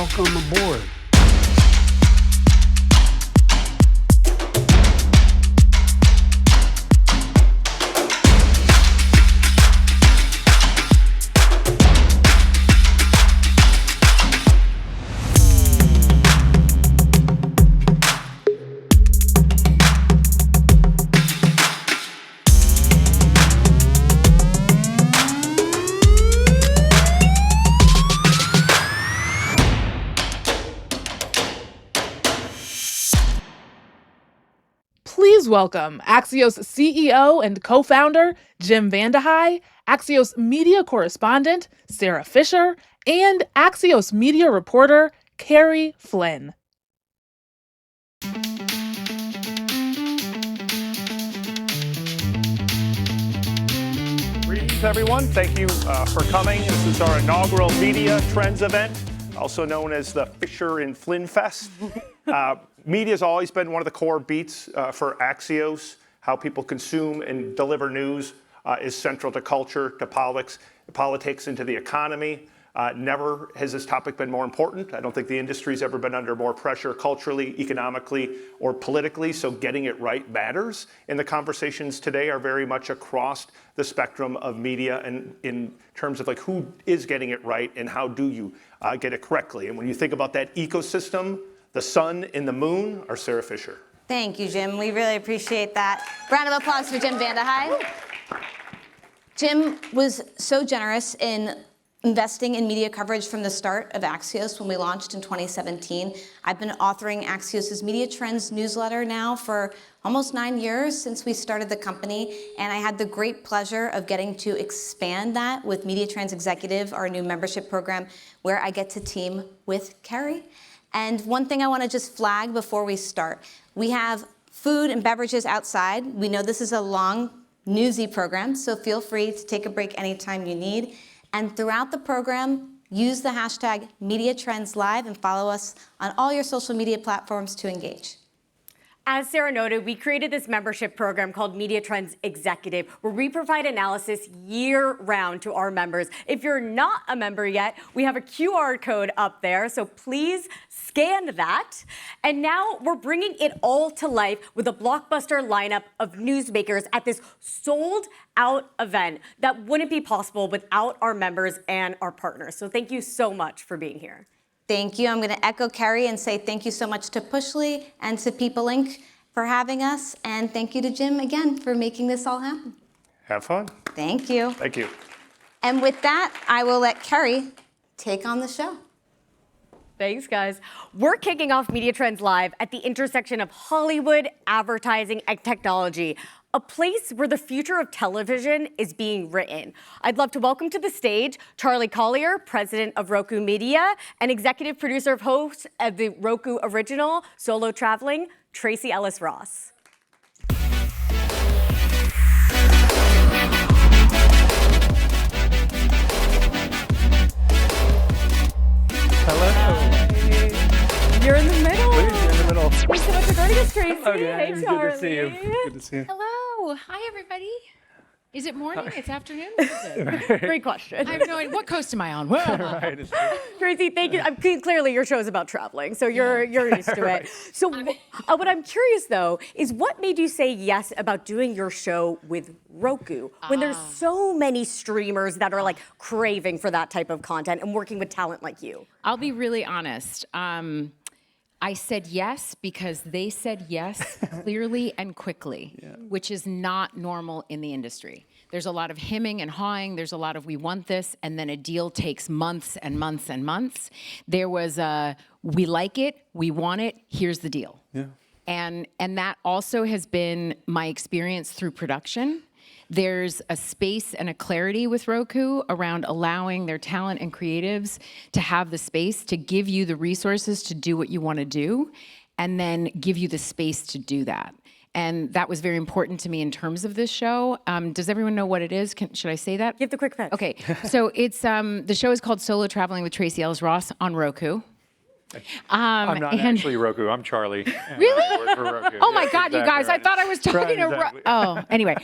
welcome aboard. Please welcome Axios CEO and co-founder Jim Vandehei, Axios media correspondent Sarah Fisher, and Axios media reporter Carrie Flynn. Greetings, everyone. Thank you for coming. This is our inaugural Media Trends event, also known as the Fisher and Flynn Fest. Media has always been one of the core beats for Axios. How people consume and deliver news is central to culture, to politics, and to the economy. Never has this topic been more important. I don't think the industry's ever been under more pressure culturally, economically, or politically, so getting it right matters. And the conversations today are very much across the spectrum of media and in terms of like who is getting it right and how do you get it correctly. And when you think about that ecosystem, the sun and the moon are Sarah Fisher. Thank you, Jim. We really appreciate that. Round of applause for Jim Vandehei. Jim was so generous in investing in media coverage from the start of Axios when we launched in 2017. I've been authoring Axios' Media Trends newsletter now for almost 9 years since we started the company, and I had the great pleasure of getting to expand that with Media Trends Executive, our new membership program, where I get to team with Carrie. And one thing I want to just flag before we start, we have food and beverages outside. We know this is a long, newsy program, so feel free to take a break anytime you need. And throughout the program, use the hashtag MediaTrendsLive and follow us on all your social media platforms to engage. As Sarah noted, we created this membership program called Media Trends Executive, where we provide analysis year-round to our members. If you're not a member yet, we have a QR code up there, so please scan that. And now we're bringing it all to life with a blockbuster lineup of newsmakers at this sold-out event that wouldn't be possible without our members and our partners. So thank you so much for being here. Thank you. I'm going to echo Carrie and say thank you so much to Pushly and to People Inc. for having us. And thank you to Jim again for making this all happen. Have fun. Thank you. Thank you. And with that, I will let Carrie take on the show. Thanks, guys. We're kicking off Media Trends Live at the intersection of Hollywood, advertising, and technology, a place where the future of television is being written. I'd love to welcome to the stage Charlie Collier, president of Roku Media, and executive producer of host of the Roku original, Solo Traveling, Tracy Ellis Ross. Hello. You're in the middle. You're in the middle. Thanks so much for joining us, Tracy. Okay, Hey, good Charlie. to see you. Good to see you. Hello. Hi, everybody. Is it morning? It's afternoon? What is it? Great question. I have no idea. What coast am I on? Whoa. Right. Tracy, thank you. Clearly, your show is about traveling, so you're used to it. So, what I'm curious though is what made you say yes about doing your show with Roku when there's so many streamers that are like craving for that type of content and working with talent like you? I'll be really honest. I said yes because they said yes clearly and quickly, which is not normal in the industry. There's a lot of hemming and hawing. There's a lot of we want this, and then a deal takes months and months and months. There was a we like it, we want it, here's the deal. Yeah. And that also has been my experience through production. There's a space and a clarity with Roku around allowing their talent and creatives to have the space to give you the resources to do what you want to do, and then give you the space to do that. And that was very important to me in terms of this show. Does everyone know what it is? Should I say that? Give the quick pitch. Okay, so it's the show is called Solo Traveling with Tracy Ellis Ross on Roku. I'm not actually Roku. I'm Charlie. and Really? I work for Roku. Oh my Yes, God, you exactly guys! I right. thought I was talking Right, to. exactly. Oh, anyway,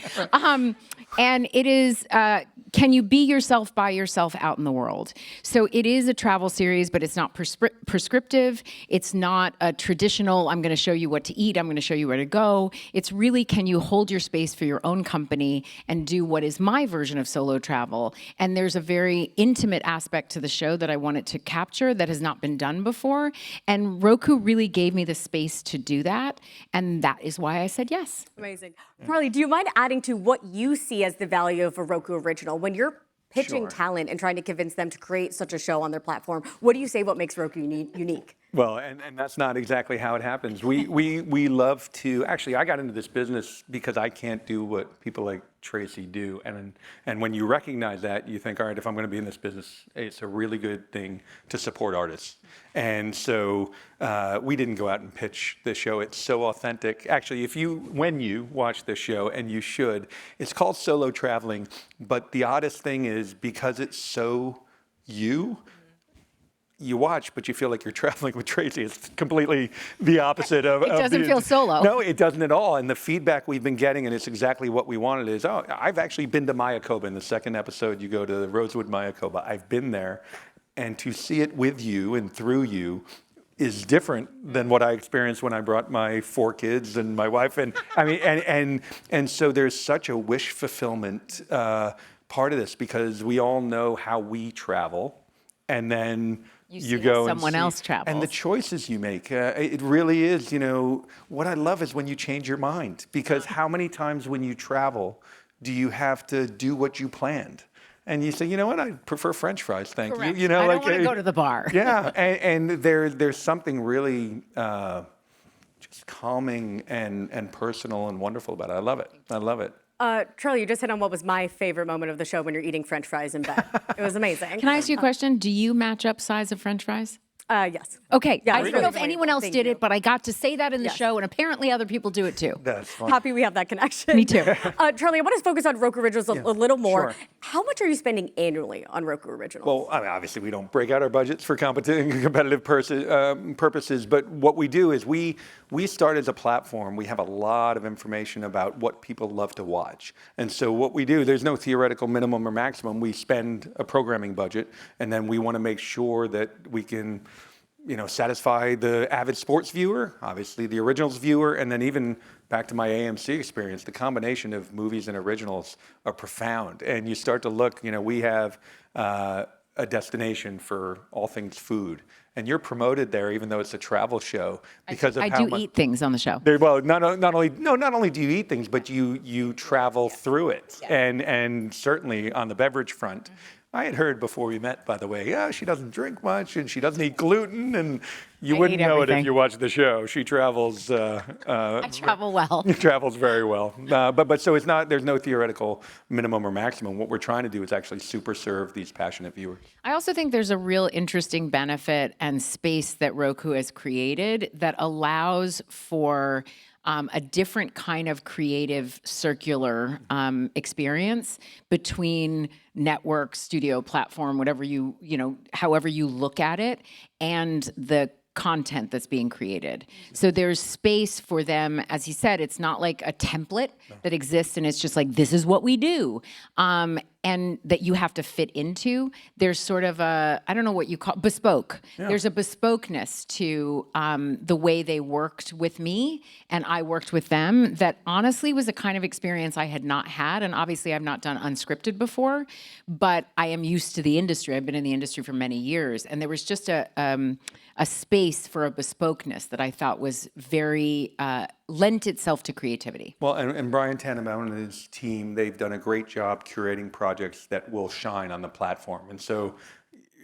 and it is. Can you be yourself by yourself out in the world? So it is a travel series, but it's not prescriptive. It's not a traditional. I'm going to show you what to eat. I'm going to show you where to go. It's really, can you hold your space for your own company and do what is my version of solo travel? And there's a very intimate aspect to the show that I wanted to capture that has not been done before. And Roku really gave me the space to do that. And that is why I said yes. Amazing. Charlie, do you mind adding to what you see as the value of a Roku original? When you're pitching talent and trying to convince them to create such a show on their platform, what do you say what makes Roku unique? Well, and that's not exactly how it happens. We love to, actually, I got into this business because I can't do what people like Tracy do. And when you recognize that, you think, all right, if I'm going to be in this business, it's a really good thing to support artists. And so we didn't go out and pitch the show. It's so authentic. Actually, when you watch the show, and you should, it's called Solo Traveling. But the oddest thing is, because it's so you watch, but you feel like you're traveling with Tracy. It's completely the opposite of. It doesn't feel solo. No, it doesn't at all. And the feedback we've been getting, and it's exactly what we wanted, is, I've actually been to Mayakoba. In the second episode, you go to Rosewood Mayakoba. I've been there, and to see it with you and through you is different than what I experienced when I brought my 4 kids and my wife. And I mean, and so there's such a wish fulfillment part of this, because we all know how we travel, and then you go and someone else travels. And the choices you make, it really is, what I love is when you change your mind, because how many times when you travel do you have to do what you planned? And you say, you know what, I prefer French fries, thank Correct. you. I don't want to go to the bar. Yeah, and there's something really just calming and personal and wonderful about it. I love it. I love it. Charlie, you just hit on what was my favorite moment of the show, when you're eating French fries in bed. It was amazing. Can I ask you a question? Do you match up size of French fries? Yes. Okay, Yeah, I it's don't know really if anyone else Thank did you. it, but I got to say that in the Yes. show, and apparently other people do it too. That's fun. Happy we have that connection. Me too. Charlie, I want to focus on Roku Originals a little more. sure. How much are you spending annually on Roku Originals? Well, I mean, obviously, we don't break out our budgets for competitive purposes, but what we do is we start as a platform. We have a lot of information about what people love to watch. And so what we do, there's no theoretical minimum or maximum. We spend a programming budget, and then we want to make sure that we can satisfy the avid sports viewer, obviously the originals viewer, and then even back to my AMC experience, the combination of movies and originals are profound. And you start to look, we have a destination for all things food, and you're promoted there, even though it's a travel show, because of I how do much. eat things on the show. Well, not only do you eat things, but you travel through it, and certainly on the beverage front. I had heard before we met, by the way, she doesn't drink much and she doesn't eat gluten, and you wouldn't eat know it if everything. you watched the show. She travels. I travel well. Travels very well, but so there's no theoretical minimum or maximum. What we're trying to do is actually super serve these passionate viewers. I also think there's a real interesting benefit and space that Roku has created that allows for a different kind of creative circular experience between network, studio, platform, whatever however you look at it, and the content that's being created. So there's space for them. As he said, it's not like a template that exists and it's just like, this is what we do. And that you have to fit into. There's sort of a, I don't know what you call, bespoke. Yeah. There's a bespokeness to the way they worked with me and I worked with them that honestly was a kind of experience I had not had. And obviously I've not done unscripted before, but I am used to the industry. I've been in the industry for many years. And there was just a space for a bespokeness that I thought was very, lent itself to creativity. Well, and Brian Tannenbaum and his team, they've done a great job curating projects that will shine on the platform. And so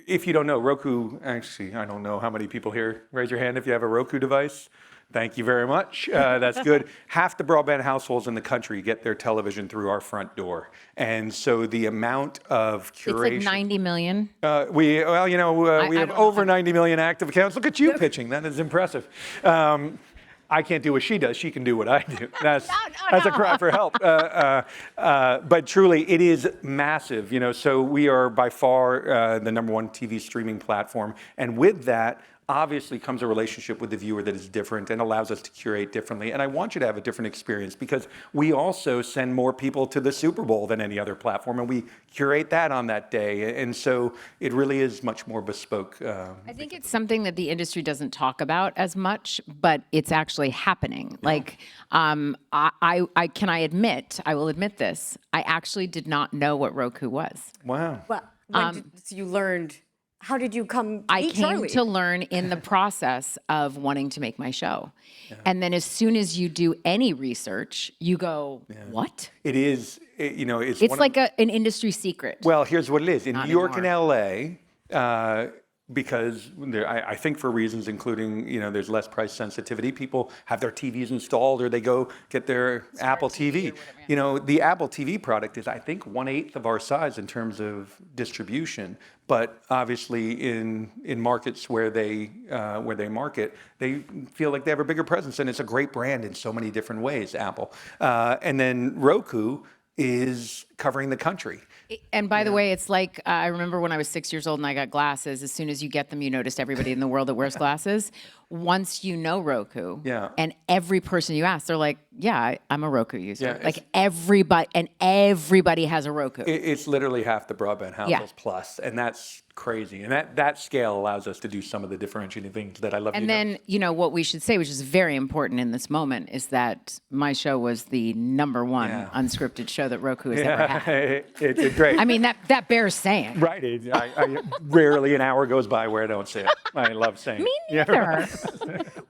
if you don't know, Roku, actually, I don't know how many people here, raise your hand if you have a Roku device. Thank you very much. That's good. Half the broadband households in the country get their television through our front door. And so the amount of curation. It's like 90 million. We have over 90 million active accounts. Look at you pitching. That is impressive. I can't do what she does. She can do what I do. That's a cry for help. But truly, it is massive. So we are by far the #1 TV streaming platform. And with that, obviously comes a relationship with the viewer that is different and allows us to curate differently. And I want you to have a different experience because we also send more people to the Super Bowl than any other platform, and we curate that on that day. And so it really is much more bespoke. I think it's something that the industry doesn't talk about as much, but it's actually happening. Like, I will admit this. I actually did not know what Roku was. Wow. Well, when did you learned? How did you come? I meet came Charlie? to learn in the process of wanting to make my show. And then as soon as you do any research, you go, what? It is, it's It's one like an industry secret. Well, here's what it is. In Not New York anymore. and LA, because I think for reasons including, there's less price sensitivity, people have their TVs installed or they go get their Apple TV. The Apple TV product is, I think, 1/8 of our size in terms of distribution. But obviously in markets where they market, they feel like they have a bigger presence. And it's a great brand in so many different ways, Apple. And then Roku is covering the country. And by the way, it's like, I remember when I was 6 years old and I got glasses, as soon as you get them, you noticed everybody in the world that wears glasses. Once you know Roku, and every person you ask, they're like, I'm a Roku user. Like everybody has a Roku. It's literally half the broadband households plus, and that's crazy. And that scale allows us to do some of the differentiating things that I love. And then, what we should say, which is very important in this moment, is that my show was the #1 unscripted show that Roku has ever had. It's great. I mean, that bears saying. Right. I rarely an hour goes by where I don't see it. I love saying Me it. neither.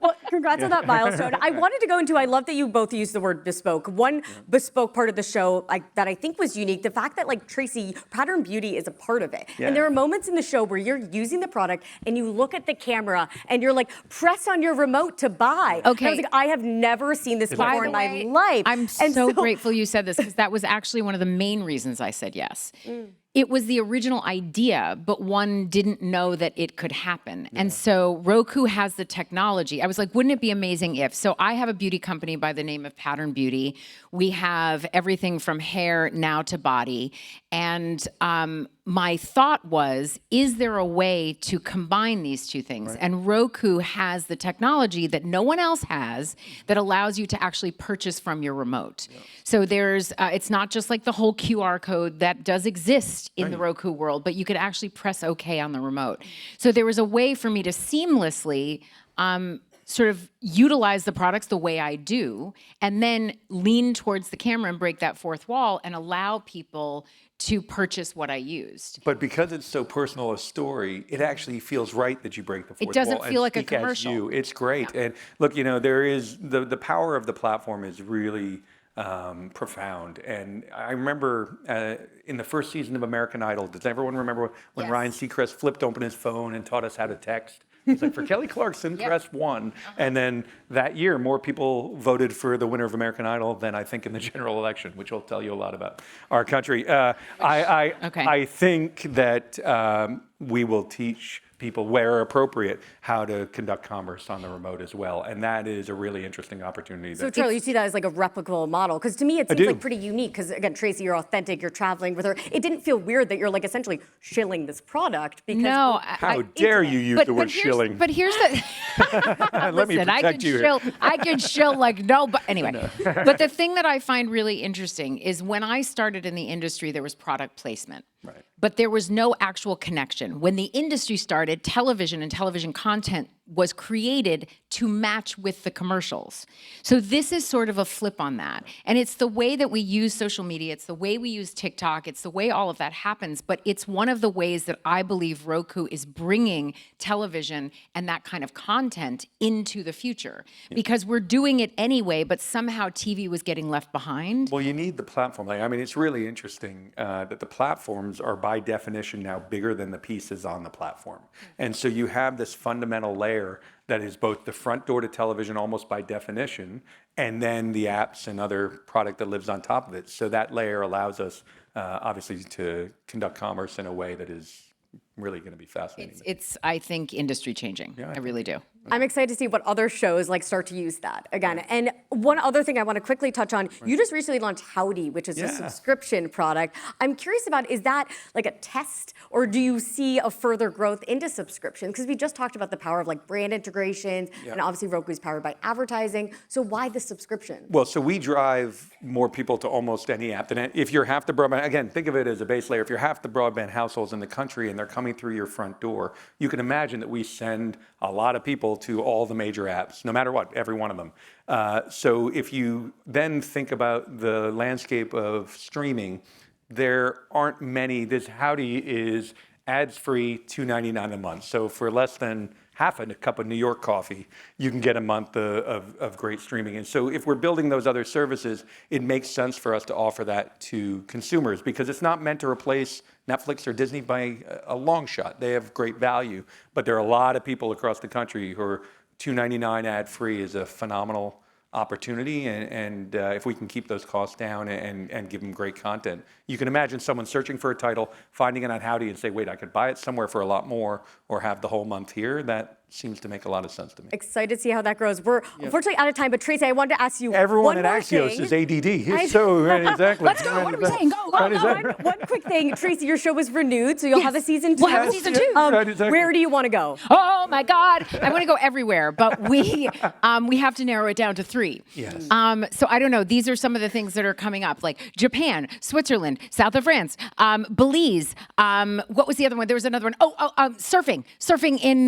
Well, congrats on that milestone. I wanted to go into, I love that you both used the word bespoke. One bespoke part of the show that I think was unique, the fact that Tracy, Pattern Beauty is a part of it. And there are moments in the show where you're using the product and you look at the camera and you're like, press on your remote to buy. Okay. And I was like, I have never seen this before in my life. I'm so grateful you said this because that was actually one of the main reasons I said yes. It was the original idea, but one didn't know that it could happen. And so Roku has the technology. I was like, wouldn't it be amazing if? So I have a beauty company by the name of Pattern Beauty. We have everything from hair now to body. And my thought was, is there a way to combine these two things? And Roku has the technology that no one else has that allows you to actually purchase from your remote. So there's, it's not just like the whole QR code that does exist in the Roku world, but you could actually press OK on the remote. So there was a way for me to seamlessly sort of utilize the products the way I do, and then lean towards the camera and break that fourth wall and allow people to purchase what I used. But because it's so personal a story, it actually feels right that you break the fourth wall. It doesn't feel like a speak as commercial. you. It's great. And look, there is the power of the platform is really profound. And I remember in the first season of American Idol, does everyone remember when Ryan Seacrest flipped open his phone and taught us how to text? It's like, for Kelly Clarkson, press 1. And then that year, more people voted for the winner of American Idol than I think in the general election, which will tell you a lot about our country. I think that we will teach people, where appropriate, how to conduct commerce on the remote as well. And that is a really interesting opportunity. So Charlie, you see that as like a replicable model? Because to me, it seems like pretty unique. Because again, Tracy, you're authentic, you're traveling with her. It didn't feel weird that you're like essentially shilling this product. Because No, how dare you use the word shilling? But here's the. Let me Listen, protect you here. I can shill like no, but anyway. But the thing that I find really interesting is when I started in the industry, there was product placement. Right. But there was no actual connection. When the industry started, television and television content was created to match with the commercials. So this is sort of a flip on that. And it's the way that we use social media, it's the way we use TikTok, it's the way all of that happens, but it's one of the ways that I believe Roku is bringing television and that kind of content into the future. Because we're doing it anyway, but somehow TV was getting left behind. Well, you need the platform. I mean, it's really interesting that the platforms are by definition now bigger than the pieces on the platform. And so you have this fundamental layer that is both the front door to television almost by definition, and then the apps and other product that lives on top of it. So that layer allows us obviously to conduct commerce in a way that is really going to be fascinating. It's I think, industry changing. I really do. I'm excited to see what other shows like start to use that again. And one other thing I want to quickly touch on, you just recently launched Howdy, which is a subscription product. I'm curious about, is that like a test, or do you see a further growth into subscriptions? Because we just talked about the power of like brand integrations, and obviously Roku's powered by advertising. So why the subscription? Well, so we drive more people to almost any app than if you're half the broadband, again, think of it as a base layer. If you're half the broadband households in the country and they're coming through your front door, you can imagine that we send a lot of people to all the major apps, no matter what, every one of them. So if you then think about the landscape of streaming, there aren't many. This Howdy is ads-free, $2.99 a month. So for less than half a cup of New York coffee, you can get a month of great streaming. And so if we're building those other services, it makes sense for us to offer that to consumers, because it's not meant to replace Netflix or Disney by a long shot. They have great value, but there are a lot of people across the country who are $2.99 ad-free is a phenomenal opportunity, and if we can keep those costs down and give them great content. You can imagine someone searching for a title, finding it on Howdy and say, wait, I could buy it somewhere for a lot more or have the whole month here. That seems to make a lot of sense to me. Excited to see how that grows. We're unfortunately out of time, but Tracy, I wanted to ask you Everyone one at more Axios thing. is ADD. It's so, exactly. Let's go. What are we saying? Go, go, go. One quick thing, Tracy, your show was renewed, so you'll have a season 2. We'll have a season 2. Where do you want to go? Oh my God, I want to go everywhere, but we have to narrow it down to 3. Yes. So I don't know. These are some of the things that are coming up, like Japan, Switzerland, south of France, Belize. What was the other one? There was another one. Surfing in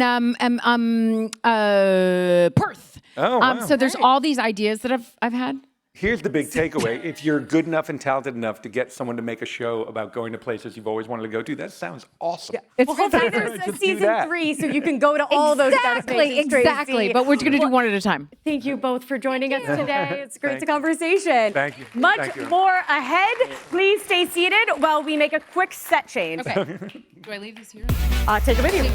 Perth. Oh, wow. So there's all these ideas that I've had. Here's the big takeaway. If you're good enough and talented enough to get someone to make a show about going to places you've always wanted to go to, that sounds awesome. It's Well, hopefully there's a Just do season that. 3, so you can go to all those destinations, Exactly. Tracy. But we're going to do one at a time. Thank you both for joining us today. It's great conversation. Thank you. Much Thank you. more ahead. Please stay seated while we make a quick set change. Okay. Do I leave these here? Take it with you.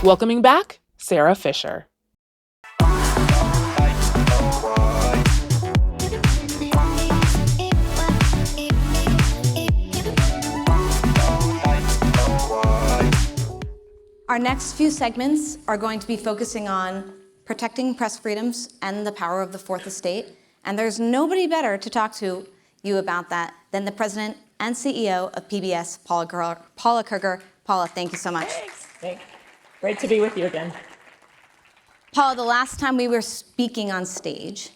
Welcoming back, Sarah Fisher. Our next few segments are going to be focusing on protecting press freedoms and the power of the Fourth Estate. And there's nobody better to talk to you about that than the president and CEO of PBS, Paula Kruger. Paula, thank you so much. Thanks. Great to be with you again. Paula, the last time we were speaking on stage,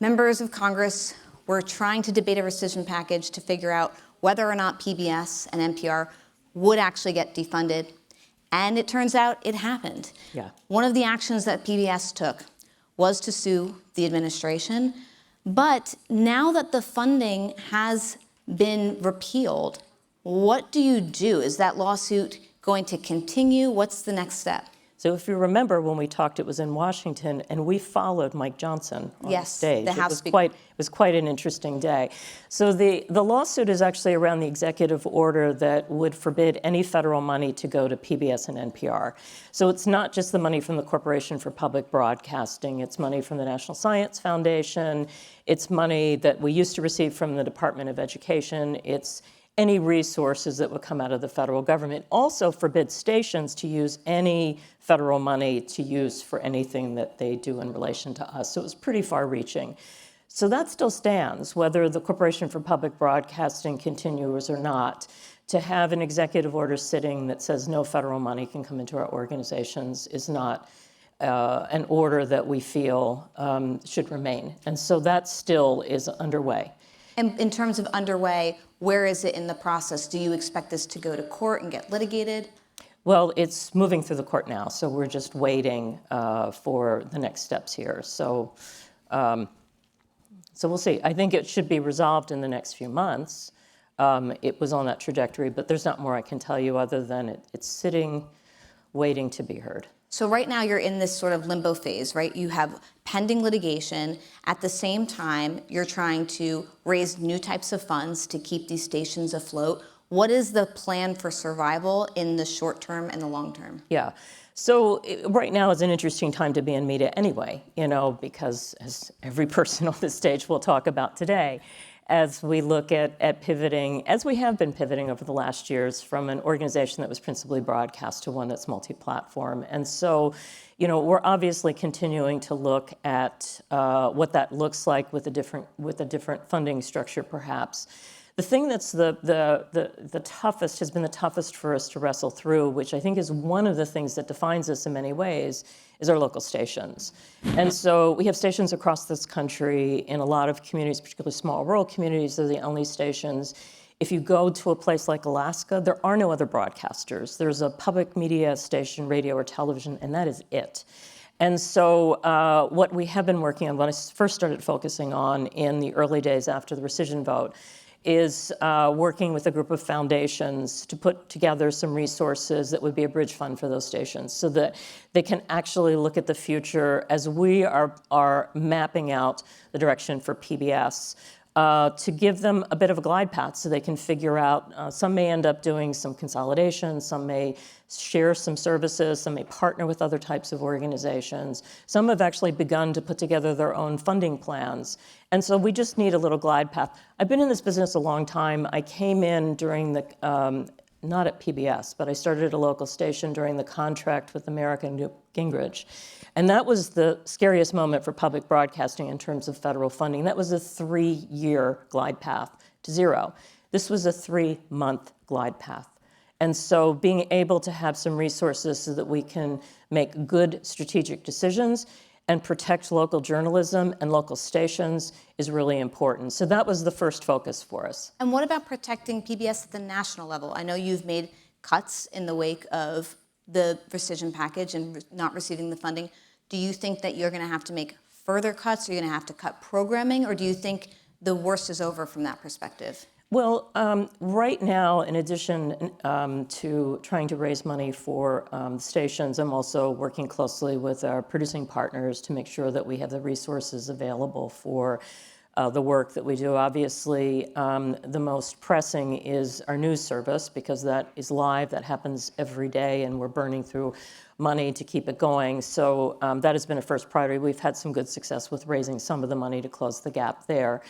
members of Congress were trying to debate a rescission package to figure out whether or not PBS and NPR would actually get defunded. And it turns out it happened. Yeah. One of the actions that PBS took was to sue the administration. But now that the funding has been repealed, what do you do? Is that lawsuit going to continue? What's the next step? So if you remember when we talked, it was in Washington, and we followed Mike Johnson on the stage. The House Speaker. It was quite an interesting day. So the lawsuit is actually around the executive order that would forbid any federal money to go to PBS and NPR. So it's not just the money from the Corporation for Public Broadcasting. It's money from the National Science Foundation. It's money that we used to receive from the Department of Education. It's any resources that would come out of the federal government. Also forbids stations to use any federal money to use for anything that they do in relation to us. So it was pretty far-reaching. So that still stands, whether the Corporation for Public Broadcasting continues or not. To have an executive order sitting that says no federal money can come into our organizations is not an order that we feel should remain. And so that still is underway. And in terms of underway, where is it in the process? Do you expect this to go to court and get litigated? Well, it's moving through the court now, so we're just waiting for the next steps here. So we'll see. I think it should be resolved in the next few months. It was on that trajectory, but there's not more I can tell you other than it's sitting, waiting to be heard. So right now you're in this sort of limbo phase, right? You have pending litigation. At the same time, you're trying to raise new types of funds to keep these stations afloat. What is the plan for survival in the short term and the long term? Yeah. So right now is an interesting time to be in media anyway, because as every person on this stage will talk about today, as we look at pivoting, as we have been pivoting over the last years from an organization that was principally broadcast to one that's multi-platform. And so, we're obviously continuing to look at what that looks like with a different funding structure, perhaps. The thing that's the toughest, has been the toughest for us to wrestle through, which I think is one of the things that defines us in many ways, is our local stations. And so we have stations across this country in a lot of communities, particularly small rural communities. They're the only stations. If you go to a place like Alaska, there are no other broadcasters. There's a public media station, radio or television, and that is it. And so what we have been working on, what I first started focusing on in the early days after the rescission vote, is working with a group of foundations to put together some resources that would be a bridge fund for those stations so that they can actually look at the future as we are mapping out the direction for PBS, to give them a bit of a glide path so they can figure out, some may end up doing some consolidation, some may share some services, some may partner with other types of organizations. Some have actually begun to put together their own funding plans. And so we just need a little glide path. I've been in this business a long time. I came in during the, not at PBS, but I started at a local station during the contract with America and Newt Gingrich. And that was the scariest moment for public broadcasting in terms of federal funding. That was a 3-year glide path to zero. This was a 3-month glide path. And so being able to have some resources so that we can make good strategic decisions and protect local journalism and local stations is really important. So that was the first focus for us. And what about protecting PBS at the national level? I know you've made cuts in the wake of the rescission package and not receiving the funding. Do you think that you're going to have to make further cuts? Are you going to have to cut programming? Or do you think the worst is over from that perspective? Well, right now, in addition to trying to raise money for stations, I'm also working closely with our producing partners to make sure that we have the resources available for the work that we do. Obviously, the most pressing is our news service, because that is live, that happens every day, and we're burning through money to keep it going. So that has been a first priority. We've had some good success with raising some of the money to close the gap there.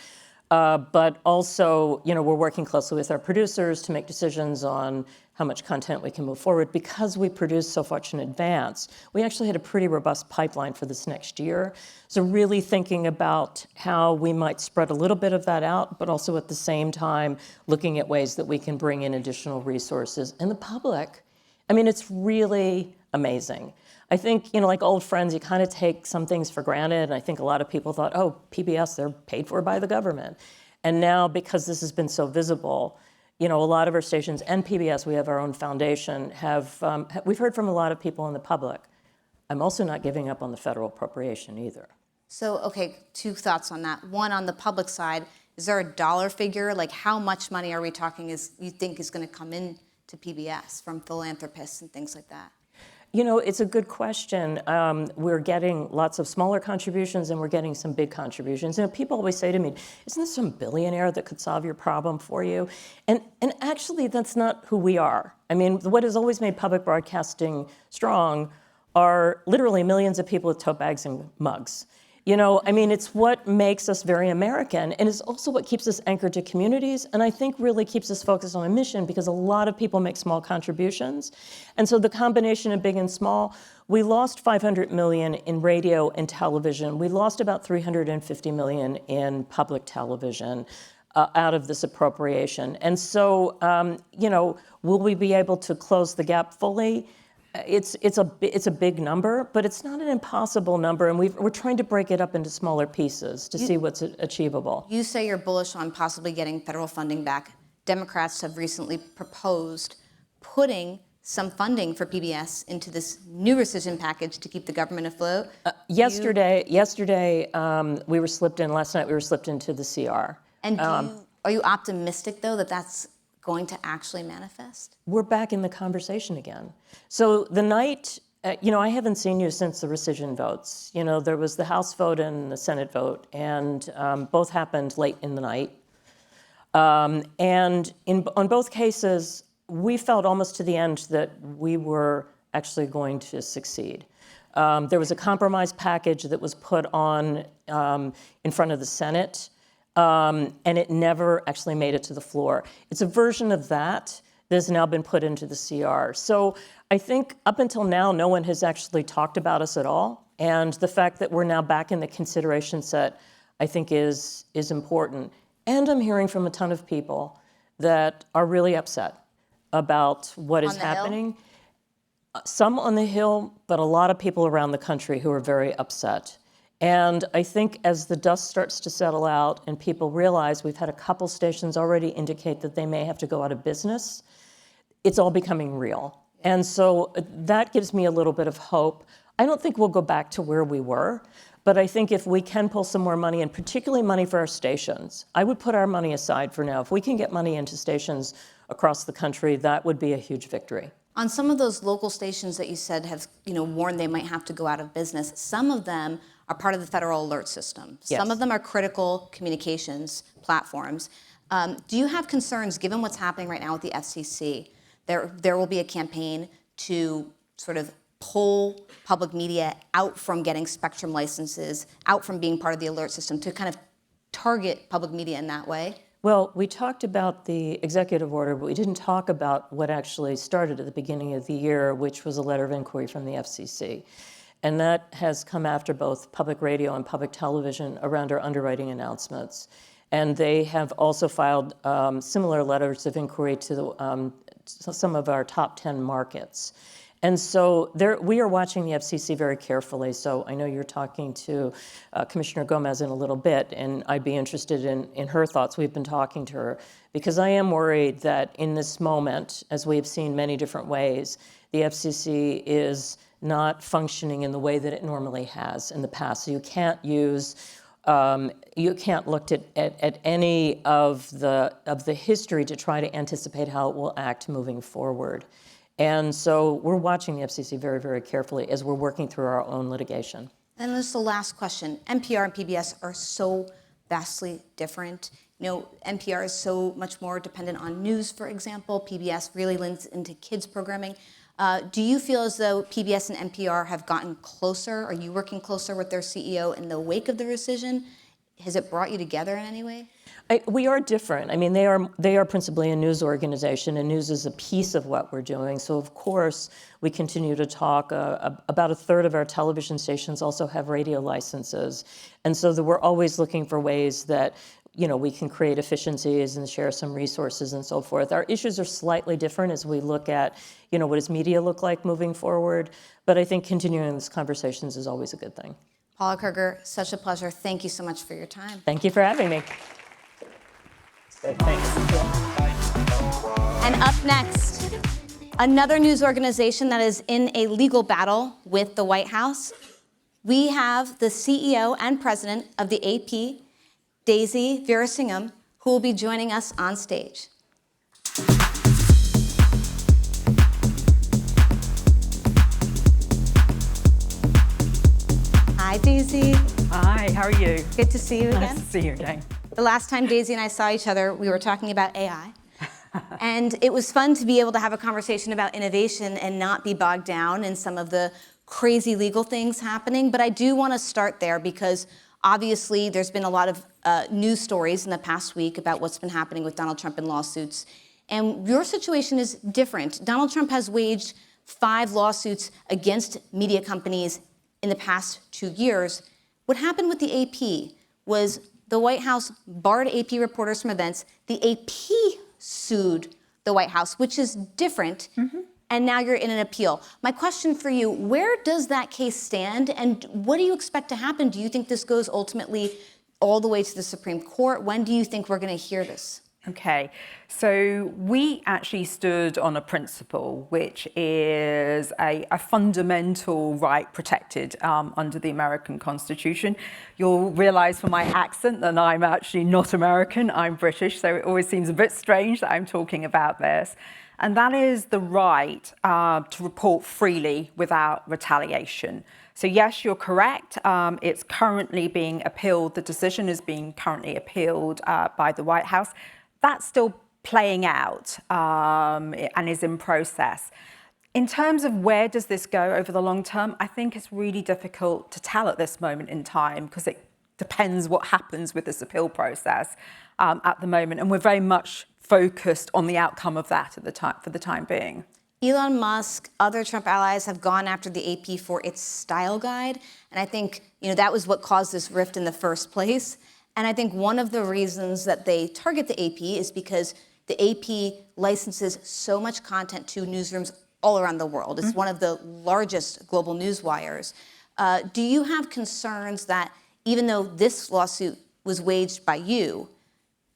But also, we're working closely with our producers to make decisions on how much content we can move forward. Because we produce so much in advance, we actually had a pretty robust pipeline for this next year. So really thinking about how we might spread a little bit of that out, but also at the same time looking at ways that we can bring in additional resources. And the public, it's really amazing. I think, like old friends, you kind of take some things for granted. And I think a lot of people thought, oh, PBS, they're paid for by the government. And now, because this has been so visible, a lot of our stations and PBS, we have our own foundation, we've heard from a lot of people in the public. I'm also not giving up on the federal appropriation either. So, okay, 2 thoughts on that. One, on the public side, is there a dollar figure? Like, how much money are we talking you think is going to come in to PBS from philanthropists and things like that? It's a good question. We're getting lots of smaller contributions and we're getting some big contributions. People always say to me, isn't there some billionaire that could solve your problem for you? And actually, that's not who we are. What has always made public broadcasting strong are literally millions of people with tote bags and mugs. It's what makes us very American, and it's also what keeps us anchored to communities, and I think really keeps us focused on a mission, because a lot of people make small contributions. And so the combination of big and small, we lost $500 million in radio and television. We lost about $350 million in public television out of this appropriation. And so, will we be able to close the gap fully? It's a big number, but it's not an impossible number, and we're trying to break it up into smaller pieces to see what's achievable. You say you're bullish on possibly getting federal funding back. Democrats have recently proposed putting some funding for PBS into this new rescission package to keep the government afloat. Yesterday, we were slipped in, last night we were slipped into the CR. And are you optimistic, though, that that's going to actually manifest? We're back in the conversation again. So the night, I haven't seen you since the rescission votes. There was the House vote and the Senate vote, and both happened late in the night. And on both cases, we felt almost to the end that we were actually going to succeed. There was a compromise package that was put on in front of the Senate, and it never actually made it to the floor. It's a version of that has now been put into the CR. So I think up until now, no one has actually talked about us at all. And the fact that we're now back in the consideration set, I think is important. And I'm hearing from a ton of people that are really upset about what is happening. Some on the Hill, but a lot of people around the country who are very upset. And I think as the dust starts to settle out and people realize we've had a couple stations already indicate that they may have to go out of business, it's all becoming real. And so that gives me a little bit of hope. I don't think we'll go back to where we were, but I think if we can pull some more money, and particularly money for our stations, I would put our money aside for now. If we can get money into stations across the country, that would be a huge victory. On some of those local stations that you said have, warned they might have to go out of business, some of them are part of the federal alert system. Yes. Some of them are critical communications platforms. Do you have concerns, given what's happening right now with the FCC? There will be a campaign to sort of pull public media out from getting spectrum licenses, out from being part of the alert system, to kind of target public media in that way? Well, we talked about the executive order, but we didn't talk about what actually started at the beginning of the year, which was a letter of inquiry from the FCC. And that has come after both public radio and public television around our underwriting announcements. And they have also filed similar letters of inquiry to some of our top 10 markets. And so we are watching the FCC very carefully. So I know you're talking to Commissioner Gomez in a little bit, and I'd be interested in her thoughts. We've been talking to her because I am worried that in this moment, as we've seen many different ways, the FCC is not functioning in the way that it normally has in the past. So you can't look at any of the history to try to anticipate how it will act moving forward. And so we're watching the FCC very, very carefully as we're working through our own litigation. And this is the last question. NPR and PBS are so vastly different. NPR is so much more dependent on news, for example. PBS really leans into kids programming. Do you feel as though PBS and NPR have gotten closer? Are you working closer with their CEO in the wake of the rescission? Has it brought you together in any way? We are different. I mean, they are principally a news organization, and news is a piece of what we're doing. So, of course, we continue to talk. About a third of our television stations also have radio licenses. And so we're always looking for ways that, we can create efficiencies and share some resources and so forth. Our issues are slightly different as we look at, what does media look like moving forward. But I think continuing these conversations is always a good thing. Paula Kerger, such a pleasure. Thank you so much for your time. Thank you for having me. Thanks. And up next, another news organization that is in a legal battle with the White House. We have the CEO and president of the AP, Daisy Veerasingham, who will be joining us on stage. Hi, Daisy. Hi, how are you? Good to see you again. Nice to see you again. The last time Daisy and I saw each other, we were talking about AI. And it was fun to be able to have a conversation about innovation and not be bogged down in some of the crazy legal things happening. But I do want to start there because obviously there's been a lot of news stories in the past week about what's been happening with Donald Trump and lawsuits. And your situation is different. Donald Trump has waged 5 lawsuits against media companies in the past 2 years. What happened with the AP was the White House barred AP reporters from events. The AP sued the White House, which is different. And now you're in an appeal. My question for you, where does that case stand? And what do you expect to happen? Do you think this goes ultimately all the way to the Supreme Court? When do you think we're going to hear this? Okay, so we actually stood on a principle which is a fundamental right protected under the American Constitution. You'll realize from my accent that I'm actually not American, I'm British, so it always seems a bit strange that I'm talking about this. And that is the right to report freely without retaliation. So yes, you're correct. It's currently being appealed. The decision is being currently appealed by the White House. That's still playing out and is in process. In terms of where does this go over the long term, I think it's really difficult to tell at this moment in time because it depends what happens with this appeal process at the moment. And we're very much focused on the outcome of that at the time, for the time being. Elon Musk, other Trump allies have gone after the AP for its style guide. And I think, that was what caused this rift in the first place. And I think one of the reasons that they target the AP is because the AP licenses so much content to newsrooms all around the world. It's one of the largest global news wires. Do you have concerns that even though this lawsuit was waged by you,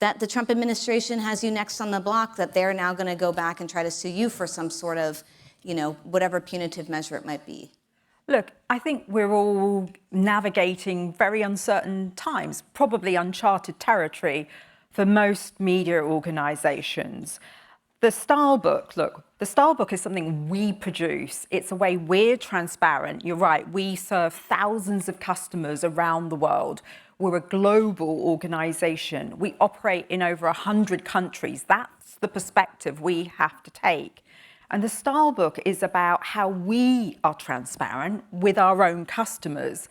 that the Trump administration has you next on the block, that they're now going to go back and try to sue you for some sort of, whatever punitive measure it might be? Look, I think we're all navigating very uncertain times, probably uncharted territory for most media organizations. The Style Book, the Style Book is something we produce. It's a way we're transparent. You're right, we serve thousands of customers around the world. We're a global organization. We operate in over 100 countries. That's the perspective we have to take. And the Style Book is about how we are transparent with our own customers.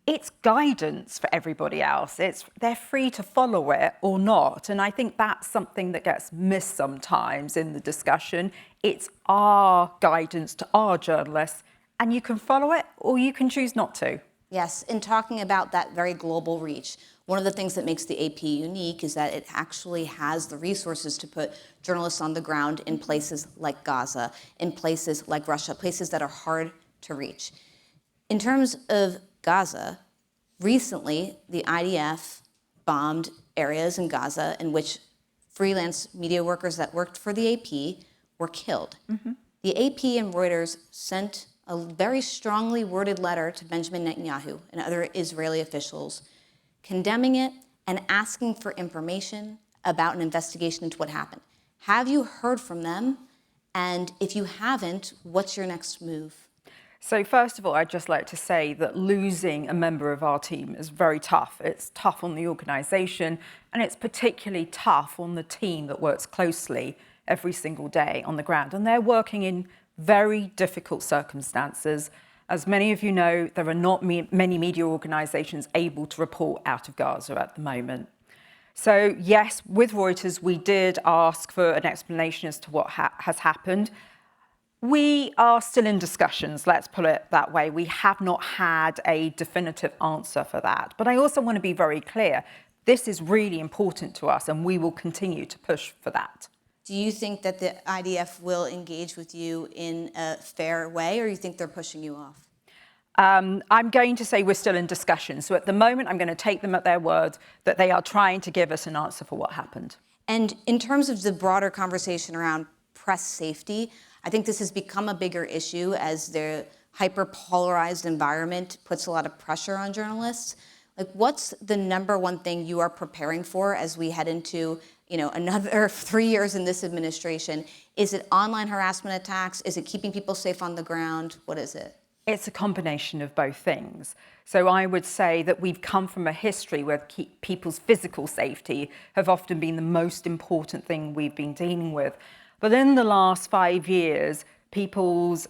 It's guidance for everybody else. They're free to follow it or not. And I think that's something that gets missed sometimes in the discussion. It's our guidance to our journalists, and you can follow it or you can choose not to. Yes, in talking about that very global reach, one of the things that makes the AP unique is that it actually has the resources to put journalists on the ground in places like Gaza, in places like Russia, places that are hard to reach. In terms of Gaza, recently the IDF bombed areas in Gaza in which freelance media workers that worked for the AP were killed. The AP and Reuters sent a very strongly worded letter to Benjamin Netanyahu and other Israeli officials condemning it and asking for information about an investigation into what happened. Have you heard from them? And if you haven't, what's your next move? So first of all, I'd just like to say that losing a member of our team is very tough. It's tough on the organization, and it's particularly tough on the team that works closely every single day on the ground. And they're working in very difficult circumstances. As many of you know, there are not many media organizations able to report out of Gaza at the moment. So yes, with Reuters, we did ask for an explanation as to what has happened. We are still in discussions, let's put it that way. We have not had a definitive answer for that. But I also want to be very clear, this is really important to us and we will continue to push for that. Do you think that the IDF will engage with you in a fair way, or you think they're pushing you off? I'm going to say we're still in discussion. So at the moment, I'm going to take them at their word that they are trying to give us an answer for what happened. And in terms of the broader conversation around press safety, I think this has become a bigger issue as the hyper-polarized environment puts a lot of pressure on journalists. Like, what's the number one thing you are preparing for as we head into another 3 years in this administration? Is it online harassment attacks? Is it keeping people safe on the ground? What is it? It's a combination of both things. So I would say that we've come from a history where people's physical safety have often been the most important thing we've been dealing with. But in the last 5 years, people's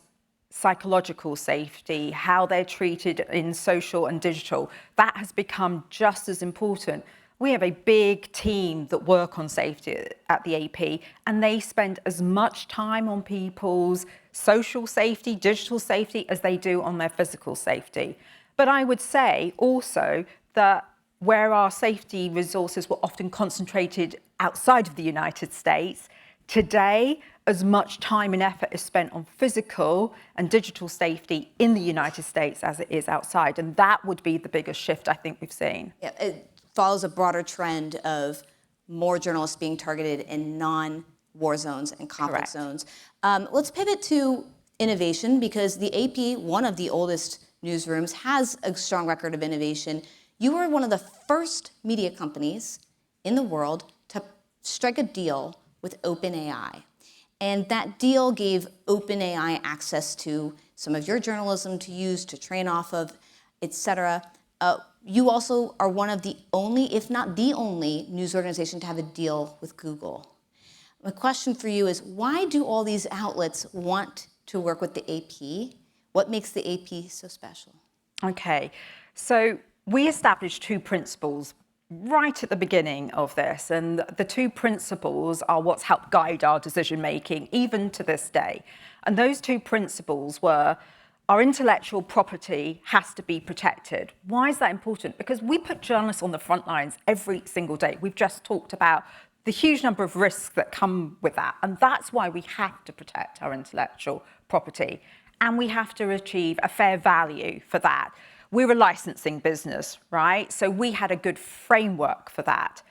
psychological safety, how they're treated in social and digital, that has become just as important. We have a big team that work on safety at the AP, and they spend as much time on people's social safety, digital safety, as they do on their physical safety. But I would say also that where our safety resources were often concentrated outside of the United States, today, as much time and effort is spent on physical and digital safety in the United States as it is outside. And that would be the biggest shift I think we've seen. Yeah, it follows a broader trend of more journalists being targeted in non-war zones and conflict Correct. zones. Let's pivot to innovation, because the AP, one of the oldest newsrooms, has a strong record of innovation. You were one of the first media companies in the world to strike a deal with OpenAI. And that deal gave OpenAI access to some of your journalism to use, to train off of, et cetera. You also are one of the only, if not the only, news organization to have a deal with Google. My question for you is, why do all these outlets want to work with the AP? What makes the AP so special? Okay, so we established two principles right at the beginning of this, and the two principles are what's helped guide our decision making even to this day. And those two principles were, our intellectual property has to be protected. Why is that important? Because we put journalists on the front lines every single day. We've just talked about the huge number of risks that come with that, and that's why we have to protect our intellectual property, and we have to achieve a fair value for that. We're a licensing business, right? So we had a good framework for that.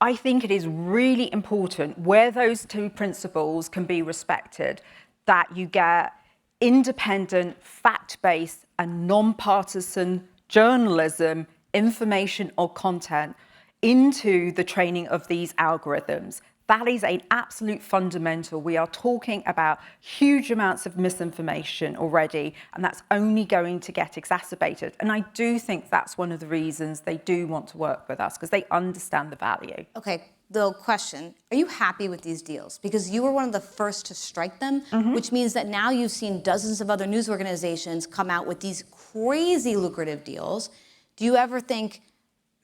I think it is really important, where those two principles can be respected, that you get independent, fact-based and non-partisan journalism, information or content into the training of these algorithms. That is an absolute fundamental. We are talking about huge amounts of misinformation already, and that's only going to get exacerbated. And I do think that's one of the reasons they do want to work with us, because they understand the value. Okay, the question, are you happy with these deals? Because you were one of the first to strike them, which means that now you've seen dozens of other news organizations come out with these crazy lucrative deals. Do you ever think,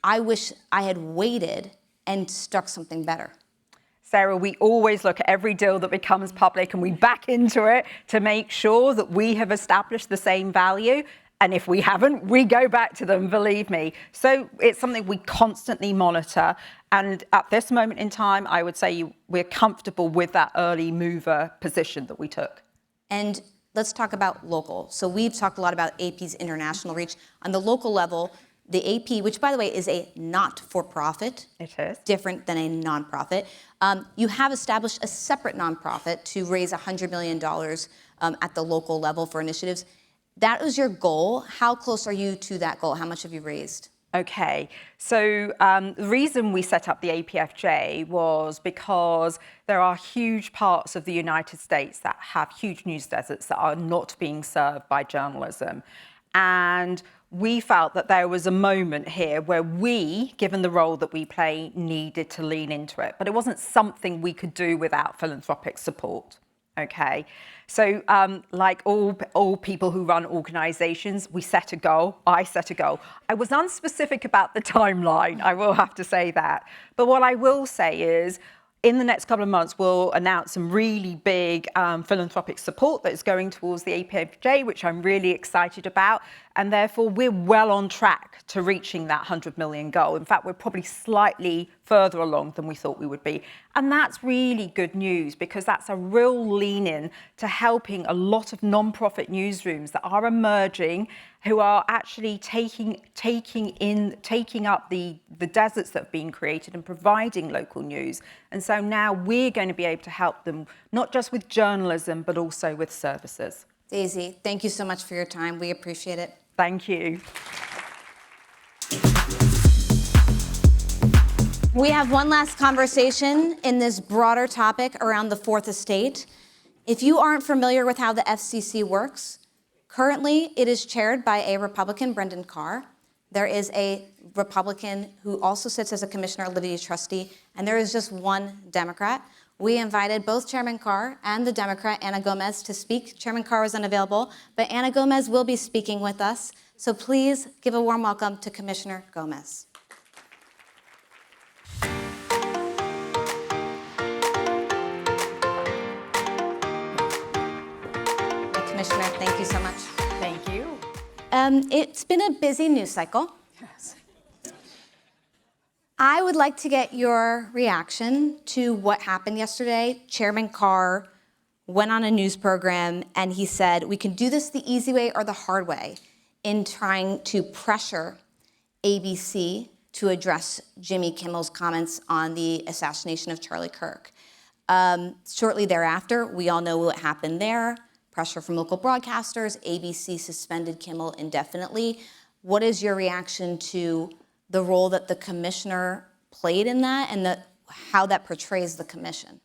I wish I had waited and struck something better? Sarah, we always look at every deal that becomes public and we back into it to make sure that we have established the same value. And if we haven't, we go back to them, believe me. So it's something we constantly monitor. And at this moment in time, I would say we're comfortable with that early mover position that we took. And let's talk about local. So we've talked a lot about AP's international reach. On the local level, the AP, which by the way is a not-for-profit, It is. different than a nonprofit. You have established a separate nonprofit to raise $100 million at the local level for initiatives. That was your goal. How close are you to that goal? How much have you raised? Okay, so the reason we set up the APFJ was because there are huge parts of the United States that have huge news deserts that are not being served by journalism. And we felt that there was a moment here where we, given the role that we play, needed to lean into it. But it wasn't something we could do without philanthropic support. Okay, so like all people who run organizations, we set a goal. I set a goal. I was unspecific about the timeline, I will have to say that. But what I will say is, in the next couple of months, we'll announce some really big philanthropic support that is going towards the APFJ, which I'm really excited about. And therefore, we're well on track to reaching that 100 million goal. In fact, we're probably slightly further along than we thought we would be. And that's really good news, because that's a real lean in to helping a lot of non-profit newsrooms that are emerging, who are actually taking up the deserts that have been created and providing local news. And so now we're going to be able to help them, not just with journalism, but also with services. Daisy, thank you so much for your time. We appreciate it. Thank you. We have one last conversation in this broader topic around the Fourth Estate. If you aren't familiar with how the FCC works, currently it is chaired by a Republican, Brendan Carr. There is a Republican who also sits as a commissioner, Lydia Trustee, and there is just one Democrat. We invited both Chairman Carr and the Democrat, Ana Gomez, to speak. Chairman Carr was unavailable, but Ana Gomez will be speaking with us. So please give a warm welcome to Commissioner Gomez. Commissioner, thank you so much. Thank you. It's been a busy news cycle. Yes. I would like to get your reaction to what happened yesterday. Chairman Carr went on a news program and he said, we can do this the easy way or the hard way in trying to pressure ABC to address Jimmy Kimmel's comments on the assassination of Charlie Kirk. Shortly thereafter, we all know what happened there. Pressure from local broadcasters, ABC suspended Kimmel indefinitely. What is your reaction to the role that the commissioner played in that and how that portrays the commission?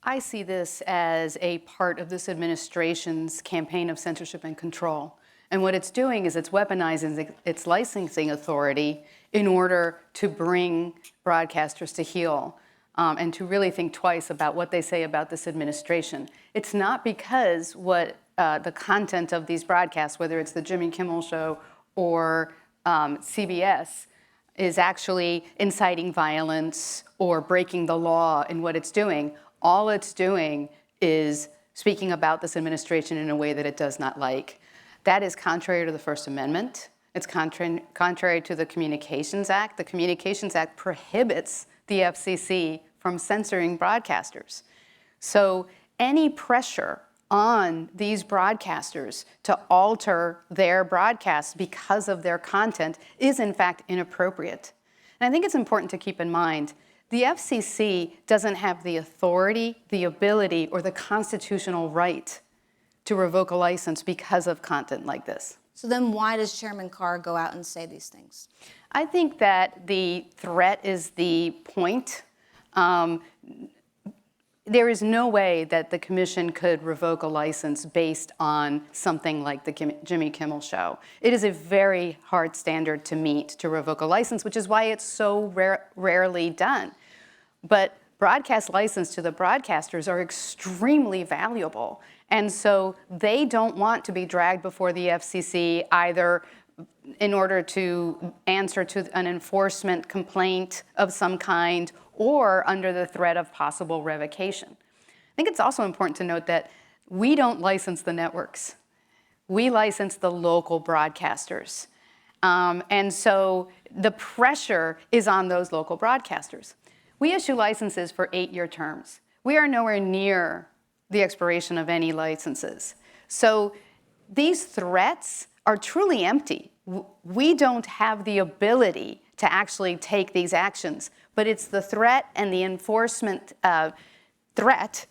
I see this as a part of this administration's campaign of censorship and control. And what it's doing is it's weaponizing its licensing authority in order to bring broadcasters to heel and to really think twice about what they say about this administration. It's not because what the content of these broadcasts, whether it's the Jimmy Kimmel Show or CBS, is actually inciting violence or breaking the law in what it's doing. All it's doing is speaking about this administration in a way that it does not like. That is contrary to the First Amendment. It's contrary to the Communications Act. The Communications Act prohibits the FCC from censoring broadcasters. So any pressure on these broadcasters to alter their broadcasts because of their content is in fact inappropriate. And I think it's important to keep in mind, the FCC doesn't have the authority, the ability, or the constitutional right to revoke a license because of content like this. So then why does Chairman Carr go out and say these things? I think that the threat is the point. There is no way that the commission could revoke a license based on something like the Jimmy Kimmel Show. It is a very hard standard to meet to revoke a license, which is why it's so rarely done. But broadcast license to the broadcasters are extremely valuable. And so they don't want to be dragged before the FCC either in order to answer to an enforcement complaint of some kind or under the threat of possible revocation. I think it's also important to note that we don't license the networks. We license the local broadcasters. And so the pressure is on those local broadcasters. We issue licenses for 8-year terms. We are nowhere near the expiration of any licenses. So these threats are truly empty. We don't have the ability to actually take these actions, but it's the threat and the enforcement threat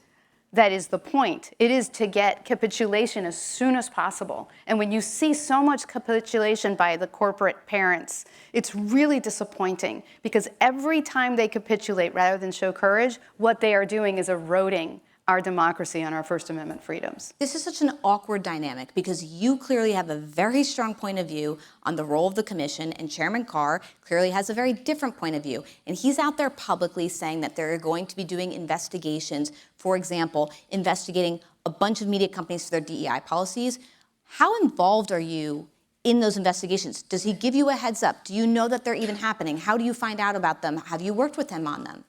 that is the point. It is to get capitulation as soon as possible. And when you see so much capitulation by the corporate parents, it's really disappointing because every time they capitulate rather than show courage, what they are doing is eroding our democracy and our First Amendment freedoms. This is such an awkward dynamic because you clearly have a very strong point of view on the role of the commission, and Chairman Carr clearly has a very different point of view. And he's out there publicly saying that they're going to be doing investigations, for example, investigating a bunch of media companies for their DEI policies. How involved are you in those investigations? Does he give you a heads up? Do you know that they're even happening? How do you find out about them? Have you worked with him on them?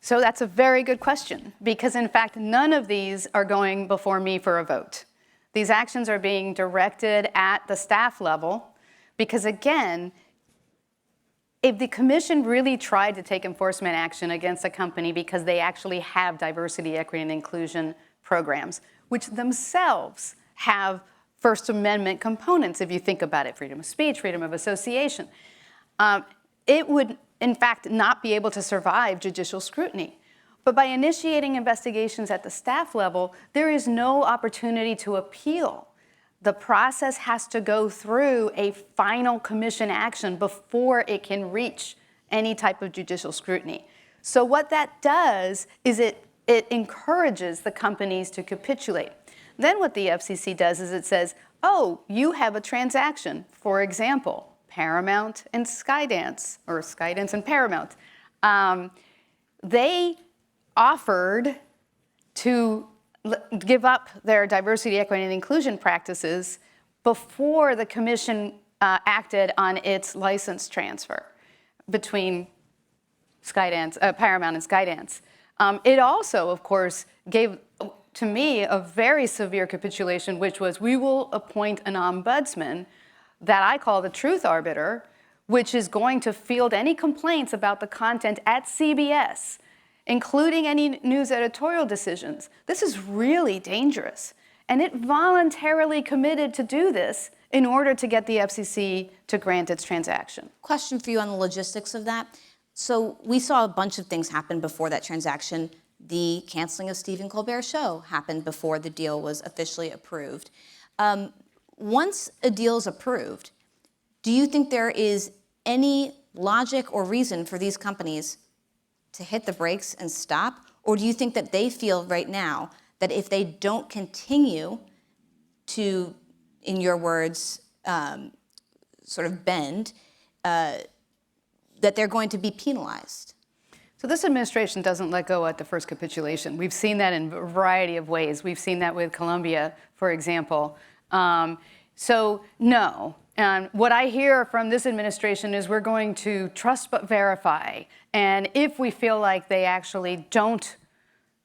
So that's a very good question, because in fact, none of these are going before me for a vote. These actions are being directed at the staff level, because again, if the commission really tried to take enforcement action against a company because they actually have diversity, equity, and inclusion programs, which themselves have First Amendment components, if you think about it, freedom of speech, freedom of association, it would in fact not be able to survive judicial scrutiny. But by initiating investigations at the staff level, there is no opportunity to appeal. The process has to go through a final commission action before it can reach any type of judicial scrutiny. So what that does is it encourages the companies to capitulate. Then what the FCC does is it says, oh, you have a transaction, for example, Paramount and Skydance, or Skydance and Paramount. They offered to give up their diversity, equity, and inclusion practices before the commission acted on its license transfer between Paramount and Skydance. It also, of course, gave to me a very severe capitulation, which was we will appoint an ombudsman that I call the truth arbiter, which is going to field any complaints about the content at CBS, including any news editorial decisions. This is really dangerous. And it voluntarily committed to do this in order to get the FCC to grant its transaction. Question for you on the logistics of that. So we saw a bunch of things happen before that transaction. The canceling of Stephen Colbert's show happened before the deal was officially approved. Once a deal is approved, do you think there is any logic or reason for these companies to hit the brakes and stop? Or do you think that they feel right now that if they don't continue to, in your words, sort of bend, that they're going to be penalized? So this administration doesn't let go at the first capitulation. We've seen that in a variety of ways. We've seen that with Colombia, for example. So no. And what I hear from this administration is we're going to trust but verify. And if we feel like they actually don't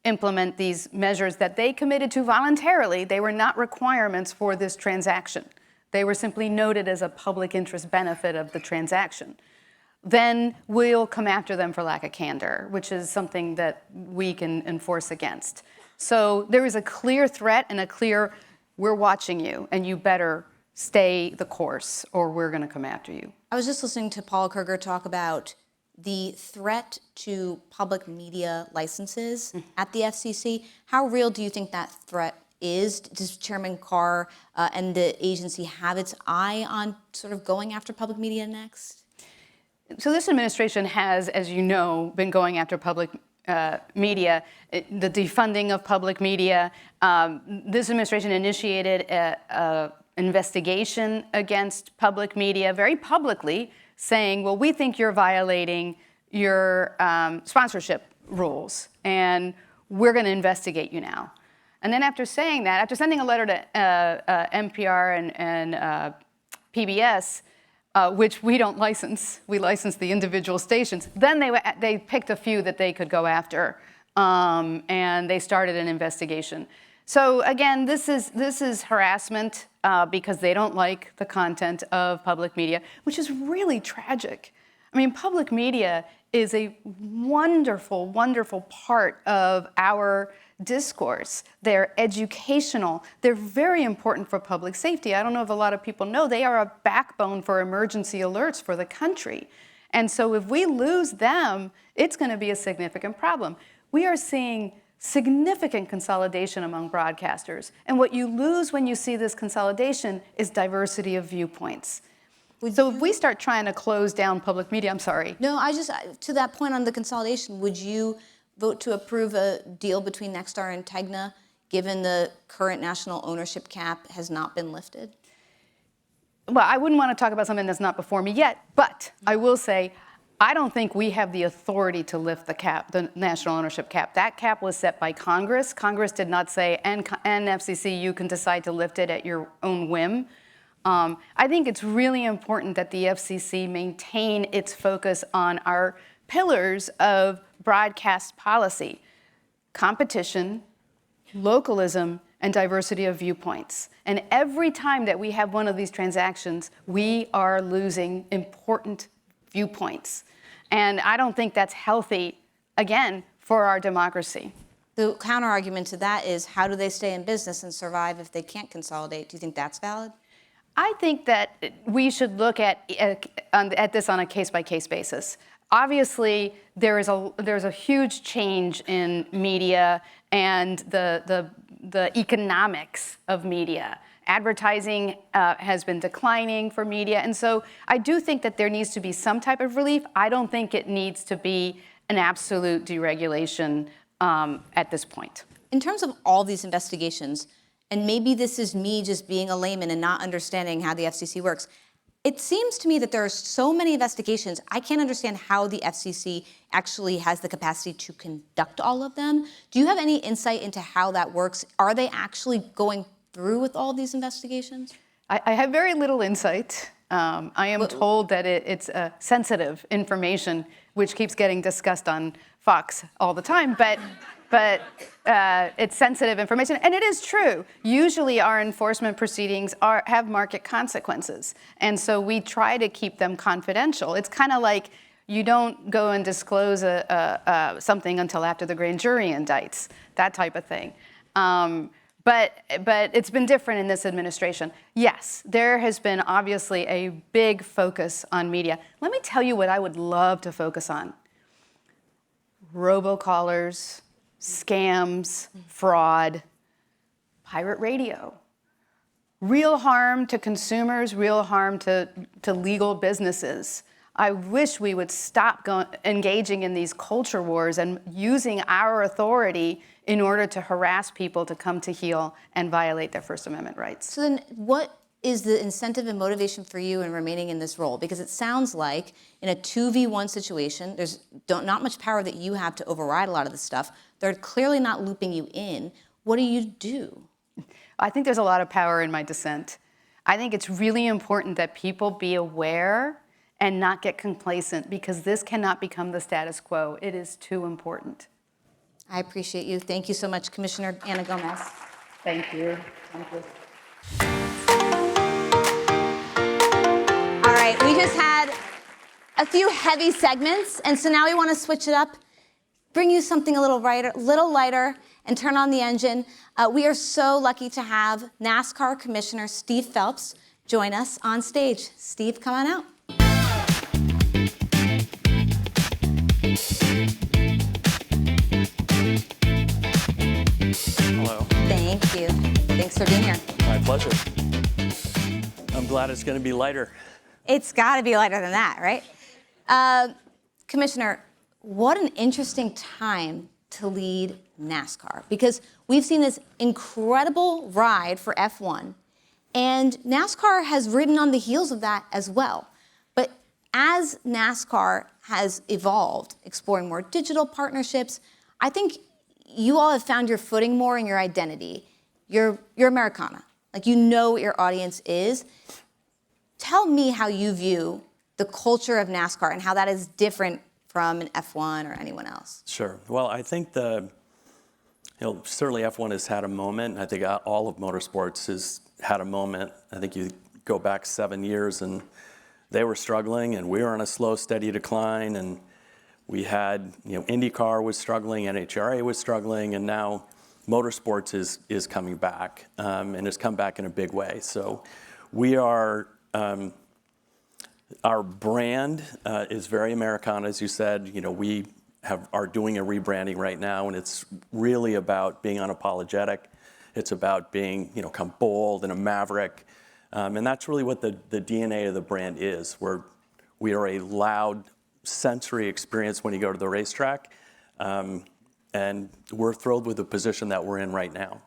implement these measures that they committed to voluntarily, they were not requirements for this transaction. They were simply noted as a public interest benefit of the transaction. Then we'll come after them for lack of candor, which is something that we can enforce against. So there is a clear threat and a clear, we're watching you, and you better stay the course, or we're going to come after you. I was just listening to Paul Kruger talk about the threat to public media licenses at the FCC. How real do you think that threat is? Does Chairman Carr and the agency have its eye on sort of going after public media next? So this administration has, as you know, been going after public media, the defunding of public media. This administration initiated an investigation against public media very publicly, saying, well, we think you're violating your sponsorship rules, and we're going to investigate you now. And then after saying that, after sending a letter to NPR and PBS, which we don't license, we license the individual stations, then they picked a few that they could go after, and they started an investigation. So again, this is harassment because they don't like the content of public media, which is really tragic. I mean, public media is a wonderful, wonderful part of our discourse. They're educational. They're very important for public safety. I don't know if a lot of people know they are a backbone for emergency alerts for the country. And so if we lose them, it's going to be a significant problem. We are seeing significant consolidation among broadcasters. And what you lose when you see this consolidation is diversity of viewpoints. So if we start trying to close down public media, I'm sorry. No, to that point on the consolidation, would you vote to approve a deal between Nexstar and Tegna, given the current national ownership cap has not been lifted? Well, I wouldn't want to talk about something that's not before me yet, but I will say, I don't think we have the authority to lift the cap, the national ownership cap. That cap was set by Congress. Congress did not say, and FCC, you can decide to lift it at your own whim. I think it's really important that the FCC maintain its focus on our pillars of broadcast policy: competition, localism, and diversity of viewpoints. And every time that we have one of these transactions, we are losing important viewpoints. And I don't think that's healthy, again, for our democracy. The counter-argument to that is, how do they stay in business and survive if they can't consolidate? Do you think that's valid? I think that we should look at this on a case-by-case basis. Obviously, there's a huge change in media and the economics of media. Advertising has been declining for media, and so I do think that there needs to be some type of relief. I don't think it needs to be an absolute deregulation at this point. In terms of all these investigations, and maybe this is me just being a layman and not understanding how the FCC works, it seems to me that there are so many investigations, I can't understand how the FCC actually has the capacity to conduct all of them. Do you have any insight into how that works? Are they actually going through with all these investigations? I have very little insight. I am told that it's sensitive information, which keeps getting discussed on Fox all the time, but it's sensitive information, and it is true. Usually our enforcement proceedings have market consequences, and so we try to keep them confidential. It's kind of like you don't go and disclose something until after the grand jury indicts, that type of thing. But it's been different in this administration. Yes, there has been obviously a big focus on media. Let me tell you what I would love to focus on. Robocallers, scams, fraud, pirate radio. Real harm to consumers, real harm to legal businesses. I wish we would stop engaging in these culture wars and using our authority in order to harass people to come to heel and violate their First Amendment rights. So then what is the incentive and motivation for you in remaining in this role? Because it sounds like in a 2v1 situation, there's not much power that you have to override a lot of this stuff. They're clearly not looping you in. What do you do? I think there's a lot of power in my dissent. I think it's really important that people be aware and not get complacent, because this cannot become the status quo. It is too important. I appreciate you. Thank you so much, Commissioner Ana Gomez. Thank you. Thank you. All right, we just had a few heavy segments, and so now we want to switch it up, bring you something a little lighter, and turn on the engine. We are so lucky to have NASCAR Commissioner Steve Phelps join us on stage. Steve, come on out. Hello. Thank you. Thanks for being here. My pleasure. I'm glad it's going to be lighter. It's got to be lighter than that, right? Commissioner, what an interesting time to lead NASCAR, because we've seen this incredible ride for F1, and NASCAR has ridden on the heels of that as well. But as NASCAR has evolved, exploring more digital partnerships, I think you all have found your footing more in your identity. You're Americana. Like, you know what your audience is. Tell me how you view the culture of NASCAR and how that is different from an F1 or anyone else. Sure. Well, I think certainly F1 has had a moment. I think all of motorsports has had a moment. I think you go back 7 years and they were struggling and we were on a slow, steady decline, and we had, IndyCar was struggling, NHRA was struggling, and now motorsports is coming back, and has come back in a big way. So we are, our brand is very Americana, as you said. We are doing a rebranding right now, and it's really about being unapologetic. It's about being, kind of bold and a maverick. And that's really what the DNA of the brand is. We are a loud sensory experience when you go to the racetrack. And we're thrilled with the position that we're in right now.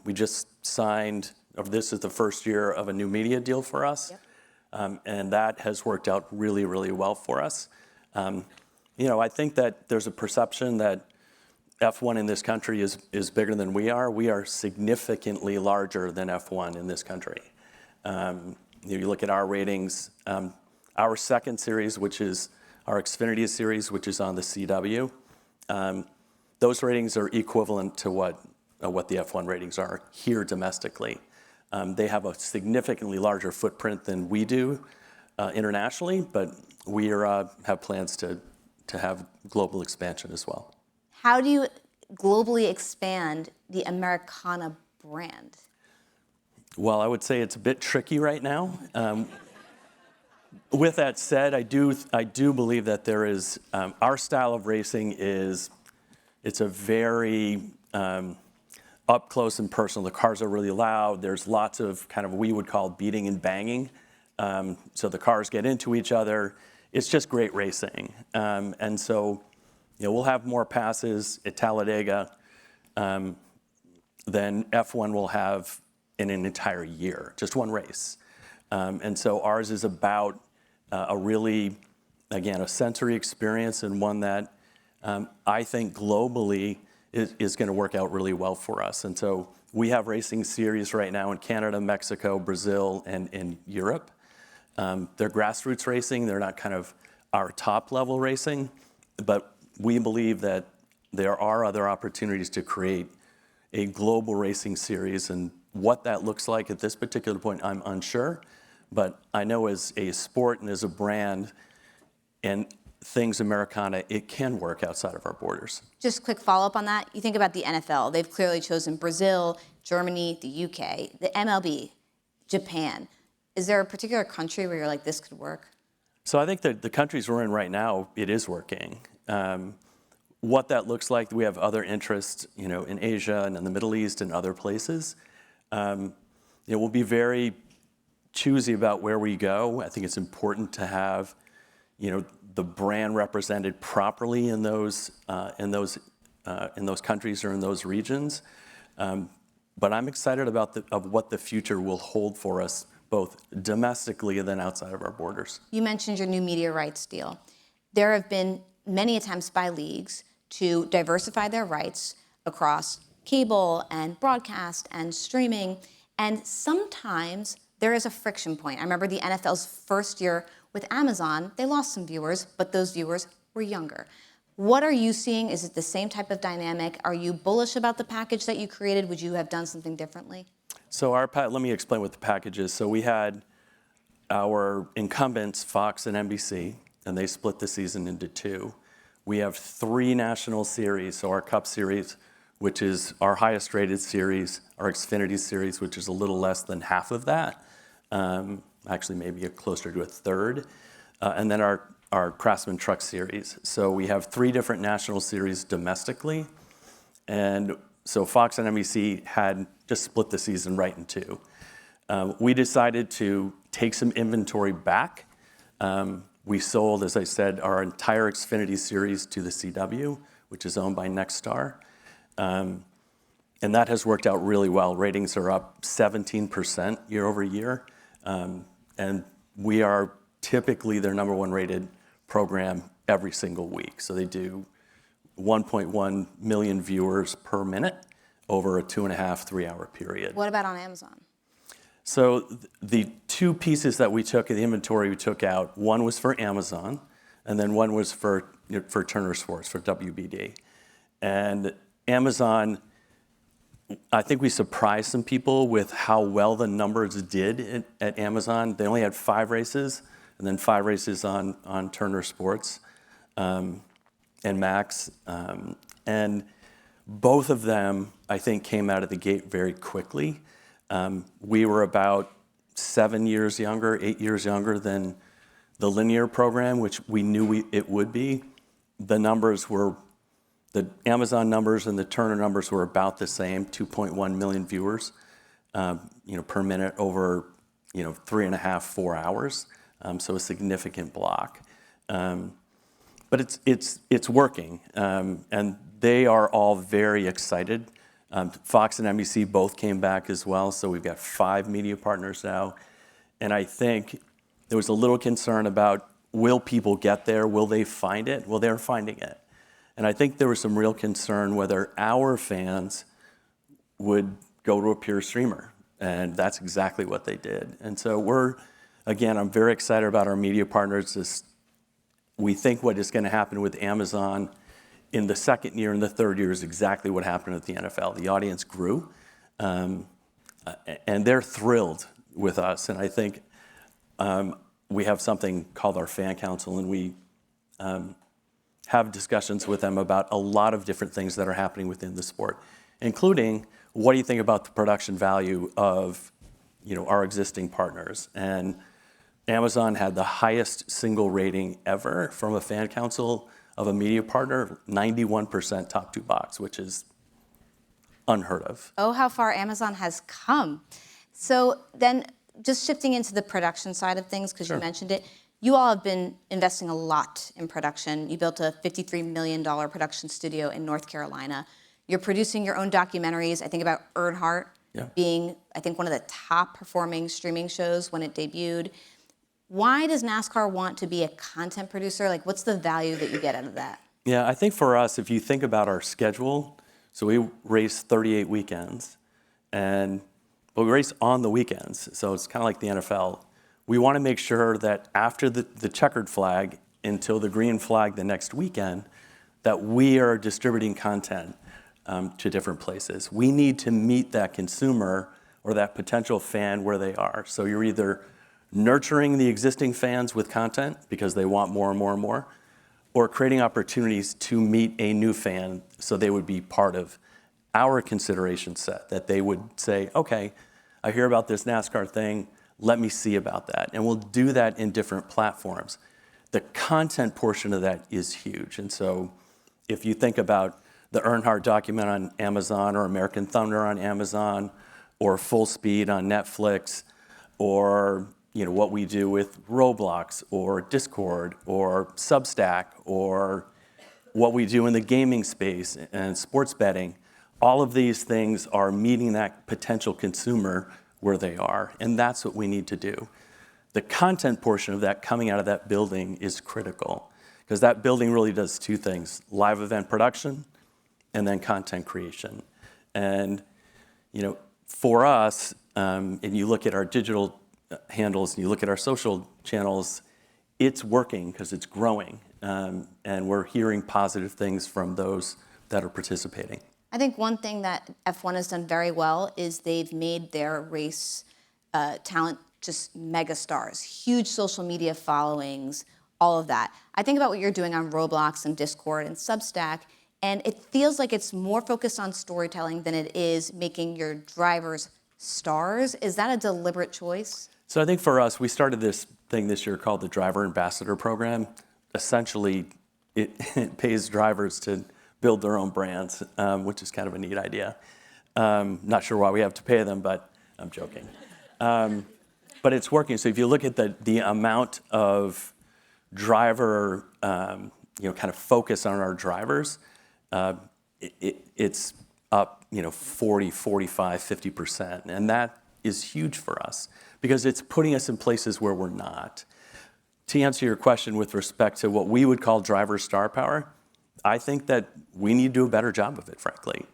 We just signed, this is the first year of a new media deal for us. Yep. And that has worked out really, really well for us. I think that there's a perception that F1 in this country is bigger than we are. We are significantly larger than F1 in this country. You look at our ratings, our second series, which is our Xfinity series, which is on the CW, those ratings are equivalent to what the F1 ratings are here domestically. They have a significantly larger footprint than we do internationally, but we have plans to have global expansion as well. How do you globally expand the Americana brand? Well, I would say it's a bit tricky right now. With that said, I do believe that there is, our style of racing it's a very up close and personal. The cars are really loud. There's lots of kind of, we would call beating and banging. So the cars get into each other. It's just great racing. And so, we'll have more passes at Talladega than F1 will have in an entire year, just one race. And so ours is about a really, again, a sensory experience, and one that I think globally is going to work out really well for us. And so we have racing series right now in Canada, Mexico, Brazil, and in Europe. They're grassroots racing. They're not kind of our top level racing, but we believe that there are other opportunities to create a global racing series, and what that looks like at this particular point, I'm unsure. But I know as a sport and as a brand and things Americana, it can work outside of our borders. Just a quick follow-up on that. You think about the NFL. They've clearly chosen Brazil, Germany, the UK, the MLB, Japan. Is there a particular country where you're like, this could work? So I think that the countries we're in right now, it is working. What that looks like, we have other interests, in Asia and in the Middle East and other places. We'll be very choosy about where we go. I think it's important to have, the brand represented properly in those countries or in those regions. But I'm excited about what the future will hold for us, both domestically and then outside of our borders. You mentioned your new media rights deal. There have been many attempts by leagues to diversify their rights across cable and broadcast and streaming, and sometimes there is a friction point. I remember the NFL's first year with Amazon, they lost some viewers, but those viewers were younger. What are you seeing? Is it the same type of dynamic? Are you bullish about the package that you created? Would you have done something differently? So let me explain what the package is. So we had our incumbents, Fox and NBC, and they split the season into two. We have 3 national series, so our Cup Series, which is our highest rated series, our Xfinity Series, which is a little less than half of that, actually maybe closer to a third, and then our Craftsman Truck Series. So we have 3 different national series domestically, and so Fox and NBC had just split the season right in 2. We decided to take some inventory back. We sold, as I said, our entire Xfinity Series to the CW, which is owned by Nexstar. And that has worked out really well. Ratings are up 17% year over year. And we are typically their #1 rated program every single week. So they do 1.1 million viewers per minute over a 2.5, 3-hour period. What about on Amazon? So the 2 pieces that we took in the inventory we took out, one was for Amazon, and then one was for Turner Sports, for WBD. And Amazon, I think we surprised some people with how well the numbers did at Amazon. They only had 5 races, and then 5 races on Turner Sports and Max. And both of them, I think, came out of the gate very quickly. We were about 7 years younger, 8 years younger than the linear program, which we knew it would be. The Amazon numbers and the Turner numbers were about the same, 2.1 million viewers, per minute over, 3.5, 4 hours. So a significant block. But it's working, and they are all very excited. Fox and NBC both came back as well, so we've got 5 media partners now. And I think there was a little concern about, will people get there? Will they find it? Well, they're finding it. And I think there was some real concern whether our fans would go to a pure streamer. And that's exactly what they did. And so I'm very excited about our media partners. We think what is going to happen with Amazon in the second year and the third year is exactly what happened with the NFL. The audience grew, and they're thrilled with us. And I think we have something called our Fan Council, and we have discussions with them about a lot of different things that are happening within the sport, including what do you think about the production value of our existing partners. And Amazon had the highest single rating ever from a Fan Council of a media partner, 91% top 2 box, which is unheard of. Oh, how far Amazon has come. So then just shifting into the production side of things, because you mentioned it, you all have been investing a lot in production. You built a $53 million production studio in North Carolina. You're producing your own documentaries. I think about Earnhardt being, I think, one of the top performing streaming shows when it debuted. Why does NASCAR want to be a content producer? Like, what's the value that you get out of that? Yeah, I think for us, if you think about our schedule, so we race 38 weekends, but we race on the weekends, so it's kind of like the NFL. We want to make sure that after the checkered flag until the green flag the next weekend, that we are distributing content to different places. We need to meet that consumer or that potential fan where they are. So you're either nurturing the existing fans with content because they want more and more and more, or creating opportunities to meet a new fan so they would be part of our consideration set, that they would say, okay, I hear about this NASCAR thing, let me see about that. And we'll do that in different platforms. The content portion of that is huge. And so if you think about the Earnhardt document on Amazon, or American Thunder on Amazon, or Full Speed on Netflix, or what we do with Roblox or Discord or Substack, or what we do in the gaming space and sports betting, all of these things are meeting that potential consumer where they are, and that's what we need to do. The content portion of that coming out of that building is critical, because that building really does two things: live event production and then content creation. And for us, and you look at our digital handles and you look at our social channels, it's working because it's growing, and we're hearing positive things from those that are participating. I think one thing that F1 has done very well is they've made their race talent just mega stars, huge social media followings, all of that. I think about what you're doing on Roblox and Discord and Substack, and it feels like it's more focused on storytelling than it is making your drivers stars. Is that a deliberate choice? So I think for us, we started this thing this year called the Driver Ambassador Program. Essentially, it pays drivers to build their own brands, which is kind of a neat idea. Not sure why we have to pay them, but I'm joking. But it's working. So if you look at the amount of driver, kind of focus on our drivers, it's up, 40, 45, 50%. And that is huge for us because it's putting us in places where we're not. To answer your question with respect to what we would call driver star power, I think that we need to do a better job of it, frankly.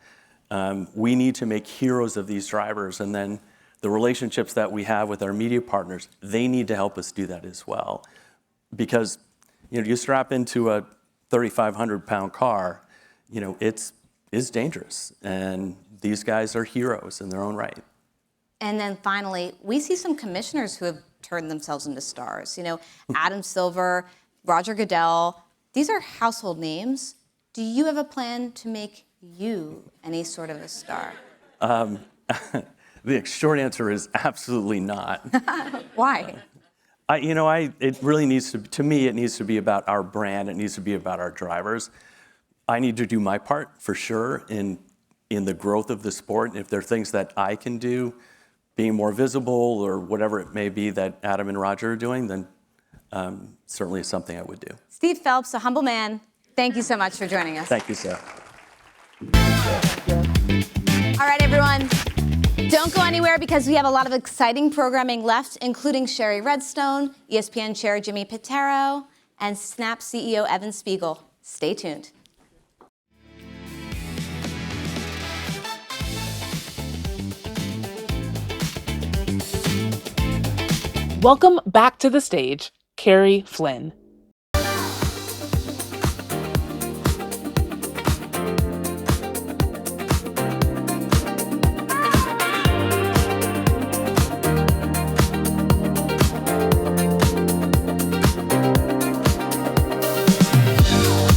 We need to make heroes of these drivers, and then the relationships that we have with our media partners, they need to help us do that as well. Because you strap into a 3,500-pound car, it's dangerous, and these guys are heroes in their own right. And then finally, we see some commissioners who have turned themselves into stars. Adam Silver, Roger Goodell, these are household names. Do you have a plan to make you any sort of a star? The short answer is absolutely not. Why? It really needs to me, it needs to be about our brand. It needs to be about our drivers. I need to do my part for sure in the growth of the sport. And if there are things that I can do, being more visible or whatever it may be that Adam and Roger are doing, then certainly is something I would do. Steve Phelps, a humble man, thank you so much for joining us. Thank you, Sarah. All right, everyone. Don't go anywhere because we have a lot of exciting programming left, including Sherry Redstone, ESPN Chair Jimmy Pitero, and Snap CEO Evan Spiegel. Stay tuned. Welcome back to the stage, Carrie Flynn.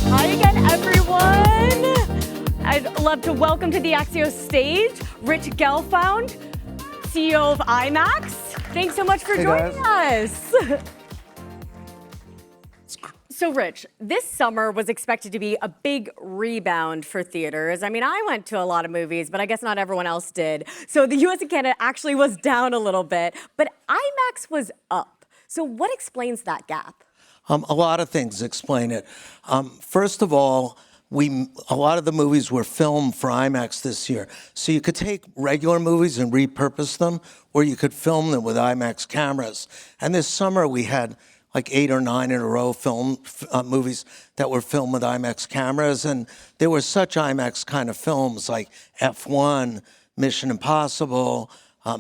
Hi again, everyone. I'd love to welcome to the Axios stage Rich Gelfand, CEO of IMAX. Thanks so much for joining us. So, Rich, this summer was expected to be a big rebound for theaters. I mean, I went to a lot of movies, but I guess not everyone else did. So the US and Canada actually was down a little bit, but IMAX was up. So what explains that gap? A lot of things explain it. First of all, a lot of the movies were filmed for IMAX this year. So you could take regular movies and repurpose them, or you could film them with IMAX cameras. And this summer we had like 8 or 9 in a row movies that were filmed with IMAX cameras. And there were such IMAX kind of films like F1, Mission Impossible,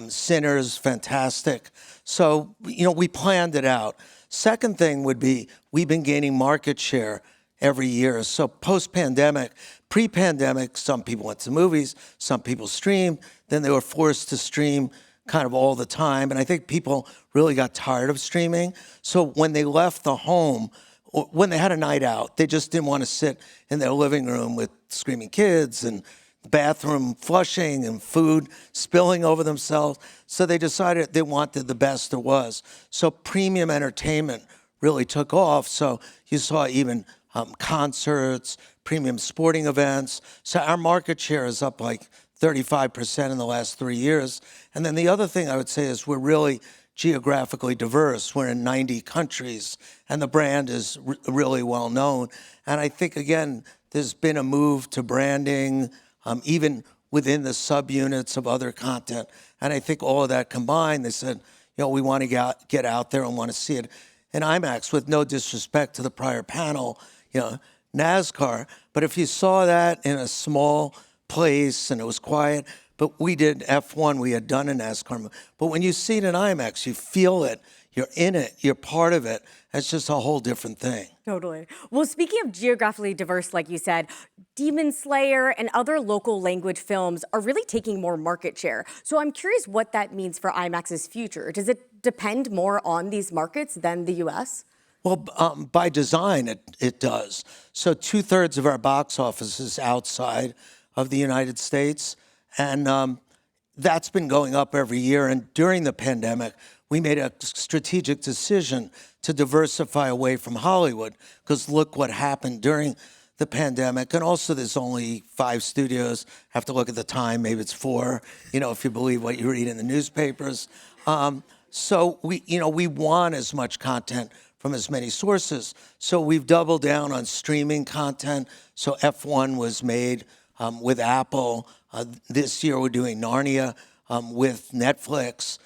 Sinners, fantastic. So, we planned it out. Second thing would be we've been gaining market share every year. So post-pandemic, pre-pandemic, some people went to movies, some people streamed, then they were forced to stream kind of all the time. And I think people really got tired of streaming. So when they left the home, when they had a night out, they just didn't want to sit in their living room with screaming kids and bathroom flushing and food spilling over themselves. So they decided they wanted the best there was. So premium entertainment really took off. So you saw even concerts, premium sporting events. So our market share is up like 35% in the last 3 years. And then the other thing I would say is we're really geographically diverse. We're in 90 countries, and the brand is really well known. And I think, again, there's been a move to branding, even within the subunits of other content. And I think all of that combined, they said, we want to get out there and want to see it in IMAX, with no disrespect to the prior panel, NASCAR. But if you saw that in a small place and it was quiet, but we did F1, we had done a NASCAR movie. But when you see it in IMAX, you feel it, you're in it, you're part of it. It's just a whole different thing. Totally. Well, speaking of geographically diverse, like you said, Demon Slayer and other local language films are really taking more market share. So I'm curious what that means for IMAX's future. Does it depend more on these markets than the US? Well, by design, it does. So 2/3 of our box office is outside of the United States. And that's been going up every year. And during the pandemic, we made a strategic decision to diversify away from Hollywood, because look what happened during the pandemic. And also, there's only 5 studios. Have to look at the time. Maybe it's 4, if you believe what you read in the newspapers. So we want as much content from as many sources. So we've doubled down on streaming content. So F1 was made with Apple. This year we're doing Narnia with Netflix.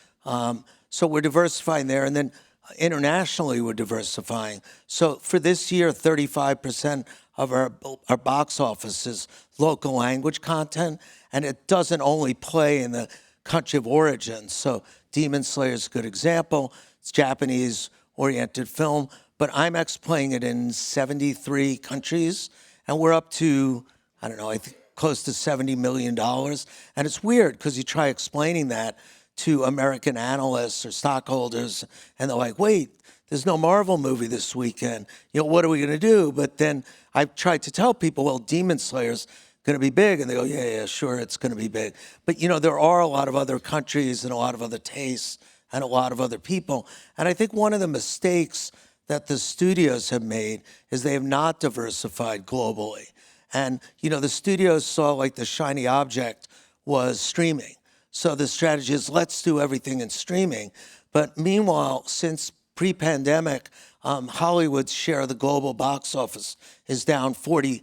So we're diversifying there. And then internationally we're diversifying. So for this year, 35% of our box office is local language content. And it doesn't only play in the country of origin. So Demon Slayer is a good example. It's Japanese-oriented film. But IMAX playing it in 73 countries. And we're up to, I think close to $70 million. And it's weird because you try explaining that to American analysts or stockholders, and they're like, wait, there's no Marvel movie this weekend. What are we going to do? But then I've tried to tell people, well, Demon Slayer's going to be big. And they go, yeah, sure, it's going to be big. But, there are a lot of other countries and a lot of other tastes and a lot of other people. And I think one of the mistakes that the studios have made is they have not diversified globally. And, the studios saw like the shiny object was streaming. So the strategy is let's do everything in streaming. But meanwhile, since pre-pandemic, Hollywood's share of the global box office is down 40%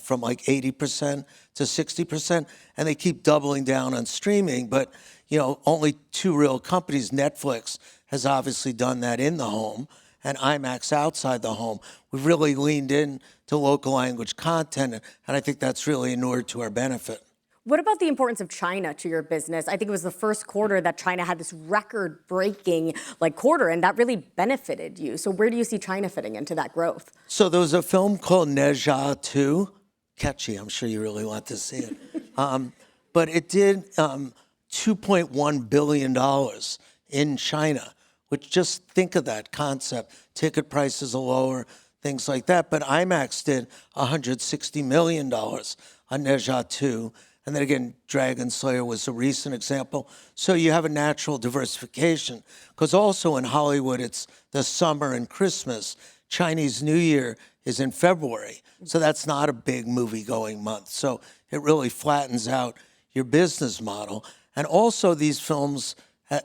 from like 80% to 60%. And they keep doubling down on streaming. But, only 2 real companies, Netflix has obviously done that in the home, and IMAX outside the home. We've really leaned in to local language content, and I think that's really inured to our benefit. What about the importance of China to your business? I think it was the first quarter that China had this record-breaking quarter, and that really benefited you. So where do you see China fitting into that growth? So there was a film called Ne Zha 2. Catchy, I'm sure you really want to see it. But it did $2.1 billion in China, which just think of that concept. Ticket prices are lower, things like that. But IMAX did $160 million on Ne Zha 2. And then again, Dragon Slayer was a recent example. So you have a natural diversification. Because also in Hollywood, it's the summer and Christmas. Chinese New Year is in February. So that's not a big movie-going month. So it really flattens out your business model. And also these films,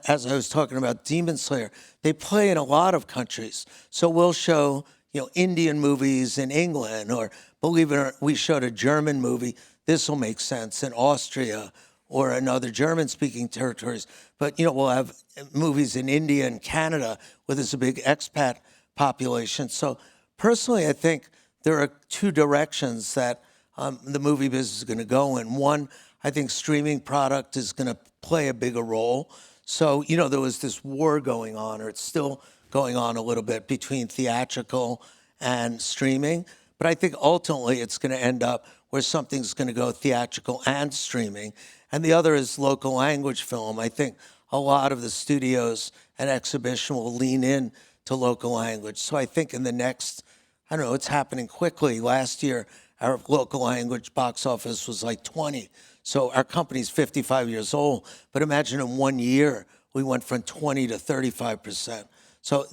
as I was talking about Demon Slayer, they play in a lot of countries. So we'll show, Indian movies in England, or believe it or not, we showed a German movie. This will make sense in Austria or in other German-speaking territories. But, we'll have movies in India and Canada where there's a big expat population. So personally, I think there are 2 directions that the movie business is going to go in. One, I think streaming product is going to play a bigger role. So, there was this war going on, or it's still going on a little bit, between theatrical and streaming. But I think ultimately it's going to end up where something's going to go theatrical and streaming. And the other is local language film. I think a lot of the studios and exhibition will lean in to local language. So I think in the next, it's happening quickly. Last year, our local language box office was like 20. So our company's 55 years old, but imagine in 1 year, we went from 20 to 35%. So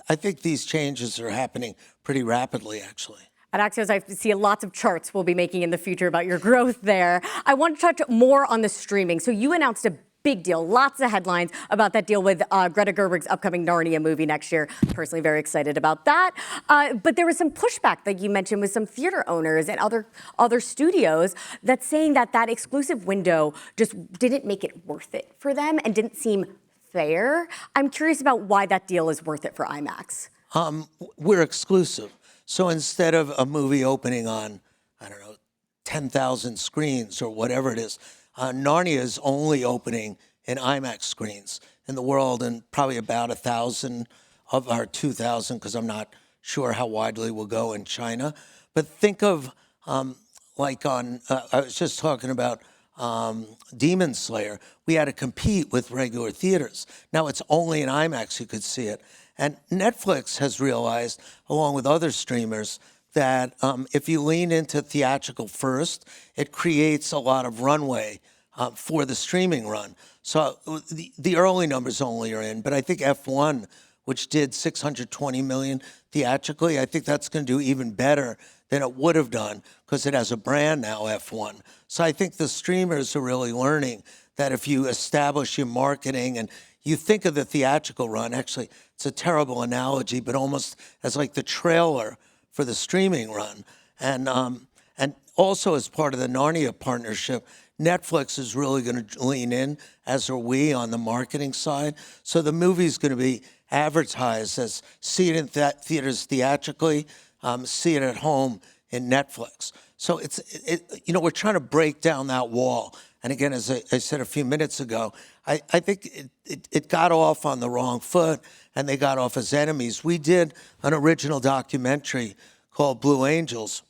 I think these changes are happening pretty rapidly, actually. At Axios, I see lots of charts we'll be making in the future about your growth there. I want to touch more on the streaming. So you announced a big deal, lots of headlines about that deal with Greta Gerwig's upcoming Narnia movie next year. Personally, very excited about that. But there was some pushback that you mentioned with some theater owners and other studios that's saying that that exclusive window just didn't make it worth it for them and didn't seem fair. I'm curious about why that deal is worth it for IMAX. We're exclusive. So instead of a movie opening on, I don't know, 10,000 screens or whatever it is, Narnia is only opening in IMAX screens in the world, and probably about 1,000 of our 2,000, because I'm not sure how widely we'll go in China. But think of like on, I was just talking about Demon Slayer. We had to compete with regular theaters. Now it's only in IMAX you could see it. And Netflix has realized, along with other streamers, that if you lean into theatrical first, it creates a lot of runway for the streaming run. So the early numbers only are in, but I think F1, which did 620 million theatrically, I think that's going to do even better than it would have done because it has a brand now, F1. So I think the streamers are really learning that if you establish your marketing and you think of the theatrical run, actually, it's a terrible analogy, but almost as like the trailer for the streaming run. And also as part of the Narnia partnership, Netflix is really going to lean in, as are we, on the marketing side. So the movie's going to be advertised as see it in theaters theatrically, see it at home in Netflix. So we're trying to break down that wall. And again, as I said a few minutes ago, I think it got off on the wrong foot, and they got off as enemies. We did an original documentary called Blue Angels,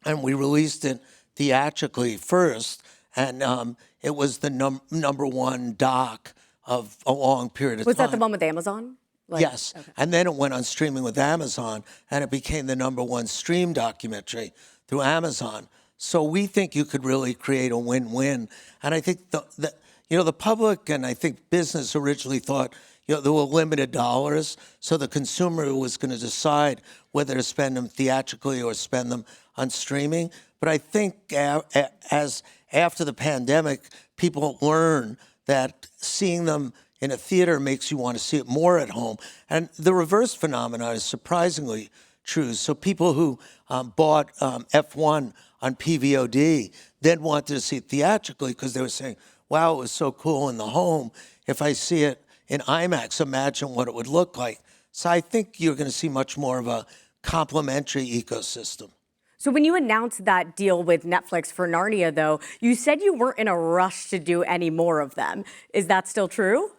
and we released it theatrically first, and it was the number one doc of a long period of time. Was that the one with Amazon? Yes, okay. And then it went on streaming with Amazon, and it became the number one stream documentary through Amazon. So we think you could really create a win-win. And I think the public and I think business originally thought there were limited dollars, so the consumer was going to decide whether to spend them theatrically or spend them on streaming. But I think as after the pandemic, people learn that seeing them in a theater makes you want to see it more at home. And the reverse phenomenon is surprisingly true. So people who bought F1 on PVOD then wanted to see it theatrically because they were saying, wow, it was so cool in the home. If I see it in IMAX, imagine what it would look like. So I think you're going to see much more of a complementary ecosystem. So when you announced that deal with Netflix for Narnia, though, you said you weren't in a rush to do any more of them. Is that still true?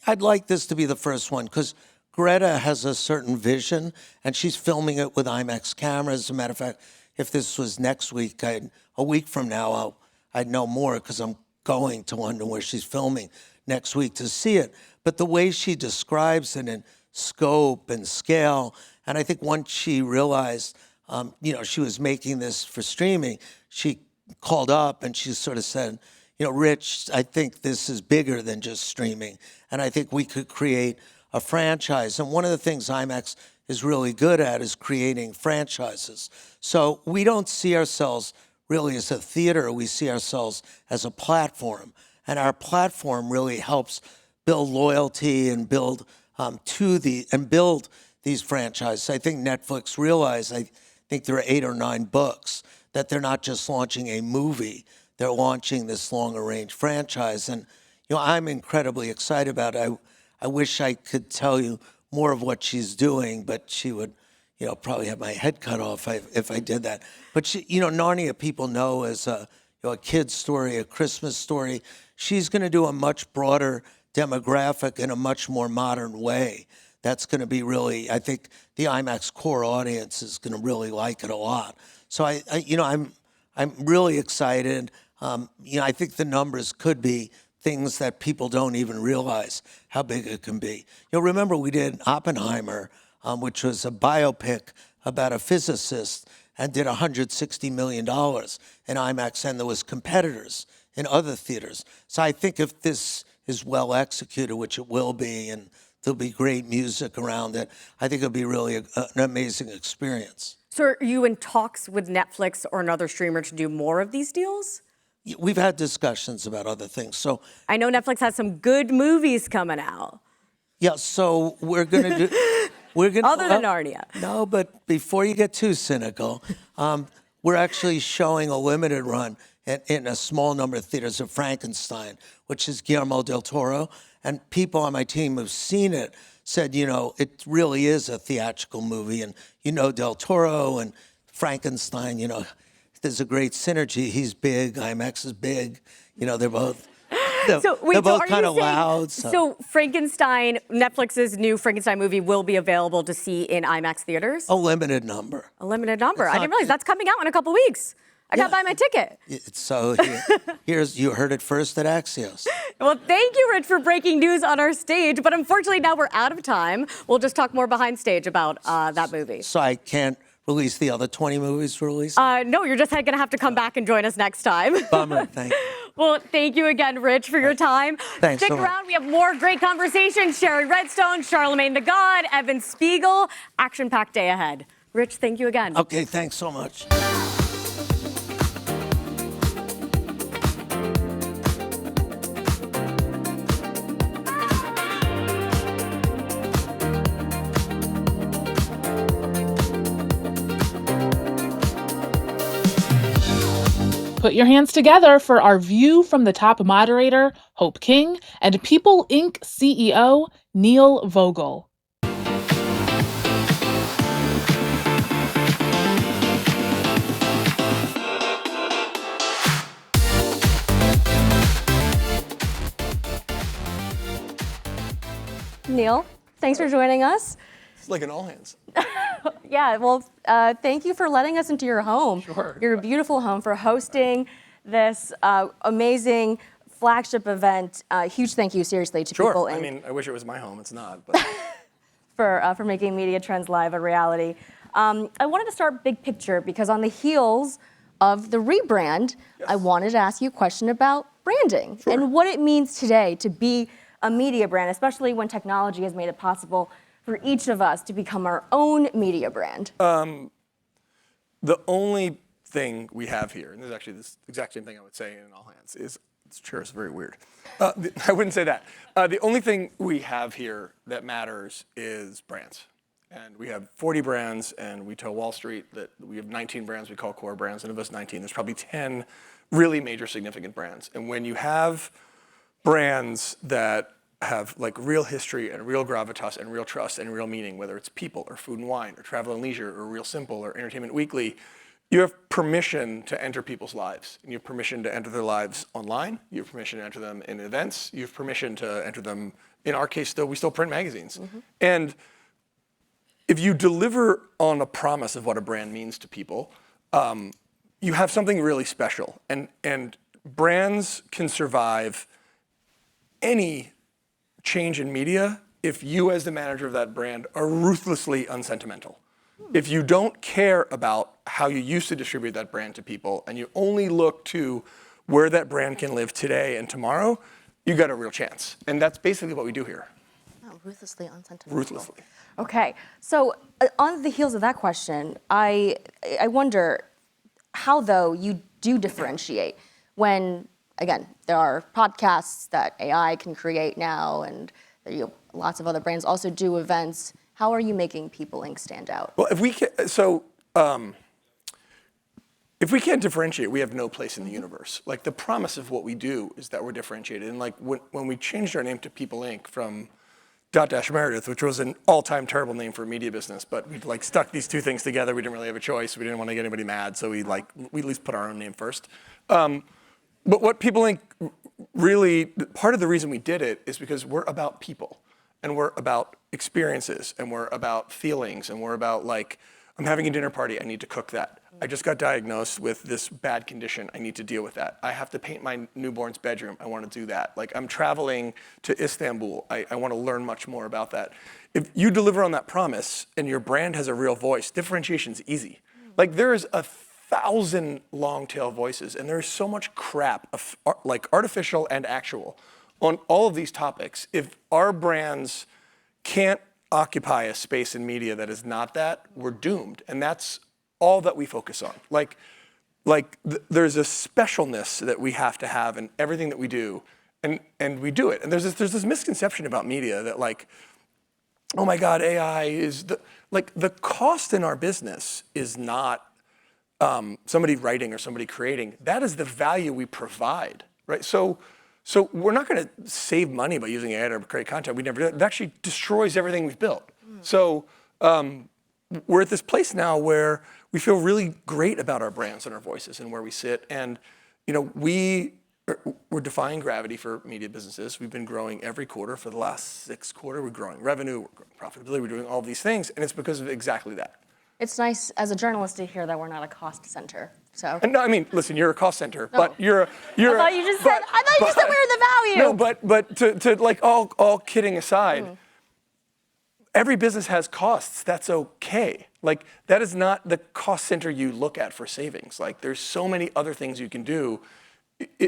I'd like this to be the first one because Greta has a certain vision, and she's filming it with IMAX cameras. As a matter of fact, if this was next week, a week from now, I'd know more because I'm going to London where she's filming next week to see it. But the way she describes it in scope and scale, and I think once she realized, she was making this for streaming, she called up and she sort of said, Rich, I think this is bigger than just streaming, and I think we could create a franchise. And one of the things IMAX is really good at is creating franchises. So we don't see ourselves really as a theater, we see ourselves as a platform. And our platform really helps build loyalty and build these franchises. I think Netflix realized, I think there are 8 or 9 books, that they're not just launching a movie, they're launching this longer-range franchise. And I'm incredibly excited about it. I wish I could tell you more of what she's doing, but she would, probably have my head cut off if I did that. But Narnia people know as a kid's story, a Christmas story. She's going to do a much broader demographic in a much more modern way. That's going to be really, I think, the IMAX core audience is going to really like it a lot. So I'm really excited. I think the numbers could be things that people don't even realize how big it can be. Remember we did Oppenheimer, which was a biopic about a physicist, and did $160 million in IMAX, and there was competitors in other theaters. So I think if this is well executed, which it will be, and there'll be great music around it, I think it'll be really an amazing experience. So are you in talks with Netflix or another streamer to do more of these deals? We've had discussions about other things. So I know Netflix has some good movies coming out. yeah, so we're gonna do. Other than Narnia. No, but before you get too cynical, we're actually showing a limited run in a small number of theaters of Frankenstein, which is Guillermo del Toro. And people on my team who've seen it said, it really is a theatrical movie. And, Del Toro and Frankenstein, there's a great synergy. He's big, IMAX is big. They're both. They're both kind of loud. So Frankenstein, Netflix's new Frankenstein movie will be available to see in IMAX theaters? A limited number. A limited number. I didn't realize that's coming out in a couple weeks. I got to buy my ticket. So you heard it first at Axios. Well, thank you, Rich, for breaking news on our stage. But unfortunately, now we're out of time. We'll just talk more behind stage about that movie. So I can't release the other 20 movies we're releasing? No, you're just going to have to come back and join us next time. Bummer, thank you. Well, thank you again, Rich, for your time. Thanks Stick so much. around. We have more great conversations. Sherry Redstone, Charlemagne the God, Evan Spiegel. Action-packed day ahead. Rich, thank you again. Okay, thanks so much. Put your hands together for our View from the Top moderator, Hope King, and People Inc. CEO, Neil Vogel. Neil, thanks for joining us. It's like an all hands. Yeah, well, thank you for letting us into your home. Sure. Your beautiful home, for hosting this amazing flagship event. Huge thank you, seriously, to People Inc. I mean, I wish it was my home. It's not. But for making Media Trends Live a reality. I wanted to start big picture because on the heels of the rebrand, I wanted to ask you a question about branding and what it means today to be a media brand, especially when technology has made it possible for each of us to become our own media brand. the only thing we have here, and this is actually this exact same thing I would say in all hands, is this chair is very weird. I wouldn't say that. The only thing we have here that matters is brands. And we have 40 brands, and we tell Wall Street that we have 19 brands we call core brands, and of those 19, there's probably 10 really major significant brands. And when you have brands that have like real history and real gravitas and real trust and real meaning, whether it's People or Food and Wine or Travel and Leisure or Real Simple or Entertainment Weekly, you have permission to enter people's lives. And you have permission to enter their lives online. You have permission to enter them in events. You have permission to enter them, in our case, though, we still print magazines. Mm-hmm. And if you deliver on a promise of what a brand means to people, you have something really special. And brands can survive any change in media if you, as the manager of that brand, are ruthlessly unsentimental. If you don't care about how you used to distribute that brand to people and you only look to where that brand can live today and tomorrow, you got a real chance. And that's basically what we do here. Oh, ruthlessly unsentimental. Ruthlessly. Okay, so on the heels of that question, I wonder how, though, you do differentiate when, again, there are podcasts that AI can create now, and lots of other brands also do events. How are you making People Inc. stand out? Well, if we can't differentiate, we have no place in the universe. Like, the promise of what we do is that we're differentiated. And like when we changed our name to People Inc. from Meredith, which was an all-time terrible name for a media business, but we like stuck these two things together. We didn't really have a choice. We didn't want to get anybody mad, so we at least put our own name first. But what People Inc. really, part of the reason we did it is because we're about people, and we're about experiences, and we're about feelings, and we're about like, I'm having a dinner party, I need to cook that. I just got diagnosed with this bad condition, I need to deal with that. I have to paint my newborn's bedroom, I want to do that. Like, I'm traveling to Istanbul, I want to learn much more about that. If you deliver on that promise and your brand has a real voice, differentiation's easy. Like there is 1,000 long tail voices, and there's so much crap, like artificial and actual, on all of these topics. If our brands can't occupy a space in media that is not that, we're doomed. And that's all that we focus on. There's a specialness that we have to have in everything that we do, and we do it. And there's this misconception about media that like, oh my God, AI is the cost in our business is not somebody writing or somebody creating. That is the value we provide, right? So we're not going to save money by using AI to create content. We never do. It actually destroys everything we've built. So we're at this place now where we feel really great about our brands and our voices and where we sit. And we're defying gravity for media businesses. We've been growing every quarter for the last 6 quarters. We're growing revenue, we're growing profitability, we're doing all of these things, and it's because of exactly that. It's nice as a journalist to hear that we're not a cost center. So. And no, I mean, listen, you're a cost center, but you're. I thought you just said we were the value. No, but to like all kidding aside, every business has costs. That's okay. Like that is not the cost center you look at for savings. Like there's so many other things you can do.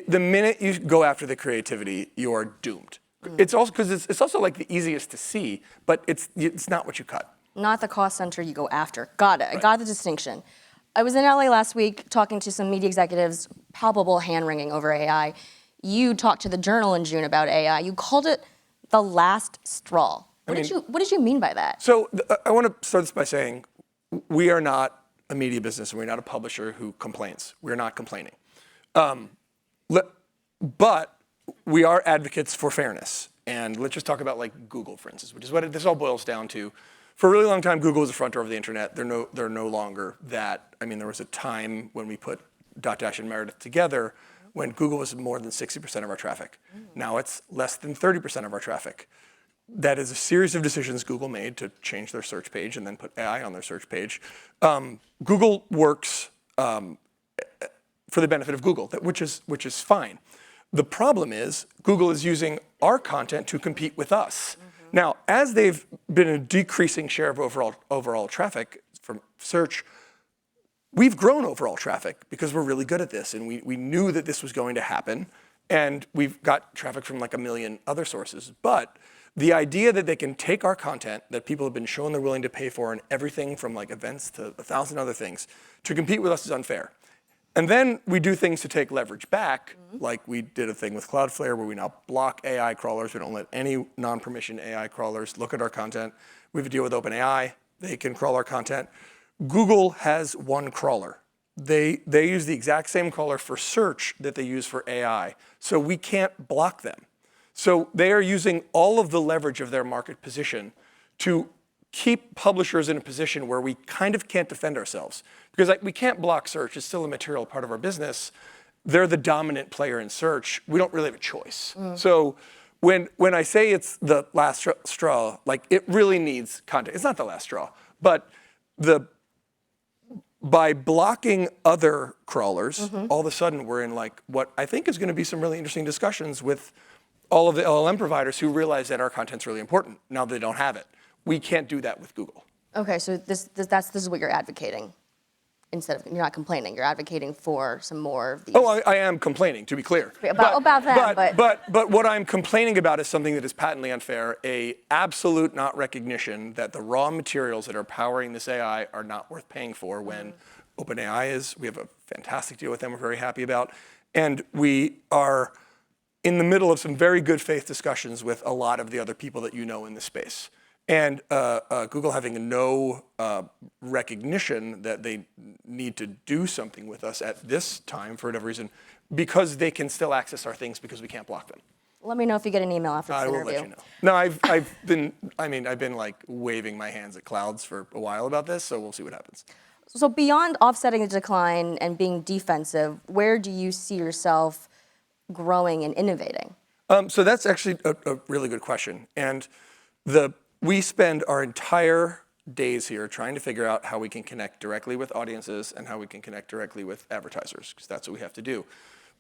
The minute you go after the creativity, you are doomed. It's also because it's also like the easiest to see, but it's not what you cut. Not the cost center you go after. Got it. I got the distinction. I was in LA last week talking to some media executives, palpable hand-wringing over AI. You talked to the Journal in June about AI. You called it the last straw. What did you mean by that? So I want to start this by saying we are not a media business and we're not a publisher who complains. We're not complaining. But we are advocates for fairness. And let's just talk about like Google, for instance, which is what this all boils down to. For a really long time, Google was the front door of the internet. They're no longer that. I mean, there was a time when we put Dotdash and Meredith together when Google was more than 60% of our traffic. Now it's less than 30% of our traffic. That is a series of decisions Google made to change their search page and then put AI on their search page. Google works for the benefit of Google, which is fine. The problem is Google is using our content to compete with us. Now, as they've been a decreasing share of overall traffic from search, we've grown overall traffic because we're really good at this, and we knew that this was going to happen, and we've got traffic from like 1 million other sources. But the idea that they can take our content that people have been shown they're willing to pay for and everything from like events to 1,000 other things to compete with us is unfair. And then we do things to take leverage back, like we did a thing with Cloudflare where we now block AI crawlers. We don't let any non-permission AI crawlers look at our content. We have a deal with OpenAI. They can crawl our content. Google has one crawler. They use the exact same crawler for search that they use for AI. So we can't block them. So they are using all of the leverage of their market position to keep publishers in a position where we kind of can't defend ourselves. Because we can't block search. It's still a material part of our business. They're the dominant player in search. We don't really have a choice. So when I say it's the last straw, like it really needs content. It's not the last straw, but by blocking other crawlers, all of a sudden we're in like what I think is going to be some really interesting discussions with all of the LLM providers who realize that our content's really important. Now they don't have it. We can't do that with Google. Okay, so this is what you're advocating. Instead of, you're not complaining, you're advocating for some more of these. Oh, I am complaining, to be clear. About that, but what I'm complaining about is something that is patently unfair, a absolute not recognition that the raw materials that are powering this AI are not worth paying for when OpenAI we have a fantastic deal with them we're very happy about. And we are in the middle of some very good faith discussions with a lot of the other people that you know in this space. And Google having no recognition that they need to do something with us at this time for whatever reason, because they can still access our things because we can't block them. Let me know if you get an email after this interview. I will let you know. No, I've been like waving my hands at clouds for a while about this, so we'll see what happens. So beyond offsetting the decline and being defensive, where do you see yourself growing and innovating? So that's actually a really good question. And we spend our entire days here trying to figure out how we can connect directly with audiences and how we can connect directly with advertisers, because that's what we have to do.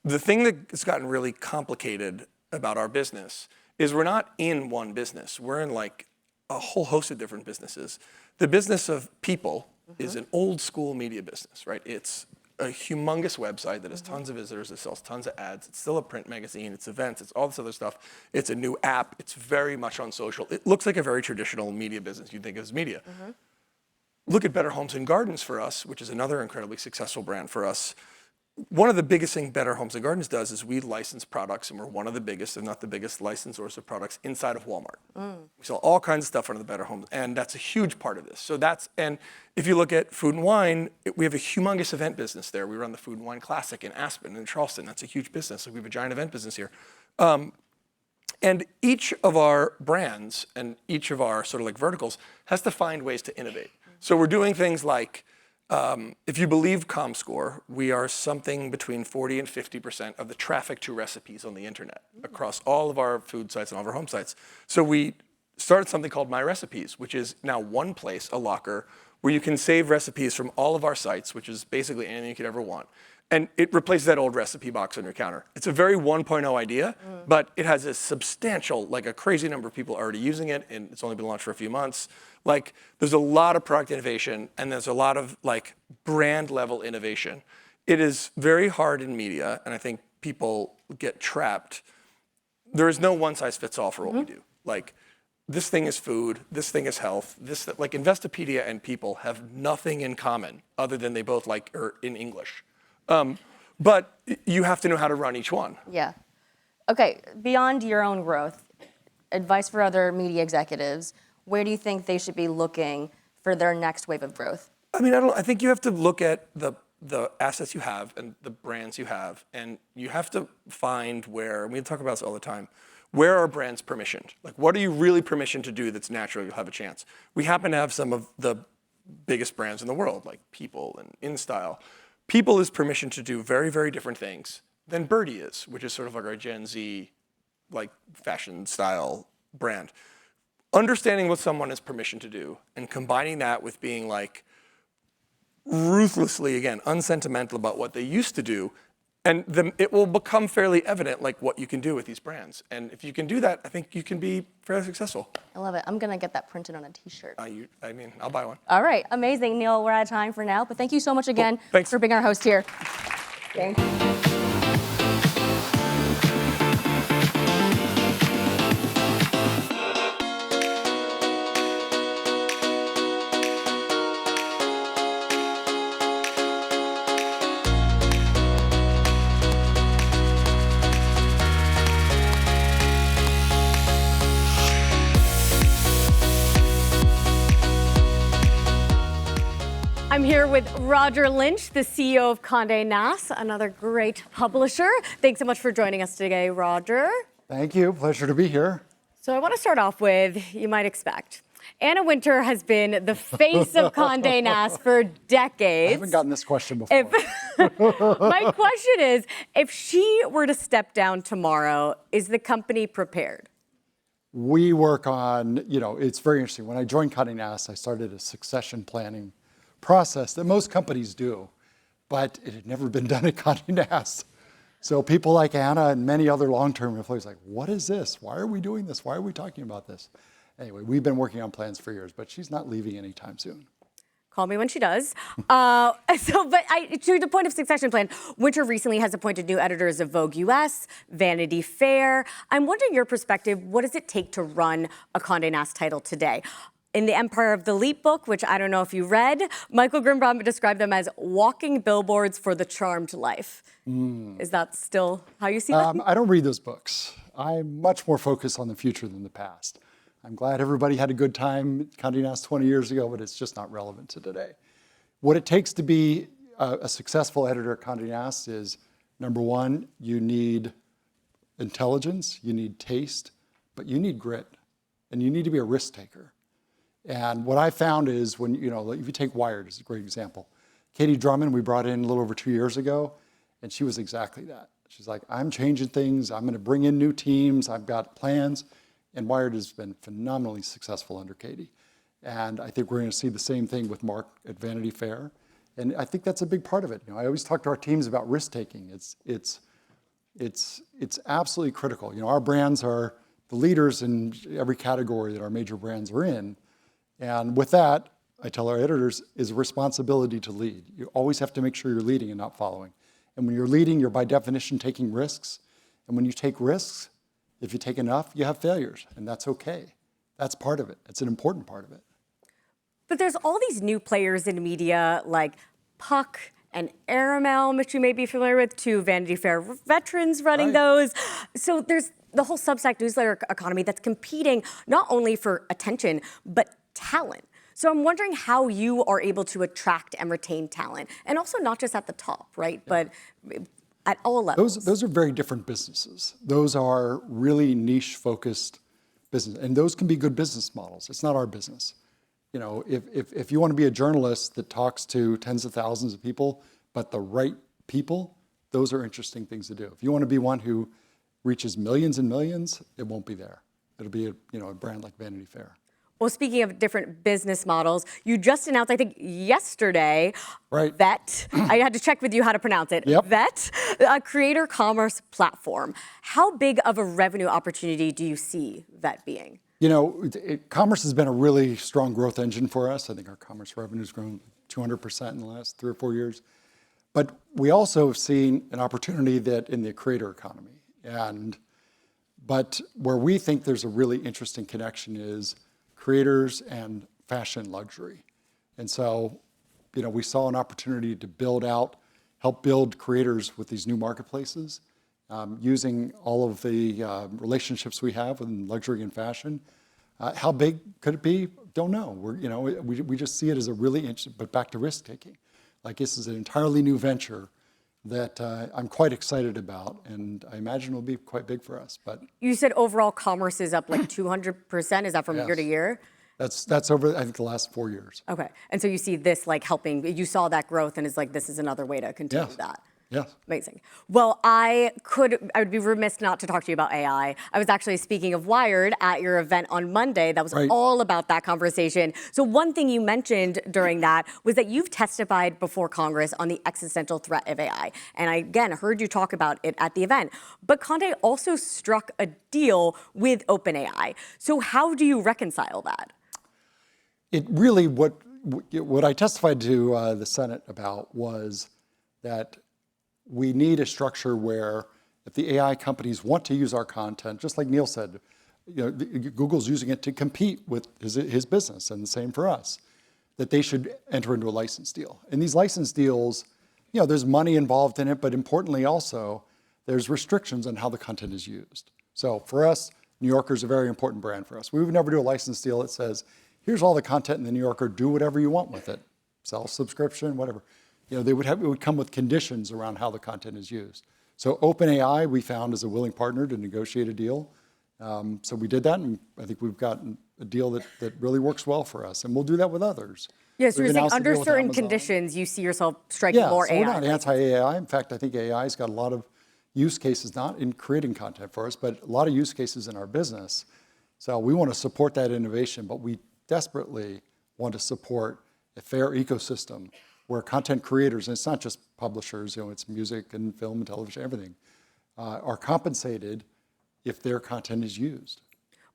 The thing that's gotten really complicated about our business is we're not in one business. We're in like a whole host of different businesses. The business of people is an old school media business, right? It's a humongous website that has tons of visitors, it sells tons of ads. It's still a print magazine, it's events, it's all this other stuff. It's a new app, it's very much on social. It looks like a very traditional media business you'd think of as media. Look at Better Homes and Gardens for us, which is another incredibly successful brand for us. One of the biggest things Better Homes and Gardens does is we license products, and we're one of the biggest, if not the biggest, licensors of products inside of Walmart. We sell all kinds of stuff under the Better Homes, and that's a huge part of this. So and if you look at Food and Wine, we have a humongous event business there. We run the Food and Wine Classic in Aspen and Charleston. That's a huge business. So we have a giant event business here. And each of our brands and each of our sort of like verticals has to find ways to innovate. So we're doing things like, if you believe ComScore, we are something between 40 and 50% of the traffic to recipes on the internet across all of our food sites and all of our home sites. So we started something called My Recipes, which is now one place, a locker, where you can save recipes from all of our sites, which is basically anything you could ever want. And it replaces that old recipe box on your counter. It's a very 1.0 idea, but it has a substantial, like a crazy number of people already using it, and it's only been launched for a few months. Like, there's a lot of product innovation, and there's a lot of like brand level innovation. It is very hard in media, and I think people get trapped. There is no one size fits all for what we do. Like, this thing is food, this thing is health, like Investopedia and People have nothing in common other than they both like are in English. But you have to know how to run each one. Yeah. Okay, beyond your own growth, advice for other media executives, where do you think they should be looking for their next wave of growth? I mean, I think you have to look at the assets you have and the brands you have, and you have to find where, and we talk about this all the time, where are brands permissioned? Like, what are you really permissioned to do that's natural you'll have a chance? We happen to have some of the biggest brands in the world, like People and InStyle. People is permissioned to do very, very different things than Birdie is, which is sort of like our Gen Z, like fashion style brand. Understanding what someone is permissioned to do and combining that with being like ruthlessly, again, unsentimental about what they used to do, and then it will become fairly evident like what you can do with these brands. And if you can do that, I think you can be fairly successful. I love it. I'm gonna get that printed on a t-shirt. I mean, I'll buy one. All right, amazing, Neil. We're out of time for now, but thank you so much again for being our host here. Thank you. I'm here with Roger Lynch, the CEO of Condé Nast, another great publisher. Thanks so much for joining us today, Roger. Thank you. Pleasure to be here. So I want to start off with, you might expect, Anna Wintour has been the face of Condé Nast for decades. I haven't gotten this question before. My question is, if she were to step down tomorrow, is the company prepared? We work on, it's very interesting. When I joined Condé Nast, I started a succession planning process that most companies do, but it had never been done at Condé Nast. So people like Anna and many other long-term employees like, what is this? Why are we doing this? Why are we talking about this? Anyway, we've been working on plans for years, but she's not leaving anytime soon. Call me when she does. To the point of succession plan, Wintour recently has appointed new editors of Vogue US, Vanity Fair. I'm wondering your perspective, what does it take to run a Condé Nast title today? In the Empire of the Leap book, which I don't know if you read, Michael Grimbaum described them as walking billboards for the charmed life. Is that still how you see them? I don't read those books. I'm much more focused on the future than the past. I'm glad everybody had a good time at Condé Nast 20 years ago, but it's just not relevant to today. What it takes to be a successful editor at Condé Nast is, number one, you need intelligence, you need taste, but you need grit, and you need to be a risk taker. And what I found is when, if you take Wired as a great example, Katie Drummond, we brought in a little over 2 years ago, and she was exactly that. She's like, I'm changing things, I'm gonna bring in new teams, I've got plans, and Wired has been phenomenally successful under Katie. And I think we're gonna see the same thing with Mark at Vanity Fair. And I think that's a big part of it. I always talk to our teams about risk taking. It's absolutely critical. Our brands are the leaders in every category that our major brands are in. And with that, I tell our editors is a responsibility to lead. You always have to make sure you're leading and not following. And when you're leading, you're by definition taking risks. And when you take risks, if you take enough, you have failures, and that's okay. That's part of it. It's an important part of it. But there's all these new players in media like Puck and Aramel, which you may be familiar with, two Vanity Fair veterans running those. So there's the whole Substack newsletter economy that's competing not only for attention, but talent. So I'm wondering how you are able to attract and retain talent, and also not just at the top, right? But at all levels. Those are very different businesses. Those are really niche-focused business, and those can be good business models. It's not our business. You know, if you want to be a journalist that talks to tens of thousands of people, but the right people, those are interesting things to do. If you want to be one who reaches millions and millions, it won't be there. It'll be a brand like Vanity Fair. Well, speaking of different business models, you just announced, I think yesterday, VET. I had to check with you how to pronounce it. Yep. VET, a creator commerce platform. How big of a revenue opportunity do you see VET being? You know, commerce has been a really strong growth engine for us. I think our commerce revenue has grown 200% in the last 3 or 4 years. But we also have seen an opportunity that in the creator economy. But where we think there's a really interesting connection is creators and fashion luxury. And so, you know, we saw an opportunity to help build creators with these new marketplaces, using all of the relationships we have in luxury and fashion. How big could it be? Don't know. We just see it as a really interesting, but back to risk taking. Like, this is an entirely new venture that I'm quite excited about, and I imagine will be quite big for us. But you said overall commerce is up like 200%. Is that from year to year? That's over, I think, the last 4 years. Okay, and so you see this like helping. You saw that growth, and it's like this is another way to continue that. Yes. Amazing. Well, I would be remiss not to talk to you about AI. I was actually speaking of Wired at your event on Monday. That was all about that conversation. So one thing you mentioned during that was that you've testified before Congress on the existential threat of AI. And I, again, heard you talk about it at the event. But Conde also struck a deal with OpenAI. So how do you reconcile that? It really, what I testified to the Senate about was that we need a structure where if the AI companies want to use our content, just like Neil said, Google's using it to compete with his business, and the same for us, that they should enter into a license deal. And these license deals, there's money involved in it, but importantly also, there's restrictions on how the content is used. So for us, New Yorker is a very important brand for us. We would never do a license deal that says, here's all the content in the New Yorker, do whatever you want with it, sell subscription, whatever. It would come with conditions around how the content is used. So OpenAI we found as a willing partner to negotiate a deal. So we did that, and I think we've gotten a deal that really works well for us, and we'll do that with others. Yes, you're saying under certain conditions, you see yourself striking more AI. We're not anti-AI. In fact, I think AI's got a lot of use cases, not in creating content for us, but a lot of use cases in our business. So we want to support that innovation, but we desperately want to support a fair ecosystem where content creators, and it's not just publishers, it's music and film and television, everything, are compensated if their content is used.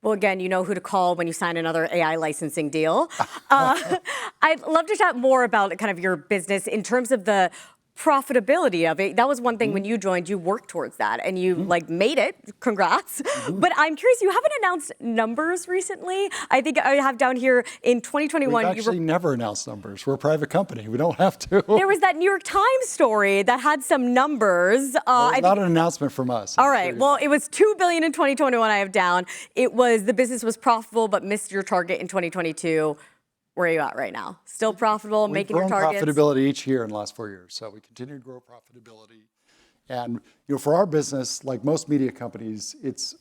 Well, again, you know who to call when you sign another AI licensing deal. I'd love to chat more about kind of your business in terms of the profitability of it. That was one thing when you joined, you worked towards that and you made it. Congrats. But I'm curious, you haven't announced numbers recently. I think I have down here in 2021. We've actually never announced numbers. We're a private company. We don't have to. There was that New York Times story that had some numbers. Not an announcement from us. All right. Well, it was $2 billion in 2021 I have down. The business was profitable but missed your target in 2022. Where are you at right now? Still profitable, making your targets? We've grown profitability each year in the last 4 years. So we continue to grow profitability. And for our business, like most media companies, it's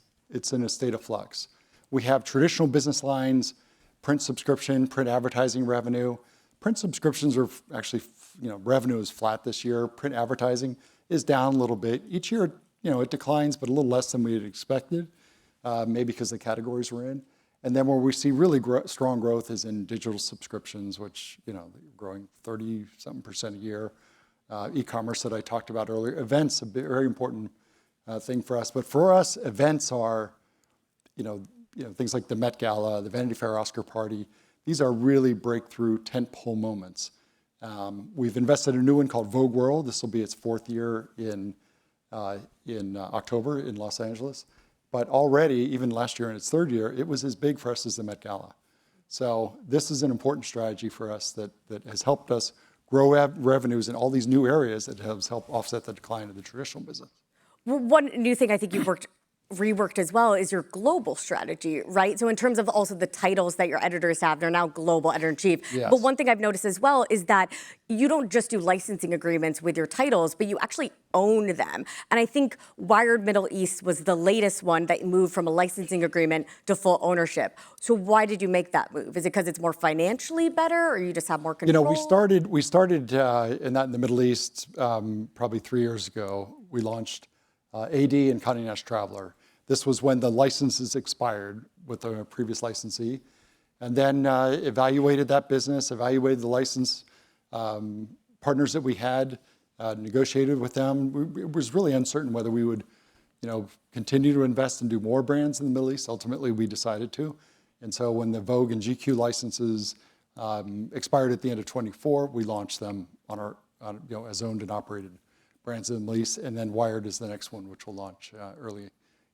in a state of flux. We have traditional business lines, print subscription, print advertising revenue. Print subscriptions are actually, revenue is flat this year. Print advertising is down a little bit. Each year, it declines, but a little less than we had expected, maybe because the categories we're in. And then where we see really strong growth is in digital subscriptions, which, growing 30-something% a year. E-commerce that I talked about earlier. Events, a very important thing for us. But for us, events are, things like the Met Gala, the Vanity Fair Oscar Party. these are really breakthrough tentpole moments. We've invested in a new one called Vogue World. This will be its 4th year in October in Los Angeles. But already, even last year in its 3rd year, it was as big for us as the Met Gala. So this is an important strategy for us that has helped us grow revenues in all these new areas that has helped offset the decline of the traditional business. Well, one new thing I think you've reworked as well is your global strategy, right? So in terms of also the titles that your editors have, they're now global editor-in-chief. Yes. But one thing I've noticed as well is that you don't just do licensing agreements with your titles, but you actually own them. And I think Wired Middle East was the latest one that moved from a licensing agreement to full ownership. So why did you make that move? Is it because it's more financially better, or you just have more control? You know, we started in the Middle East probably 3 years ago. We launched AD and Condé Nast Traveler. This was when the licenses expired with the previous licensee, and then evaluated that business, evaluated the license partners that we had, negotiated with them. It was really uncertain whether we would, continue to invest and do more brands in the Middle East. Ultimately, we decided to, and so when the Vogue and GQ licenses expired at the end of 24, we launched them as owned and operated brands in the Middle East, and then Wired is the next one, which will launch early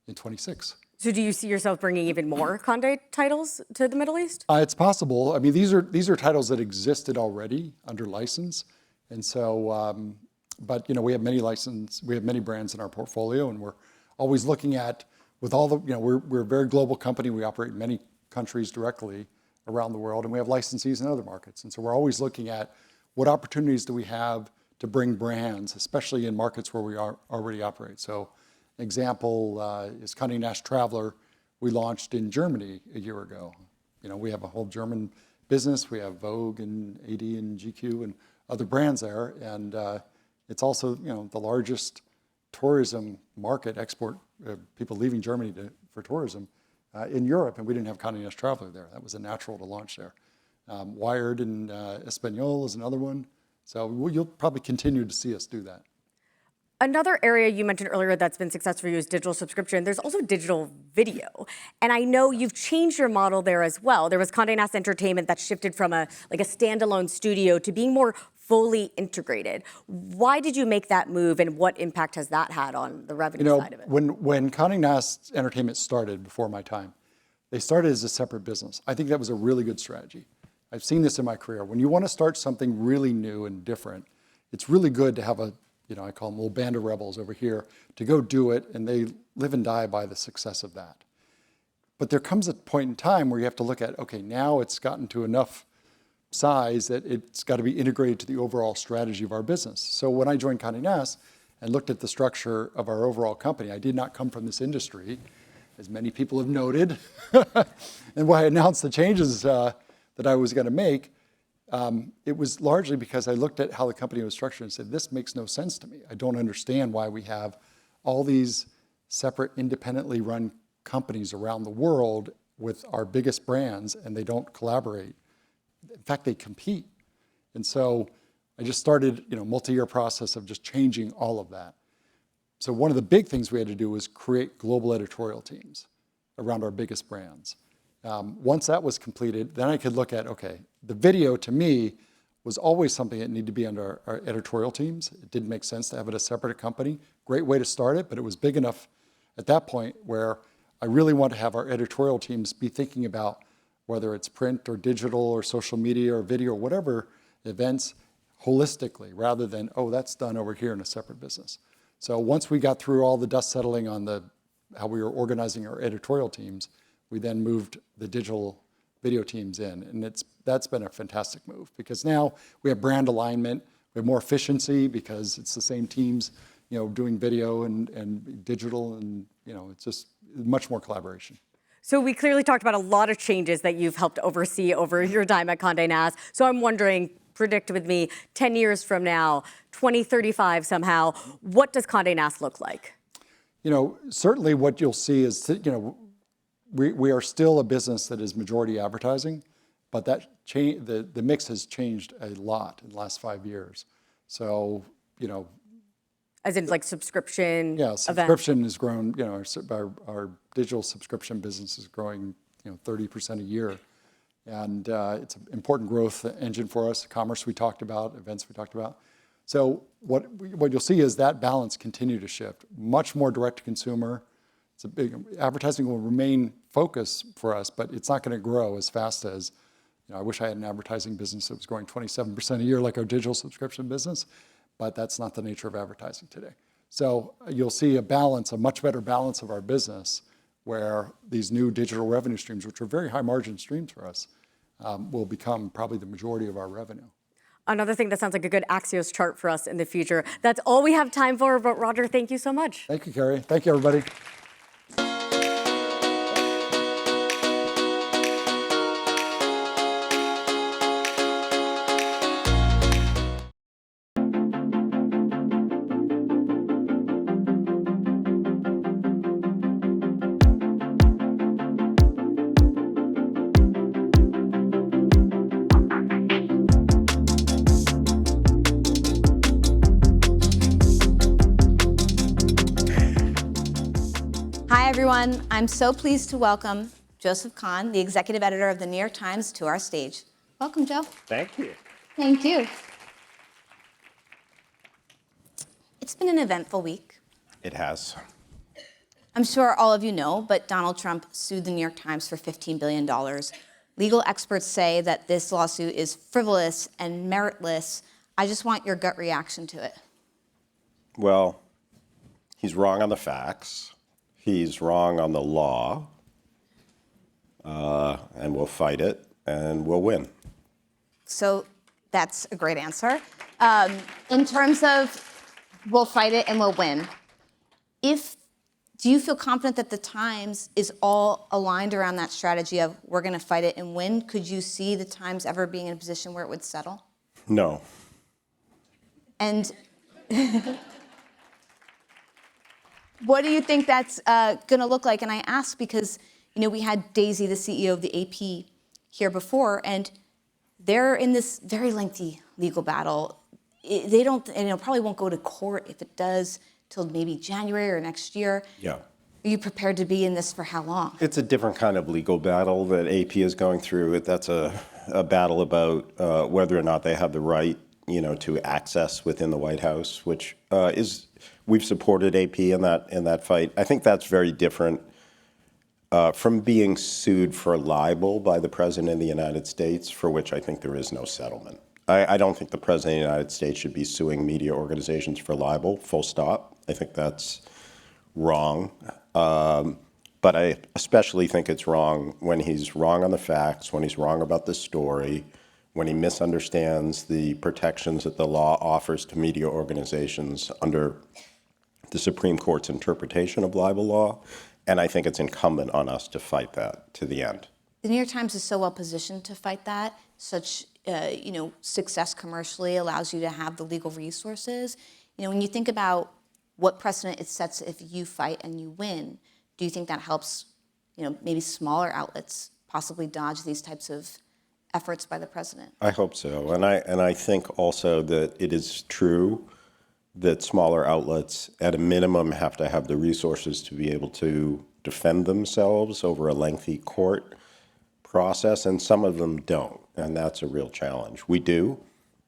in 26. So do you see yourself bringing even more Condé titles to the Middle East? It's possible. I mean, these are titles that existed already under license, and so, but we have many brands in our portfolio, and we're always looking at with all the, we're a very global company. We operate in many countries directly around the world, and we have licensees in other markets, and so we're always looking at what opportunities do we have to bring brands, especially in markets where we already operate. So, an example is Condé Nast Traveler. We launched in Germany a year ago. We have a whole German business. We have Vogue and AD and GQ and other brands there. And it's also, the largest tourism market, export people leaving Germany for tourism in Europe. And we didn't have Condé Nast Traveler there. That was a natural to launch there. Wired and Espanol is another one. So you'll probably continue to see us do that. Another area you mentioned earlier that's been successful for you is digital subscription. There's also digital video. And I know you've changed your model there as well. There was Condé Nast Entertainment that shifted from a standalone studio to being more fully integrated. Why did you make that move, and what impact has that had on the revenue side of it? When Condé Nast Entertainment started before my time, they started as a separate business. I think that was a really good strategy. I've seen this in my career. When you want to start something really new and different, it's really good to have I call them a little band of rebels over here, to go do it, and they live and die by the success of that. But there comes a point in time where you have to look at, okay, now it's gotten to enough size that it's got to be integrated to the overall strategy of our business. So when I joined Condé Nast and looked at the structure of our overall company, I did not come from this industry, as many people have noted. And when I announced the changes that I was going to make, it was largely because I looked at how the company was structured and said, this makes no sense to me. I don't understand why we have all these separate, independently run companies around the world with our biggest brands, and they don't collaborate. In fact, they compete. And so I just started, a multi-year process of just changing all of that. So one of the big things we had to do was create global editorial teams around our biggest brands. Once that was completed, then I could look at, okay, the video to me was always something that needed to be under our editorial teams. It didn't make sense to have it a separate company. Great way to start it, but it was big enough at that point where I really want to have our editorial teams be thinking about whether it's print or digital or social media or video or whatever events holistically, rather than, oh, that's done over here in a separate business. So once we got through all the dust settling on how we were organizing our editorial teams, we then moved the digital video teams in, and that's been a fantastic move, because now we have brand alignment, we have more efficiency because it's the same teams, doing video and digital, and it's just much more collaboration. So we clearly talked about a lot of changes that you've helped oversee over your time at Condé Nast. So I'm wondering, predict with me, 10 years from now, 2035 somehow, what does Condé Nast look like? Certainly what you'll see is, we are still a business that is majority advertising, but that the mix has changed a lot in the last 5 years. So, as in subscription. Yeah, subscription has grown. Our digital subscription business is growing, 30% a year, And it's an important growth engine for us. Commerce we talked about, events we talked about. So what you'll see is that balance continue to shift. Much more direct to consumer. It's a big, advertising will remain focus for us, but it's not going to grow as fast as, I wish I had an advertising business that was growing 27% a year like our digital subscription business, but that's not the nature of advertising today. So you'll see a balance, a much better balance of our business where these new digital revenue streams, which are very high margin streams for us, will become probably the majority of our revenue. Another thing that sounds like a good Axios chart for us in the future. That's all we have time for, but Roger, thank you so much. Thank you, Carrie. Thank you, everybody. Hi, everyone. I'm so pleased to welcome Joseph Kahn, the executive editor of the New York Times, to our stage. Welcome, Joe. Thank you. Thank you. It's been an eventful week. It has. I'm sure all of you know, but Donald Trump sued the New York Times for $15 billion. Legal experts say that this lawsuit is frivolous and meritless. I just want your gut reaction to it. Well, he's wrong on the facts. He's wrong on the law. And we'll fight it, and we'll win. So that's a great answer. In terms of we'll fight it and we'll win, do you feel confident that the Times is all aligned around that strategy of we're going to fight it and win? Could you see the Times ever being in a position where it would settle? No. And what do you think that's going to look like? And I ask because, we had Daisy, the CEO of the AP, here before, and they're in this very lengthy legal battle. They don't, probably won't go to court if it does till maybe January or next year. Yeah. Are you prepared to be in this for how long? It's a different kind of legal battle that AP is going through. That's a battle about whether or not they have the right, to access within the White House, which we've supported AP in that fight. I think that's very different from being sued for libel by the President of the United States, for which I think there is no settlement. I don't think the President of the United States should be suing media organizations for libel, full stop. I think that's wrong. But I especially think it's wrong when he's wrong on the facts, when he's wrong about the story, when he misunderstands the protections that the law offers to media organizations under the Supreme Court's interpretation of libel law. And I think it's incumbent on us to fight that to the end. The New York Times is so well positioned to fight that. Such, success commercially allows you to have the legal resources. When you think about what precedent it sets if you fight and you win, do you think that helps, maybe smaller outlets possibly dodge these types of efforts by the president? I hope so. And I think also that it is true that smaller outlets, at a minimum, have to have the resources to be able to defend themselves over a lengthy court process, and some of them don't, and that's a real challenge. We do,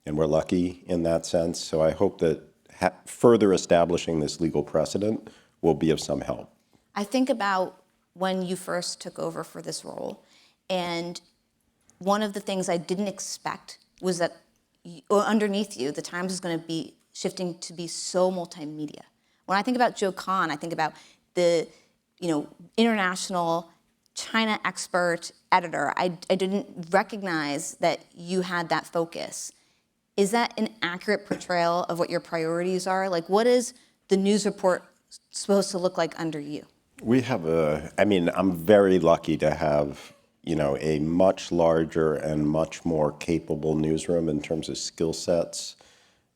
and we're lucky in that sense, so I hope that further establishing this legal precedent will be of some help. I think about when you first took over for this role, and one of the things I didn't expect was that underneath you, the Times is going to be shifting to be so multimedia. When I think about Joe Kahn, I think about the international China expert editor. I didn't recognize that you had that focus. Is that an accurate portrayal of what your priorities are? Like, what is the news report supposed to look like under you? We have I'm very lucky to have, a much larger and much more capable newsroom in terms of skill sets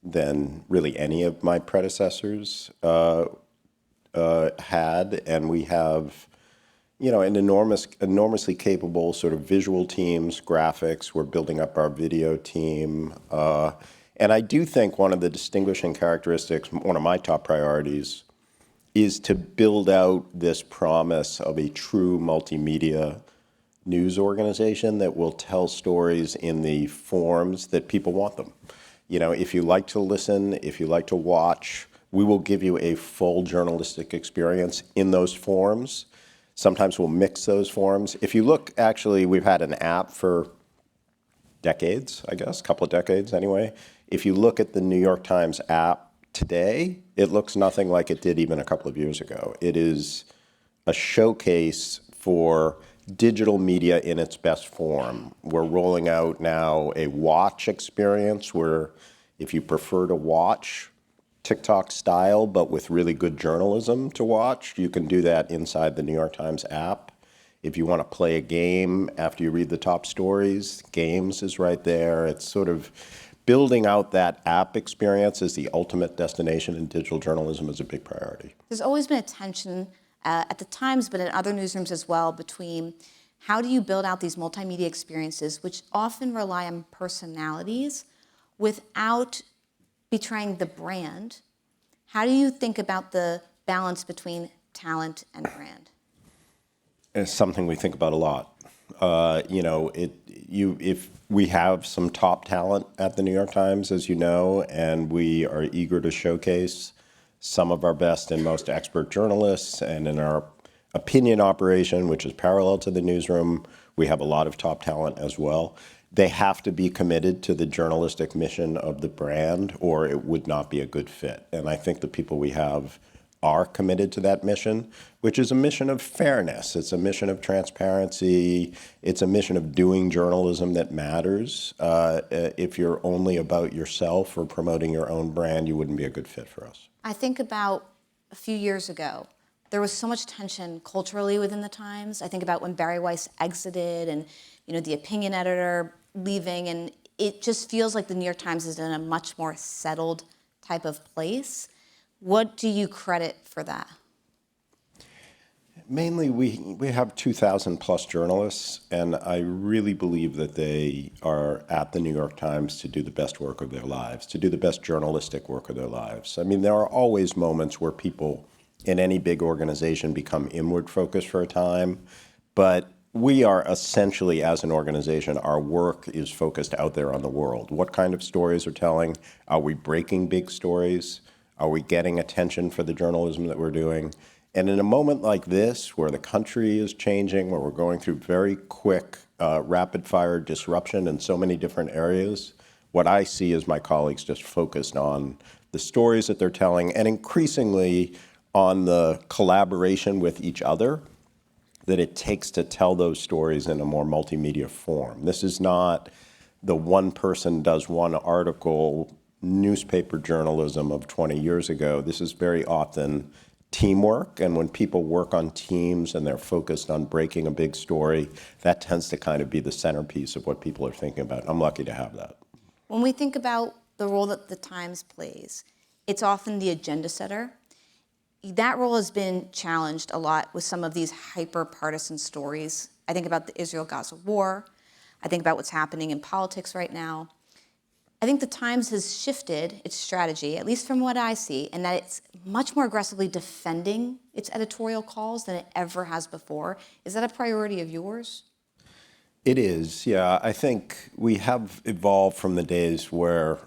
than really any of my predecessors had. And we have, an enormously capable sort of visual teams, graphics. We're building up our video team. And I do think one of the distinguishing characteristics, one of my top priorities, is to build out this promise of a true multimedia news organization that will tell stories in the forms that people want them. You know, if you like to listen, if you like to watch, we will give you a full journalistic experience in those forms. Sometimes we'll mix those forms. If you look, actually, we've had an app for decades, I guess, a couple of decades anyway. If you look at the New York Times app today, it looks nothing like it did even a couple of years ago. It is a showcase for digital media in its best form. We're rolling out now a watch experience where if you prefer to watch TikTok style, but with really good journalism to watch, you can do that inside the New York Times app. If you want to play a game after you read the top stories, Games is right there. It's sort of building out that app experience as the ultimate destination in digital journalism is a big priority. There's always been a tension at the Times, but in other newsrooms as well, between how do you build out these multimedia experiences, which often rely on personalities, without betraying the brand. How do you think about the balance between talent and brand? It's something we think about a lot. You know, if we have some top talent at the New York Times, as you know, and we are eager to showcase some of our best and most expert journalists, and in our opinion operation, which is parallel to the newsroom, we have a lot of top talent as well. They have to be committed to the journalistic mission of the brand, or it would not be a good fit. And I think the people we have are committed to that mission, which is a mission of fairness. It's a mission of transparency. It's a mission of doing journalism that matters. If you're only about yourself or promoting your own brand, you wouldn't be a good fit for us. I think about a few years ago, there was so much tension culturally within the Times. I think about when Barry Weiss exited and, you know, the opinion editor leaving, and it just feels like the New York Times is in a much more settled type of place. What do you credit for that? Mainly, we have 2,000 plus journalists, and I really believe that they are at the New York Times to do the best work of their lives, to do the best journalistic work of their lives. I mean, there are always moments where people in any big organization become inward focused for a time, but we are essentially, as an organization, our work is focused out there on the world. What kind of stories are telling? Are we breaking big stories? Are we getting attention for the journalism that we're doing? And in a moment like this, where the country is changing, where we're going through very quick, rapid-fire disruption in so many different areas, what I see is my colleagues just focused on the stories that they're telling, and increasingly on the collaboration with each other that it takes to tell those stories in a more multimedia form. This is not the one person does one article newspaper journalism of 20 years ago. This is very often teamwork, and when people work on teams and they're focused on breaking a big story, that tends to kind of be the centerpiece of what people are thinking about. I'm lucky to have that. When we think about the role that the Times plays, it's often the agenda setter. That role has been challenged a lot with some of these hyper-partisan stories. I think about the Israel-Gaza war. I think about what's happening in politics right now. I think the Times has shifted its strategy, at least from what I see, in that it's much more aggressively defending its editorial calls than it ever has before. Is that a priority of yours? It is, yeah. I think we have evolved from the days where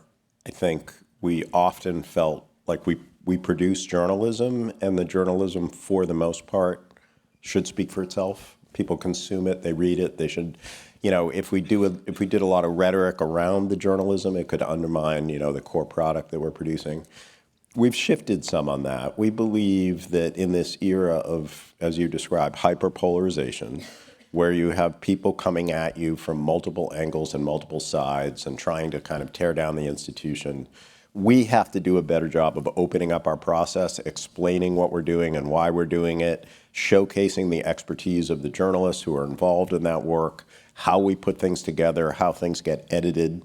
I think we often felt like we produce journalism, and the journalism, for the most part, should speak for itself. People consume it, they read it, they should, you know, if we did a lot of rhetoric around the journalism, it could undermine, you know, the core product that we're producing. We've shifted some on that. We believe that in this era of, as you described, hyperpolarization, where you have people coming at you from multiple angles and multiple sides and trying to kind of tear down the institution, we have to do a better job of opening up our process, explaining what we're doing and why we're doing it, showcasing the expertise of the journalists who are involved in that work, how we put things together, how things get edited.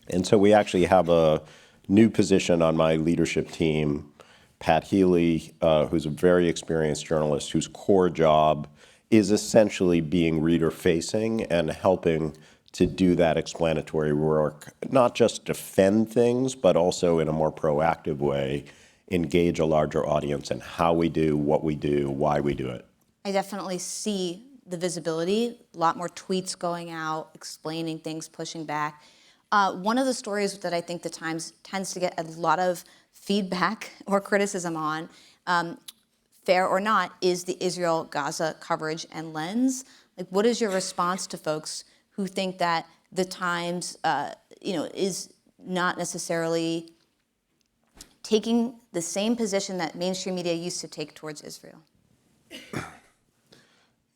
And so we actually have a new position on my leadership team, Pat Healy, who's a very experienced journalist whose core job is essentially being reader-facing and helping to do that explanatory work, not just defend things, but also in a more proactive way, engage a larger audience in how we do, what we do, why we do it. I definitely see the visibility, a lot more tweets going out, explaining things, pushing back. One of the stories that I think the Times tends to get a lot of feedback or criticism on, fair or not, is the Israel-Gaza coverage and lens. Like, what is your response to folks who think that the Times, is not necessarily taking the same position that mainstream media used to take towards Israel?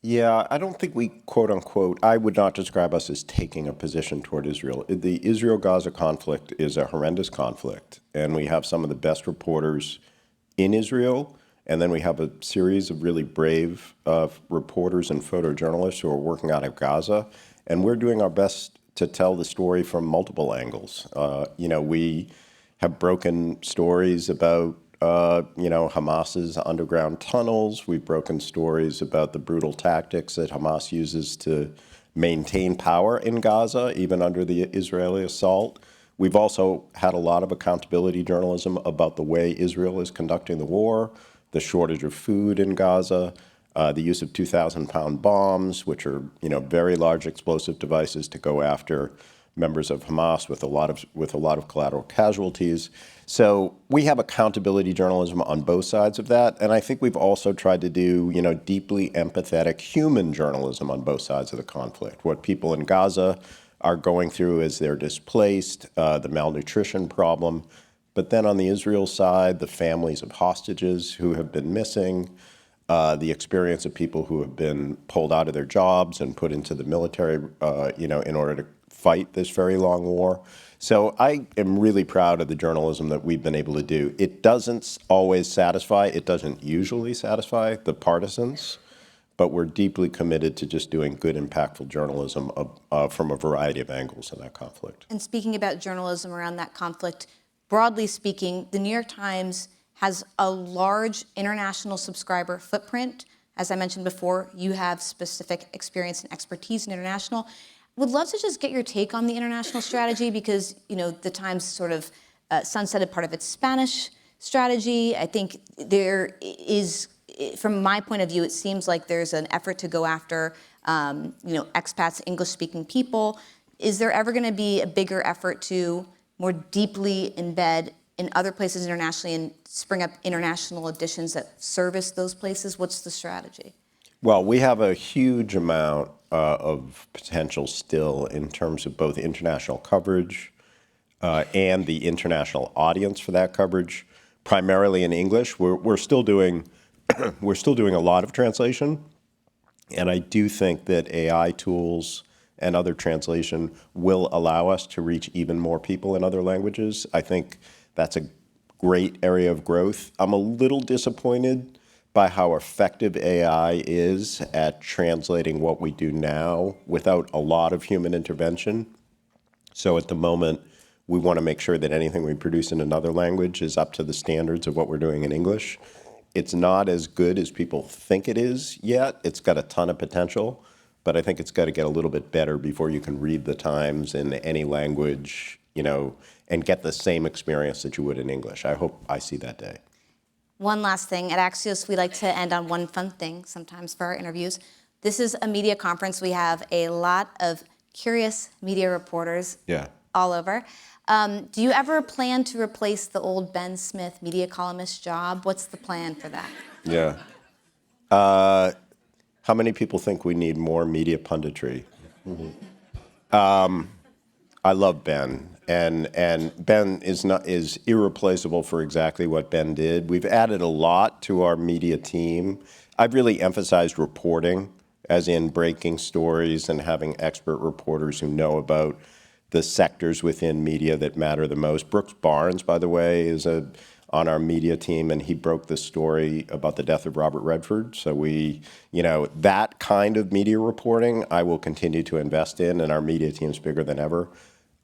Yeah, I don't think we, quote unquote, I would not describe us as taking a position toward Israel. The Israel-Gaza conflict is a horrendous conflict, and we have some of the best reporters in Israel, and then we have a series of really brave reporters and photojournalists who are working out of Gaza, and we're doing our best to tell the story from multiple angles. We have broken stories about Hamas's underground tunnels. We've broken stories about the brutal tactics that Hamas uses to maintain power in Gaza, even under the Israeli assault. We've also had a lot of accountability journalism about the way Israel is conducting the war, the shortage of food in Gaza, the use of 2,000-pound bombs, which are very large explosive devices to go after members of Hamas with a lot of collateral casualties. So we have accountability journalism on both sides of that, and I think we've also tried to do deeply empathetic human journalism on both sides of the conflict. What people in Gaza are going through as they're displaced, the malnutrition problem, but then on the Israel side, the families of hostages who have been missing, the experience of people who have been pulled out of their jobs and put into the military, in order to fight this very long war. So I am really proud of the journalism that we've been able to do. It doesn't always satisfy, it doesn't usually satisfy the partisans, but we're deeply committed to just doing good, impactful journalism from a variety of angles in that conflict. And speaking about journalism around that conflict, broadly speaking, the New York Times has a large international subscriber footprint. As I mentioned before, you have specific experience and expertise in international. Would love to just get your take on the international strategy because, the Times sort of sunsetted part of its Spanish strategy. I think there is, from my point of view, it seems like there's an effort to go after, expats, English-speaking people. Is there ever going to be a bigger effort to more deeply embed in other places internationally and spring up international editions that service those places? What's the strategy? Well, we have a huge amount of potential still in terms of both international coverage and the international audience for that coverage, primarily in English. We're still doing a lot of translation, and I do think that AI tools and other translation will allow us to reach even more people in other languages. I think that's a great area of growth. I'm a little disappointed by how effective AI is at translating what we do now without a lot of human intervention. So at the moment, we want to make sure that anything we produce in another language is up to the standards of what we're doing in English. It's not as good as people think it is yet. It's got a ton of potential, but I think it's got to get a little bit better before you can read the Times in any language, and get the same experience that you would in English. I hope I see that day. One last thing. At Axios, we like to end on one fun thing sometimes for our interviews. This is a media conference. We have a lot of curious media reporters all over. Do you ever plan to replace the old Ben Smith media columnist job? What's the plan for that? Yeah. How many people think we need more media punditry? I love Ben. And Ben is irreplaceable for exactly what Ben did. We've added a lot to our media team. I've really emphasized reporting, as in breaking stories and having expert reporters who know about the sectors within media that matter the most. Brooks Barnes, by the way, is on our media team, and he broke the story about the death of Robert Redford. So that kind of media reporting I will continue to invest in, and our media team's bigger than ever.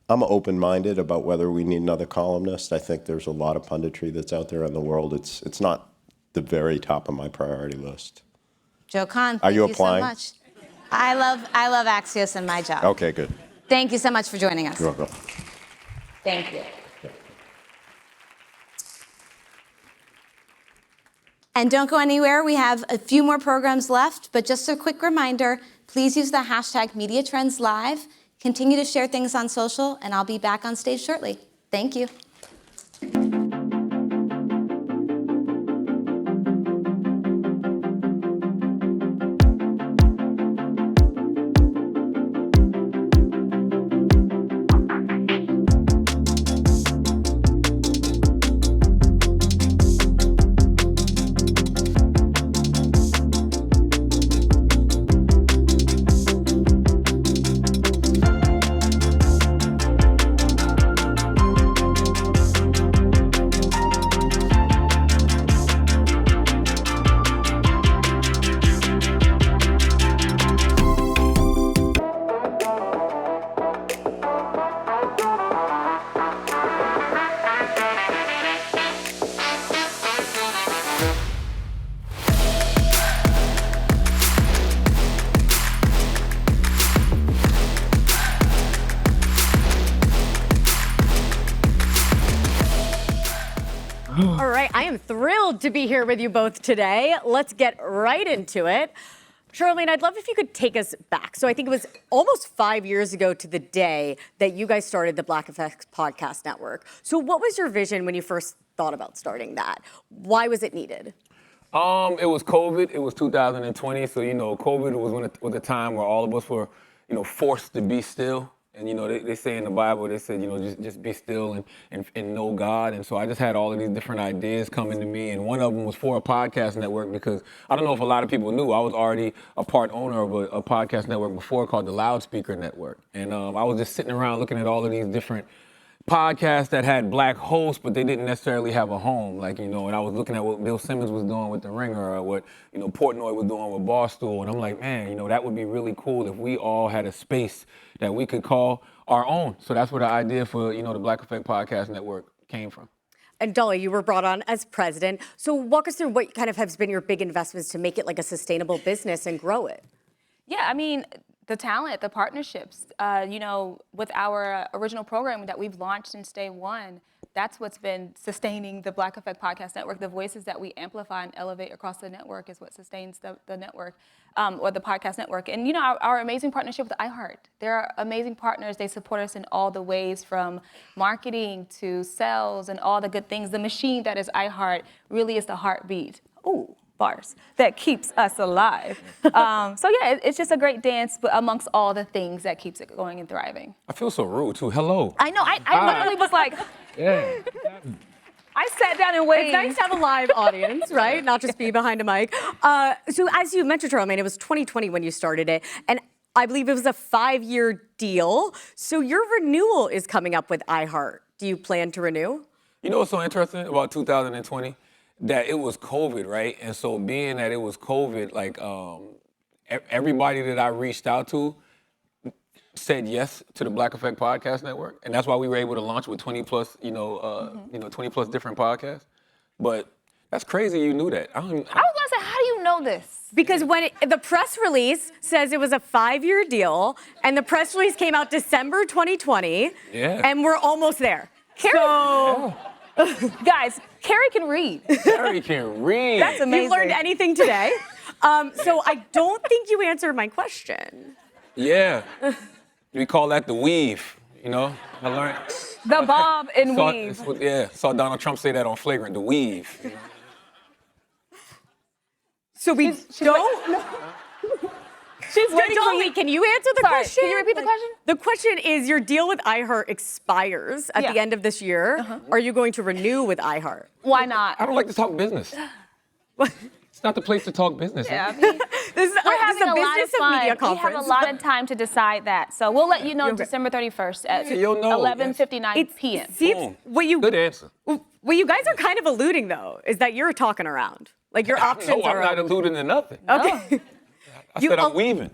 I'm open-minded about whether we need another columnist. I think there's a lot of punditry that's out there in the world. It's not the very top of my priority list. Joe Kahn, Are thank you you applying? so much. I love Axios in my job. Okay, good. Thank you so much for joining us. You're welcome. Thank you. And don't go anywhere. We have a few more programs left, but just a quick reminder, please use the hashtag MediaTrendsLive. Continue to share things on social, and I'll be back on stage shortly. Thank you. All right, I am thrilled to be here with you both today. Let's get right into it. Charlene, I'd love if you could take us back. So I think it was almost 5 years ago to the day that you guys started the Black Effect Podcast Network. So what was your vision when you first thought about starting that? Why was it needed? It was COVID. It was 2020. So, COVID was a time where all of us were, forced to be still. And, they say in the Bible, they said, just be still and know God. And so I just had all of these different ideas coming to me. And one of them was for a podcast network because I don't know if a lot of people knew, I was already a part owner of a podcast network before called the Loudspeaker Network. And I was just sitting around looking at all of these different podcasts that had black hosts, but they didn't necessarily have a home. And I was looking at what Bill Simmons was doing with The Ringer or what, Portnoy was doing with Barstool. And I'm like, man, that would be really cool if we all had a space that we could call our own. So that's where the idea for, the Black Effect Podcast Network came from. And Dolly, you were brought on as president. So walk us through what kind of has been your big investments to make it like a sustainable business and grow it. Yeah, I mean, the talent, the partnerships, with our original program that we've launched since day one, that's what's been sustaining the Black Effect Podcast Network. The voices that we amplify and elevate across the network is what sustains the network, or the podcast network. And, our amazing partnership with iHeart. They're amazing partners. They support us in all the ways from marketing to sales and all the good things. The machine that is iHeart really is the heartbeat. Ooh. Bars that keeps us alive. It's just a great dance amongst all the things that keeps it going and thriving. I feel so rude too. Hello. I know. I literally was like, yeah. I sat down and waited. It's nice to have a live audience, right? Not just be behind a mic. So as you mentioned, Charlene, it was 2020 when you started it, and I believe it was a 5-year deal. So your renewal is coming up with iHeart. Do you plan to renew? You know what's so interesting about 2020? That it was COVID, right? And so being that it was COVID, everybody that I reached out to said yes to the Black Effect Podcast Network. And that's why we were able to launch with 20 plus, 20 plus different podcasts. But that's crazy you knew that. I was gonna say, how do you know this? Because when the press release says it was a 5-year deal, and the press release came out December 2020, and we're almost there. Guys, Carrie can read. Carrie can read. That's amazing. You've learned anything today. So I don't think you answered my question. Yeah. We call that the weave, I learned. The bob and weave. Saw Donald Trump say that on Flagrant, the weave. So we don't... She's waiting for Dolly, you. can you answer the question? Can you repeat the question? The question is, your deal with iHeart expires at the end of this year. Are you going to renew with iHeart? Why not? I don't like to talk business. It's not the place to talk business. Yeah, I mean, we're having a lot of fun. Media we conference. have a lot of time to decide that. So we'll let you know December 31st at 11:59 p.m. Good answer. What you guys are kind of alluding, though, is that you're talking around. Like your options are... No, I'm not alluding to nothing. Okay. I said I'm weaving.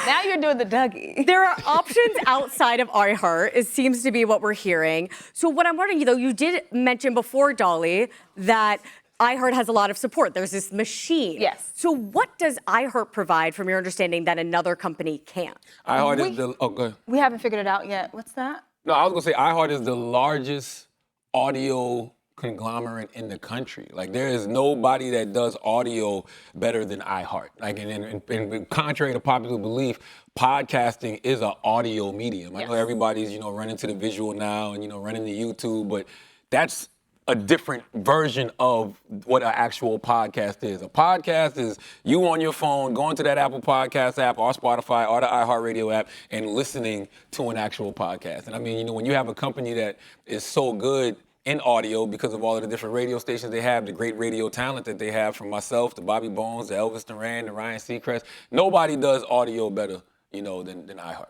Now you're doing the Dougie. There are options outside of iHeart. It seems to be what we're hearing. So what I'm wondering, though, you did mention before, Dolly, that iHeart has a lot of support. There's this machine. Yes. So what does iHeart provide, from your understanding, that another company can't? iHeart is the... Oh, go ahead. We haven't figured it out yet. What's that? No, I was going to say iHeart is the largest audio conglomerate in the country. Like, there is nobody that does audio better than iHeart. Like, and contrary to popular belief, podcasting is an audio medium. I know everybody's, running to the visual now and, running to YouTube, but that's a different version of what an actual podcast is. A podcast is you on your phone going to that Apple Podcast app or Spotify or the iHeartRadio app and listening to an actual podcast. And I mean, when you have a company that is so good in audio because of all of the different radio stations they have, the great radio talent that they have, from myself to Bobby Bones to Elvis Duran to Ryan Seacrest, nobody does audio better, than iHeart.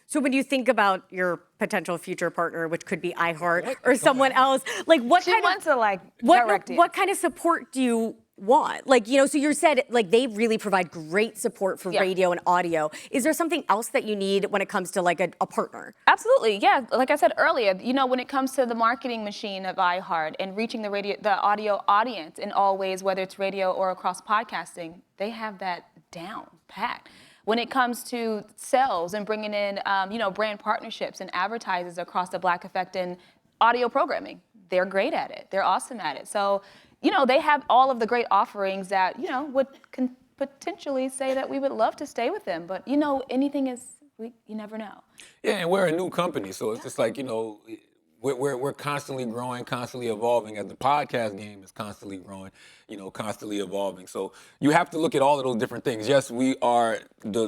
So when you think about your potential future partner, which could be iHeart or someone else, like what kind of support do you want? Like, so you said like they really provide great support for radio and audio. Is there something else that you need when it comes to like a partner? Absolutely, yeah. Like I said earlier, when it comes to the marketing machine of iHeart and reaching the audio audience in all ways, whether it's radio or across podcasting, they have that down pat. When it comes to sales and bringing in, brand partnerships and advertisers across the Black Effect and audio programming, they're great at it. They're awesome at it. So, they have all of the great offerings that, can potentially say that we would love to stay with them. But, anything is, you never know. Yeah, and we're a new company, so it's just like, we're constantly growing, constantly evolving, as the podcast game is constantly growing, constantly evolving. So you have to look at all of those different things. Yes, we are the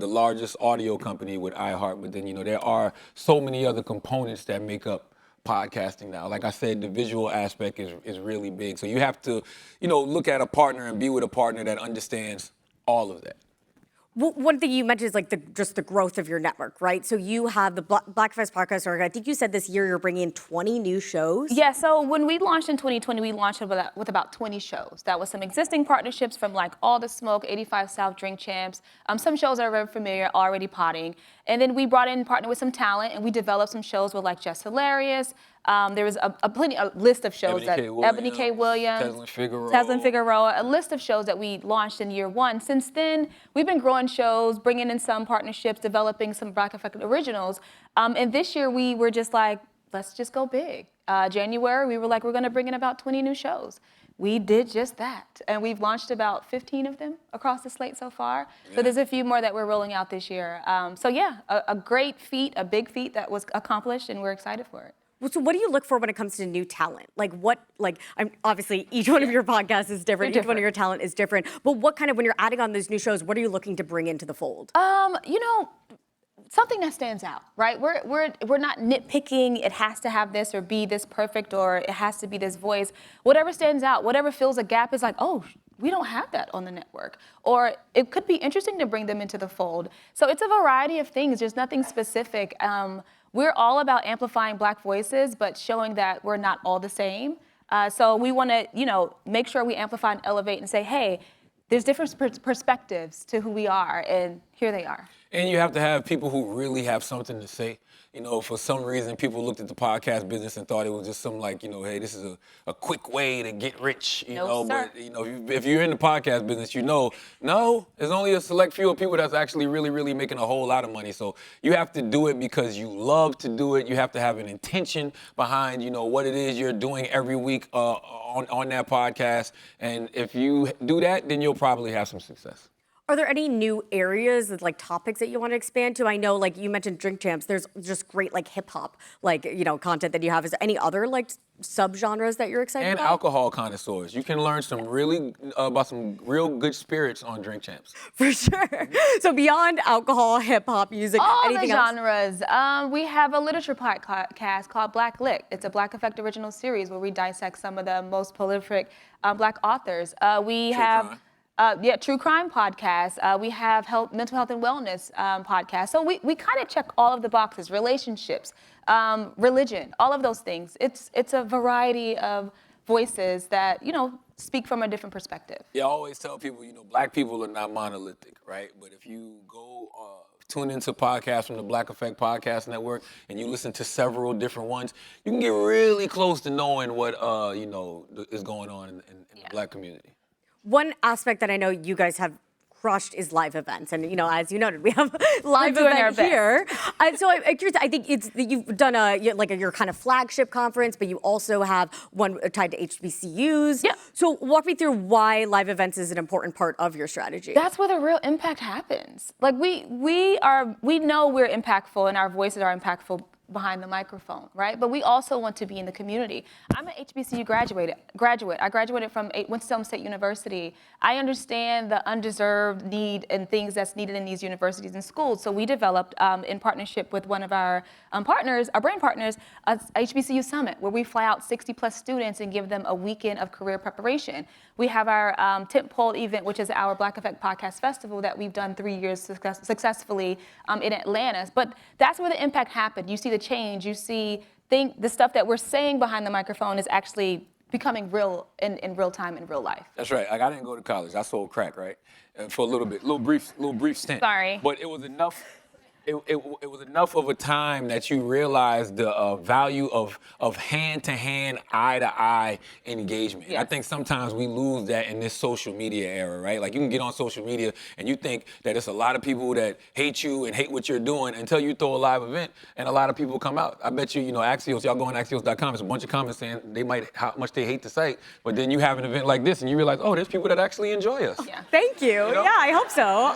largest audio company with iHeart, but then, there are so many other components that make up podcasting now. Like I said, the visual aspect is really big. So you have to, look at a partner and be with a partner that understands all of that. Well, one thing you mentioned is like just the growth of your network, right? So you have the Black Effect Podcast Network. I think you said this year you're bringing in 20 new shows. Yeah, so when we launched in 2020, we launched with about 20 shows. That was some existing partnerships from like All the Smoke, 85 South, Drink Champs, some shows that are very familiar, Already Potting. And then we brought in, partnered with some talent, and we developed some shows with like Just Hilarious. There was a list of shows Ebony K. Williams, Teslin Figueroa, a list of shows that we launched in year one. Since then, we've been growing shows, bringing in some partnerships, developing some Black Effect originals. And this year we were just like, let's just go big. January, we were like, we're going to bring in about 20 new shows. We did just that. And we've launched about 15 of them across the slate so far. Yeah. So there's a few more that we're rolling out this year. So yeah, a great feat, a big feat that was accomplished, and we're excited for it. So what do you look for when it comes to new talent? Obviously each one of your podcasts is different. Each one of your talent is different. But what kind of, when you're adding on those new shows, what are you looking to bring into the fold? Something that stands out, right? We're not nitpicking. It has to have this or be this perfect, or it has to be this voice. Whatever stands out, whatever fills a gap is like, oh, we don't have that on the network. Or it could be interesting to bring them into the fold. So it's a variety of things. There's nothing specific. We're all about amplifying Black voices, but showing that we're not all the same. So we want to, make sure we amplify and elevate and say, hey, there's different perspectives to who we are, and here they are. And you have to have people who really have something to say. For some reason, people looked at the podcast business and thought it was just some hey, this is a quick way to get rich, No, sir. But, if you're in the podcast business, no, there's only a select few of people that's actually really, really making a whole lot of money. So you have to do it because you love to do it. You have to have an intention behind, what it is you're doing every week on that podcast. And if you do that, then you'll probably have some success. Are there any new areas, like topics that you want to expand to? I know, like you mentioned Drink Champs, there's just great hip hop, content that you have. Is there any other subgenres that you're excited about? And alcohol connoisseurs. You can learn about some real good spirits on Drink Champs. For sure. So beyond alcohol, hip hop, music, anything else? All the genres. We have a literature podcast called Black Lit. It's a Black Effect original series where we dissect some of the most prolific Black authors. True crime podcast. We have mental health and wellness podcast. So we kind of check all of the boxes: relationships, religion, all of those things. It's a variety of voices that speak from a different perspective. Yeah, I always tell people, Black people are not monolithic, right? But if you go tune into podcasts from the Black Effect Podcast Network and you listen to several different ones, you can get really close to knowing what is going on in the Black community. One aspect that I know you guys have crushed is live events. And, as you noted, we have live doing our event best. here. So I'm curious, I think it's that you've done your kind of flagship conference, but you also have one tied to HBCUs. Yeah. So walk me through why live events is an important part of your strategy. That's where the real impact happens. Like we know we're impactful and our voices are impactful behind the microphone, right? But we also want to be in the community. I'm an HBCU graduate. I graduated from Winston-Salem State University. I understand the undeserved need and things that's needed in these universities and schools. So we developed, in partnership with one of our partners, our brand partners, a HBCU Summit, where we fly out 60 plus students and give them a weekend of career preparation. We have our tentpole event, which is our Black Effect Podcast Festival that we've done 3 years successfully in Atlanta. But that's where the impact happened. You see the change, you see the stuff that we're saying behind the microphone is actually becoming real in real time in real life. That's right. Like I didn't go to college. I sold crack, right? For a little bit, little brief stint. Sorry. But it was enough. It was enough of a time that you realized the value of hand-to-hand, eye-to-eye engagement. Yes. I think sometimes we lose that in this social media era, right? Like you can get on social media and you think that it's a lot of people that hate you and hate what you're doing until you throw a live event and a lot of people come out. I bet you, Axios, y'all go on Axios.com, there's a bunch of comments saying how much they hate the site, but then you have an event like this and you realize, oh, there's people that actually enjoy us. Yeah. Thank you. know? Yeah, I hope so.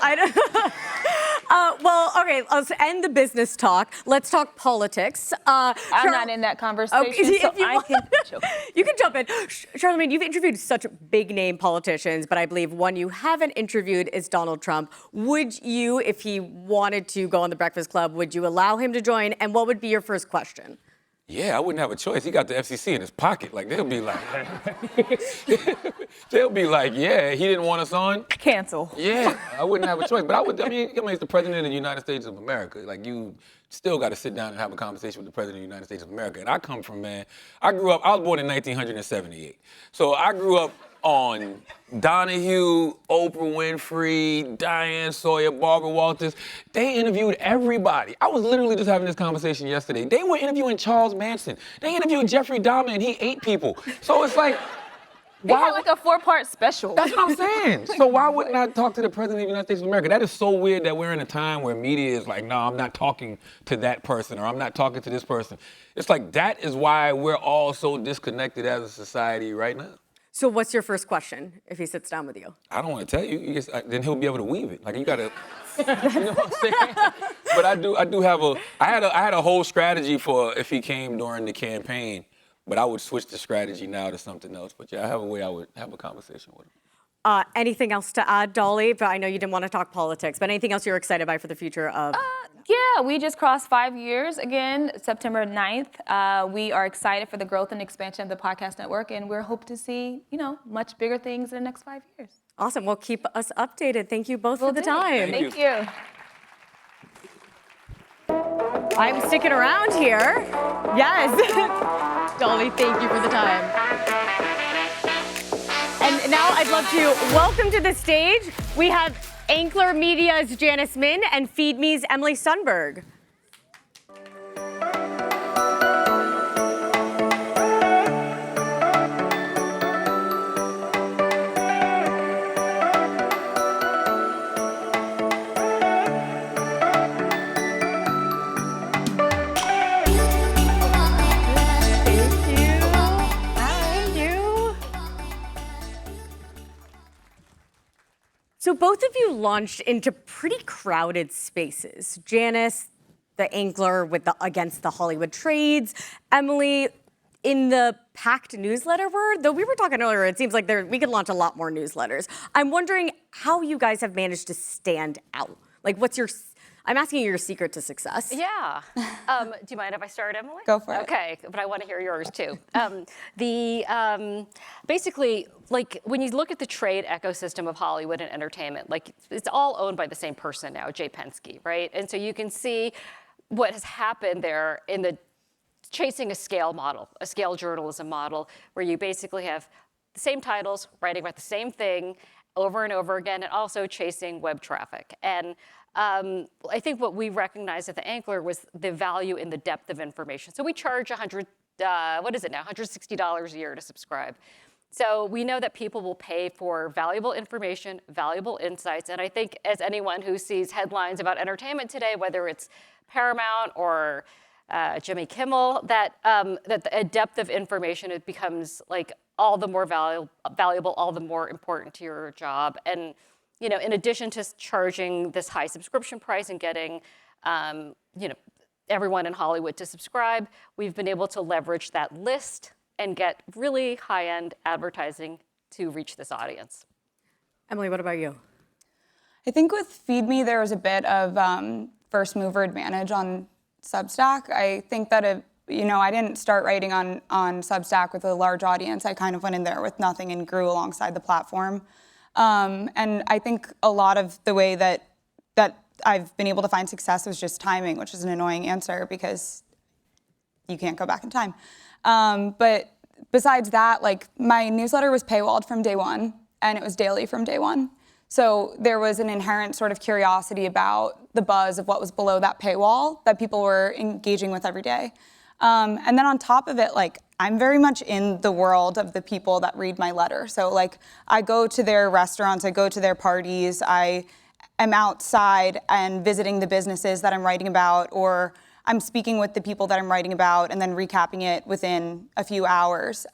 Well, okay, let's end the business talk. Let's talk politics. I'm not in that conversation, so I can jump. You can jump in. Charlamagne, you've interviewed such big-name politicians, but I believe one you haven't interviewed is Donald Trump. Would you, if he wanted to go on The Breakfast Club, would you allow him to join? And what would be your first question? Yeah, I wouldn't have a choice. He got the FCC in his pocket. Like, they'll be like, yeah, he didn't want us on. Cancel. Yeah, I wouldn't have a choice. But I mean, he's the president of the United States of America. Like, you still got to sit down and have a conversation with the president of the United States of America. And I come from, I was born in 1978. So I grew up on Donahue, Oprah Winfrey, Diane Sawyer, Barbara Walters. They interviewed everybody. I was literally just having this conversation yesterday. They were interviewing Charles Manson. They interviewed Jeffrey Dahmer, and he ate people. So it's like, They had like a 4-part special. That's what I'm saying. So why wouldn't I talk to the president of the United States of America? That is so weird that we're in a time where media is like, no, I'm not talking to that person, or I'm not talking to this person. It's like, that is why we're all so disconnected as a society right now. So what's your first question if he sits down with you? I don't want to tell you. Then he'll be able to weave it. Like, you got to, you know what I'm saying? But I do have I had a whole strategy for if he came during the campaign, but I would switch the strategy now to something else. But yeah, I have a way I would have a conversation with him. Anything else to add, Dolly? But I know you didn't want to talk politics, but anything else you're excited by for the future of? Yeah, we just crossed 5 years again, September 9th. We are excited for the growth and expansion of the podcast network, and we're hope to see, much bigger things in the next 5 years. Awesome. Well, keep us updated. Thank you both for the time. Thank you. I'm sticking around here. Yes. Dolly, thank you for the time. And now I'd love to welcome to the stage, we have Ankler Media's Janice Min and Feed Me's Emily Sundberg. So both of you launched into pretty crowded spaces. Janice, the Ankler against the Hollywood trades. Emily, in the packed newsletter world, though we were talking earlier, it seems like we could launch a lot more newsletters. I'm wondering how you guys have managed to stand out. Like, I'm asking you your secret to success. Yeah. Do you mind if I start, Emily? Go for it. Okay, but I want to hear yours too. Basically, like when you look at the trade ecosystem of Hollywood and entertainment, like it's all owned by the same person now, Jay Penske, right? And so you can see what has happened there in the chasing a scale model, a scale journalism model, where you basically have the same titles, writing about the same thing over and over again, and also chasing web traffic. And I think what we recognized at the Ankler was the value in the depth of information. So we charge $160 a year to subscribe. So we know that people will pay for valuable information, valuable insights, and I think as anyone who sees headlines about entertainment today, whether it's Paramount or Jimmy Kimmel, that a depth of information, it becomes like all the more valuable, all the more important to your job. And you know, in addition to charging this high subscription price and getting you know, everyone in Hollywood to subscribe, we've been able to leverage that list and get really high-end advertising to reach this audience. Emily, what about you? I think with Feed Me, there was a bit of first mover advantage on Substack. I think that you know, I didn't start writing on Substack with a large audience. I kind of went in there with nothing and grew alongside the platform. And I think a lot of the way that I've been able to find success was just timing, which is an annoying answer because you can't go back in time. But besides that, like my newsletter was paywalled from day one, and it was daily from day one. So there was an inherent sort of curiosity about the buzz of what was below that paywall that people were engaging with every day. And then on top of it, like I'm very much in the world of the people that read my letter. So like I go to their restaurants, I go to their parties, I am outside and visiting the businesses that I'm writing about, or I'm speaking with the people that I'm writing about and then recapping it within a few hours.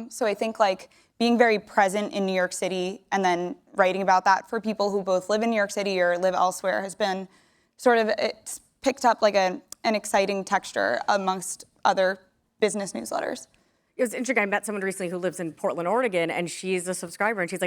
So I think like being very present in New York City and then writing about that for people who both live in New York City or live elsewhere has been sort of, it's picked up like an exciting texture amongst other business newsletters. It was interesting. I met someone recently who lives in Portland, Oregon, and she's a subscriber, and she's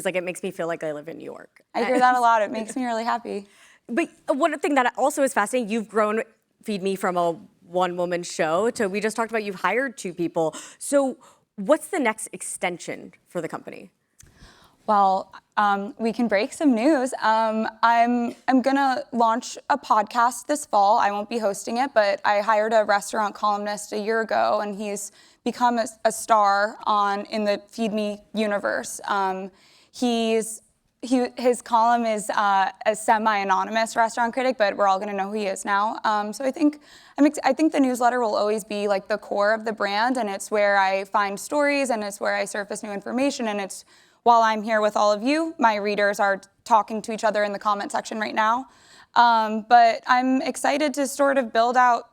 like, it makes me feel like I live in New York. I hear that a lot. It makes me really happy. But one thing that also is fascinating, you've grown Feed Me from a one-woman show to, we just talked about, you've hired 2 people. So what's the next extension for the company? Well, we can break some news. I'm gonna launch a podcast this fall. I won't be hosting it, but I hired a restaurant columnist a year ago, and he's become a star in the Feed Me universe. His column is a semi-anonymous restaurant critic, but we're all gonna know who he is now. So I think the newsletter will always be like the core of the brand, and it's where I find stories, and it's where I surface new information, and it's while I'm here with all of you, my readers are talking to each other in the comment section right now. But I'm excited to sort of build out,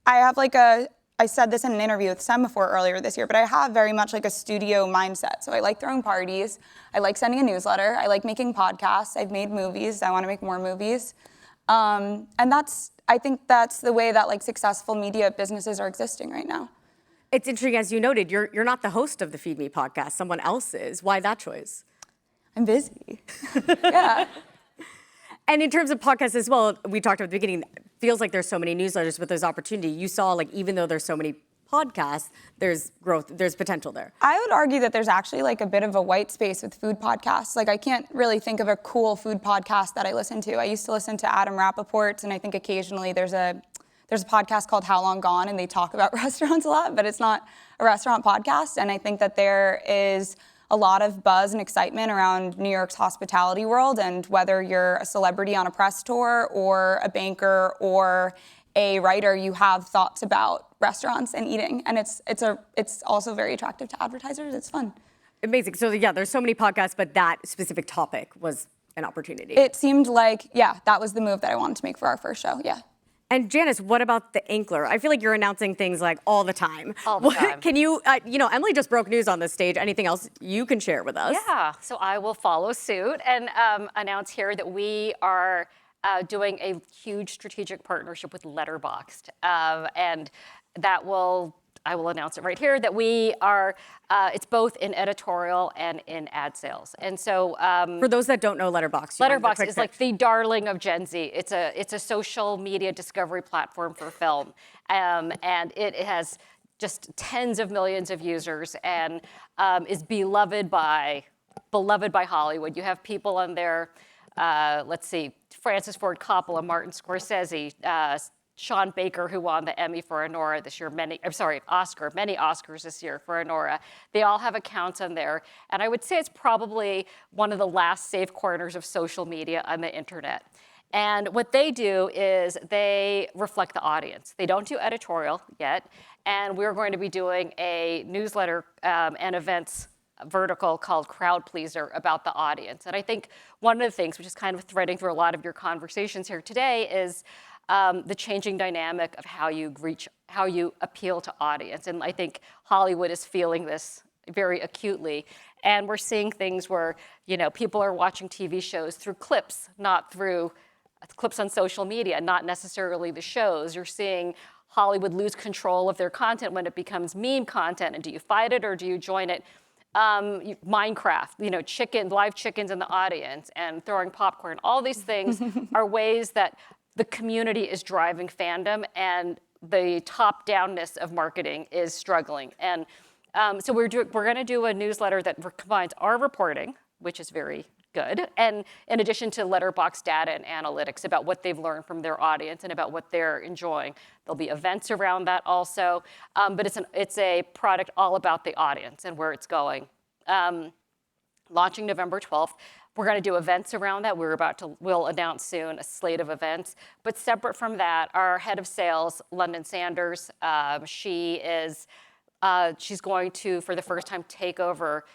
I said this in an interview with Semaphore earlier this year, but I have very much like a studio mindset. So I like throwing parties, I like sending a newsletter, I like making podcasts, I've made movies, I wanna make more movies. And I think that's the way that like successful media businesses are existing right now. It's interesting, as you noted, you're not the host of the Feed Me podcast, someone else is. Why that choice? I'm busy. Yeah. And in terms of podcasts as well, we talked at the beginning, it feels like there's so many newsletters, but there's opportunity. You saw, like, even though there's so many podcasts, there's growth, there's potential there. I would argue that there's actually like a bit of a white space with food podcasts. Like I can't really think of a cool food podcast that I listen to. I used to listen to Adam Rappaport's, and I think occasionally there's a podcast called How Long Gone, and they talk about restaurants a lot, but it's not a restaurant podcast. And I think that there is a lot of buzz and excitement around New York's hospitality world, and whether you're a celebrity on a press tour or a banker or a writer, you have thoughts about restaurants and eating, and it's also very attractive to advertisers. It's fun. Amazing. So yeah, there's so many podcasts, but that specific topic was an opportunity. It seemed like, yeah, that was the move that I wanted to make for our first show, yeah. And Janice, what about the Ankler? I feel like you're announcing things like all the time. All the time. Can you, Emily just broke news on this stage. Anything else you can share with us? Yeah, so I will follow suit and announce here that we are doing a huge strategic partnership with Letterboxd. And that I will announce it right here, that we are, it's both in editorial and in ad sales. And so for those that don't know Letterboxd, Letterboxd is like the darling of Gen Z. It's a social media discovery platform for film. And it has just tens of millions of users and is beloved by Hollywood. You have people on there, let's see, Francis Ford Coppola, Martin Scorsese, Sean Baker, who won the Emmy for Anora this year, many Oscars this year for Anora. They all have accounts on there. And I would say it's probably one of the last safe corners of social media on the internet. And what they do is they reflect the audience. They don't do editorial yet. And we're going to be doing a newsletter and events vertical called Crowd Pleaser about the audience. And I think one of the things, which is kind of threading through a lot of your conversations here today, is the changing dynamic of how you appeal to audience. And I think Hollywood is feeling this very acutely. And we're seeing things where, people are watching TV shows through clips, not through clips on social media, not necessarily the shows. You're seeing Hollywood lose control of their content when it becomes meme content. And do you fight it or do you join it? Minecraft, live chickens in the audience and throwing popcorn. All these things are ways that the community is driving fandom, and the top-downness of marketing is struggling. And so we're going to do a newsletter that combines our reporting, which is very good, and in addition to letterbox data and analytics about what they've learned from their audience and about what they're enjoying. There'll be events around that also, but it's a product all about the audience and where it's going. Launching November 12th. We're going to do events around that. We'll announce soon a slate of events. But separate from that, our head of sales, London Sanders, she's going to, for the first time, take over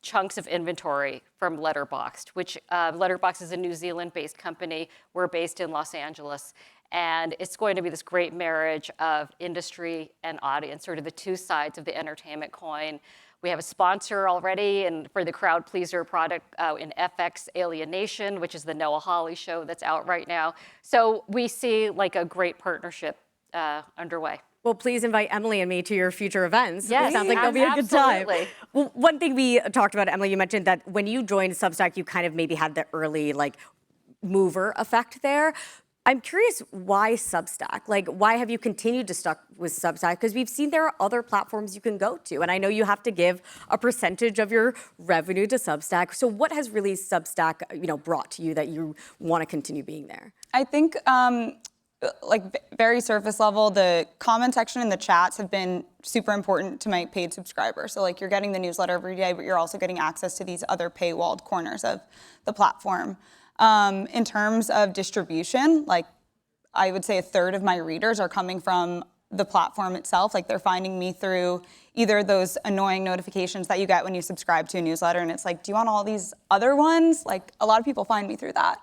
chunks of inventory from Letterboxd, which Letterboxd is a New Zealand-based company. We're based in Los Angeles. And it's going to be this great marriage of industry and audience, sort of the two sides of the entertainment coin. We have a sponsor already and for the Crowd Pleaser product in FX Alienation, which is the Noah Hawley show that's out right now. So we see like a great partnership underway. Well, please invite Emily and me to your future events. Yes, it sounds like it'll be a good time. absolutely. Well, one thing we talked about, Emily, you mentioned that when you joined Substack, you kind of maybe had the early mover effect there. I'm curious why Substack? Why have you continued to stuck with Substack? Because we've seen there are other platforms you can go to, and I know you have to give a percentage of your revenue to Substack. So what has really Substack, brought to you that you want to continue being there? I think, very surface level, the comment section and the chats have been super important to my paid subscribers. So you're getting the newsletter every day, but you're also getting access to these other paywalled corners of the platform. In terms of distribution, I would say a third of my readers are coming from the platform itself. They're finding me through either those annoying notifications that you get when you subscribe to a newsletter, and it's do you want all these other ones? A lot of people find me through that.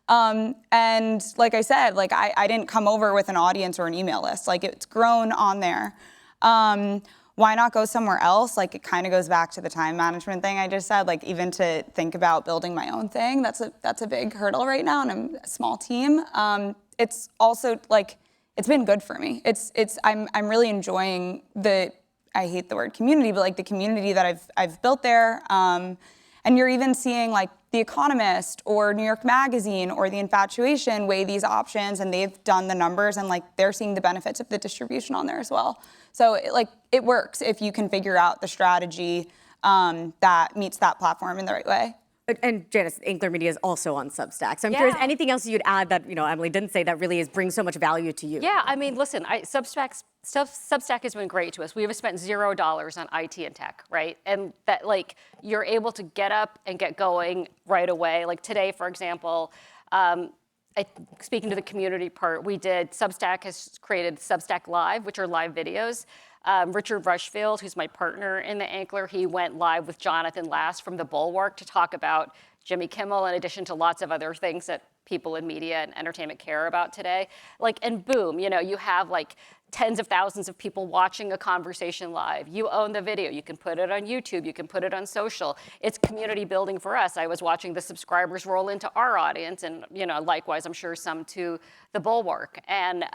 And like I said, I didn't come over with an audience or an email list. It's grown on there. Why not go somewhere else? It kind of goes back to the time management thing I just said. Even to think about building my own thing, that's a big hurdle right now, and I'm a small team. It's also it's been good for me. I'm really enjoying I hate the word community, but the community that I've built there. And you're even seeing The Economist or New York Magazine or The Infatuation weigh these options, and they've done the numbers, and they're seeing the benefits of the distribution on there as well. So it works if you can figure out the strategy that meets that platform in the right way. And Janice, Inkler Media is also on Substack. So I'm curious, anything else you'd add that Emily didn't say that really brings so much value to you? Yeah, I mean, listen, Substack has been great to us. We have spent $0 on IT and tech, right? And that you're able to get up and get going right away. Today, for example, speaking to the community part, Substack has created Substack Live, which are live videos. Richard Rushfield, who's my partner in the Inkler, he went live with Jonathan Last from The Bulwark to talk about Jimmy Kimmel, in addition to lots of other things that people in media and entertainment care about today. And boom, you have tens of thousands of people watching a conversation live. You own the video. You can put it on YouTube. You can put it on social. It's community building for us. I was watching the subscribers roll into our audience, and likewise, I'm sure some to The Bulwark. And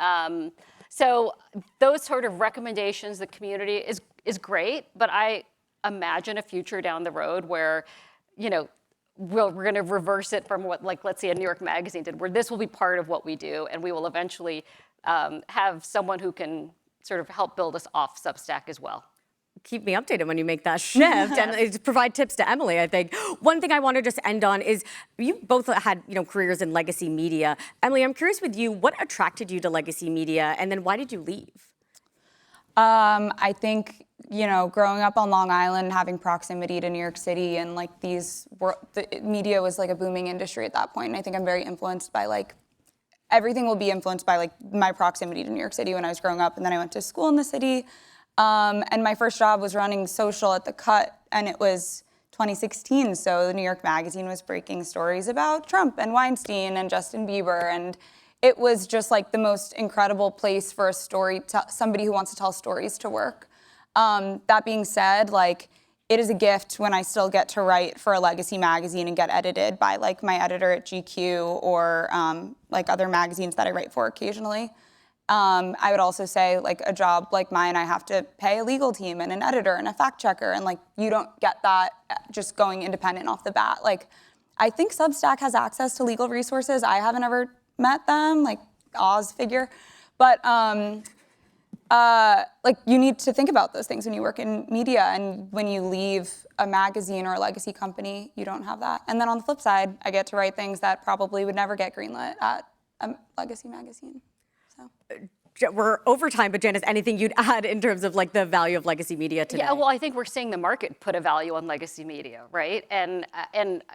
so those sort of recommendations, the community is great, but I imagine a future down the road where, we're going to reverse it from what, let's say, a New York Magazine did, where this will be part of what we do, and we will eventually have someone who can sort of help build us off Substack as well. Keep me updated when you make that shift and provide tips to Emily, I think. One thing I want to just end on is you both had careers in legacy media. Emily, I'm curious with you, what attracted you to legacy media, and then why did you leave? I think, growing up on Long Island, having proximity to New York City, and the media was a booming industry at that point. And I think I'm very influenced by everything will be influenced by my proximity to New York City when I was growing up, and then I went to school in the city. And my first job was running social at The Cut, and it was 2016, so the New York Magazine was breaking stories about Trump and Weinstein and Justin Bieber, and it was just like the most incredible place for a somebody who wants to tell stories to work. That being said, like, it is a gift when I still get to write for a legacy magazine and get edited by like my editor at GQ or like other magazines that I write for occasionally. I would also say like a job like mine, I have to pay a legal team and an editor and a fact checker, and like you don't get that just going independent off the bat. Like, I think Substack has access to legal resources. I haven't ever met them, like Oz figure, but like you need to think about those things when you work in media, and when you leave a magazine or a legacy company, you don't have that. And then on the flip side, I get to write things that probably would never get greenlit at a legacy magazine. We're over time, but Janice, anything you'd add in terms of like the value of legacy media today? Yeah, well, I think we're seeing the market put a value on legacy media, right? And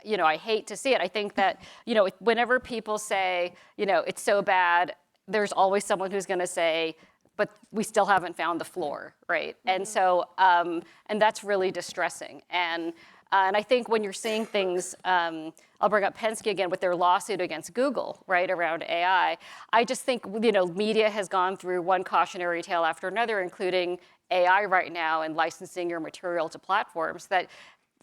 you know, I hate to see it. I think that, you know, whenever people say, you know, it's so bad, there's always someone who's going to say, but we still haven't found the floor, right? And so, and that's really distressing. And I think when you're seeing things, I'll bring up Penske again with their lawsuit against Google, right, around AI. I just think, you know, media has gone through one cautionary tale after another, including AI right now and licensing your material to platforms, that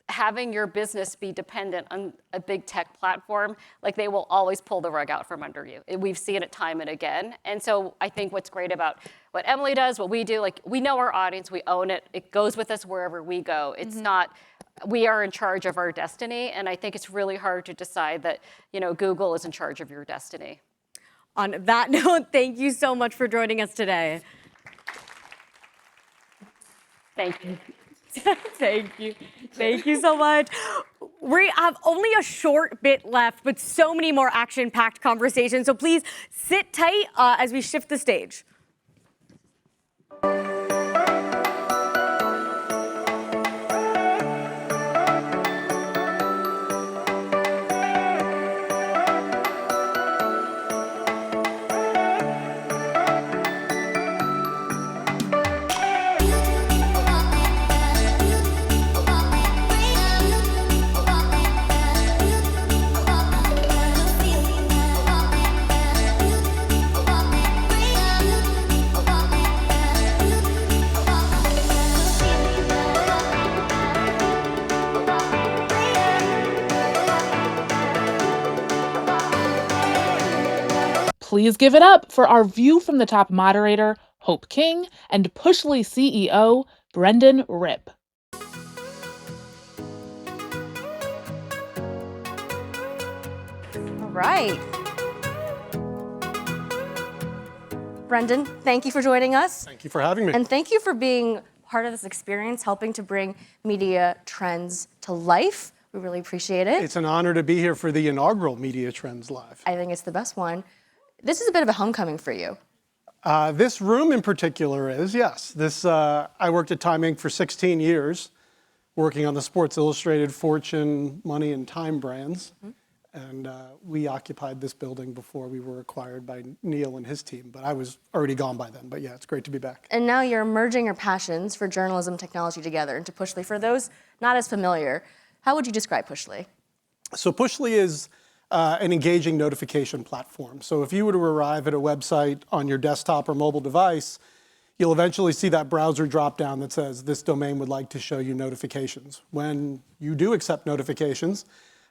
having your business be dependent on a big tech platform, like they will always pull the rug out from under you. We've seen it time and again. And so I think what's great about what Emily does, what we do, like we know our audience, we own it. It goes with us wherever we go. It's not, we are in charge of our destiny. And I think it's really hard to decide that, you know, Google is in charge of your destiny. On that note, thank you so much for joining us today. Thank you. Thank you. Thank you so much. We have only a short bit left, but so many more action-packed conversations. So please sit tight as we shift the stage. Please give it up for our View from the Top moderator, Hope King, and Pushly CEO, Brendan Ripp. All right. Brendan, thank you for joining us. Thank you for having me. And thank you for being part of this experience, helping to bring media trends to life. We really appreciate it. It's an honor to be here for the inaugural Media Trends Live. I think it's the best one. This is a bit of a homecoming for you. This room in particular is, yes. I worked at Time Inc. for 16 years, working on the Sports Illustrated, Fortune, Money, and Time brands. And we occupied this building before we were acquired by Neil and his team. But I was already gone by then. But yeah, it's great to be back. And now you're merging your passions for journalism technology together into Pushly. For those not as familiar, how would you describe Pushly? So Pushly is an engaging notification platform. So if you were to arrive at a website on your desktop or mobile device, you'll eventually see that browser drop down that says, this domain would like to show you notifications. When you do accept notifications,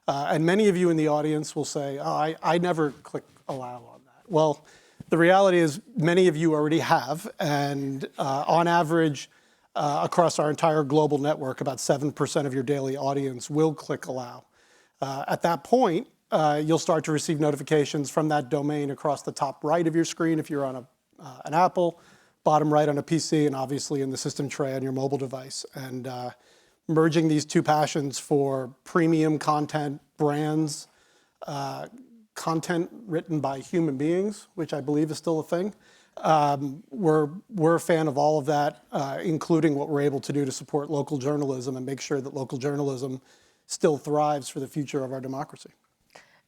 and many of you in the audience will say, oh, I never click allow on that. Well, the reality is many of you already have, and on average, across our entire global network, about 7% of your daily audience will click allow. At that point, you'll start to receive notifications from that domain across the top right of your screen if you're on an Apple, bottom right on a PC, and obviously in the system tray on your mobile device. And merging these two passions for premium content, brands, content written by human beings, which I believe is still a thing. We're a fan of all of that, including what we're able to do to support local journalism and make sure that local journalism still thrives for the future of our democracy.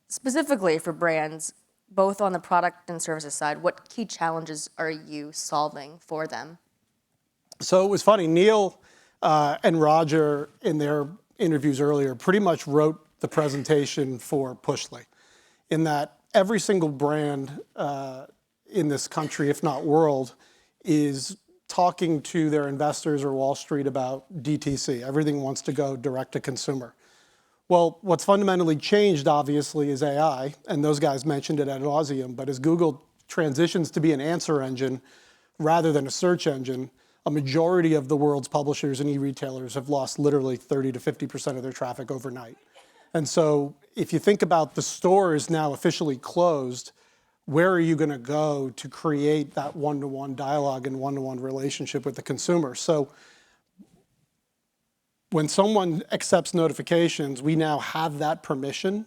Specifically for brands, both on the product and services side, what key challenges are you solving for them? So it was funny, Neil and Roger in their interviews earlier pretty much wrote the presentation for Pushly, in that every single brand in this country, if not world, is talking to their investors or Wall Street about DTC. Everything wants to go direct to consumer. Well, what's fundamentally changed, obviously, is AI, and those guys mentioned it ad nauseum, but as Google transitions to be an answer engine rather than a search engine, a majority of the world's publishers and e-retailers have lost literally 30 to 50% of their traffic overnight. And so if you think about the store is now officially closed, where are you going to go to create that one-to-one dialogue and one-to-one relationship with the consumer? So when someone accepts notifications, we now have that permission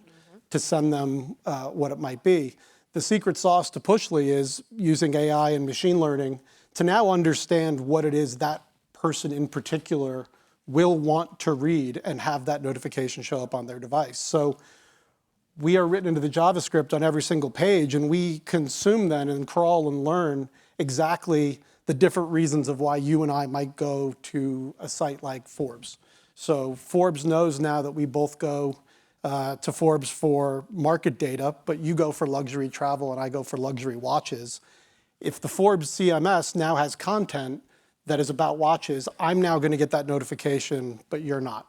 to send them what it might be. The secret sauce to Pushly is using AI and machine learning to now understand what it is that person in particular will want to read and have that notification show up on their device. So we are written into the JavaScript on every single page, and we consume then and crawl and learn exactly the different reasons of why you and I might go to a site like Forbes. So Forbes knows now that we both go to Forbes for market data, but you go for luxury travel and I go for luxury watches. If the Forbes CMS now has content that is about watches, I'm now going to get that notification, but you're not.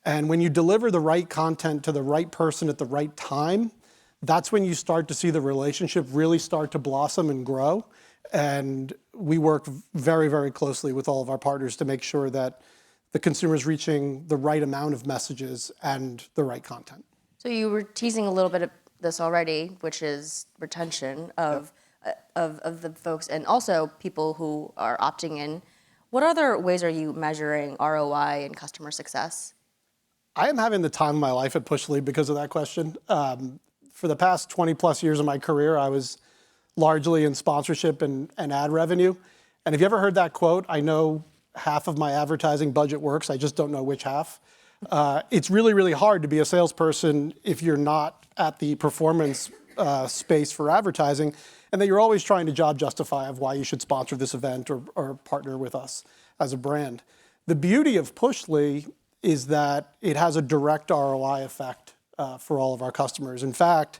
And when you deliver the right content to the right person at the right time, that's when you start to see the relationship really start to blossom and grow. And we work very, very closely with all of our partners to make sure that the consumer is reaching the right amount of messages and the right content. So you were teasing a little bit of this already, which is retention of the folks and also people who are opting in. What other ways are you measuring ROI and customer success? I am having the time of my life at Pushly because of that question. For the past 20 plus years of my career, I was largely in sponsorship and ad revenue. And have you ever heard that quote? I know half of my advertising budget works, I just don't know which half. It's really, really hard to be a salesperson if you're not at the performance space for advertising, and that you're always trying to job justify of why you should sponsor this event or partner with us as a brand. The beauty of Pushly is that it has a direct ROI effect for all of our customers. In fact,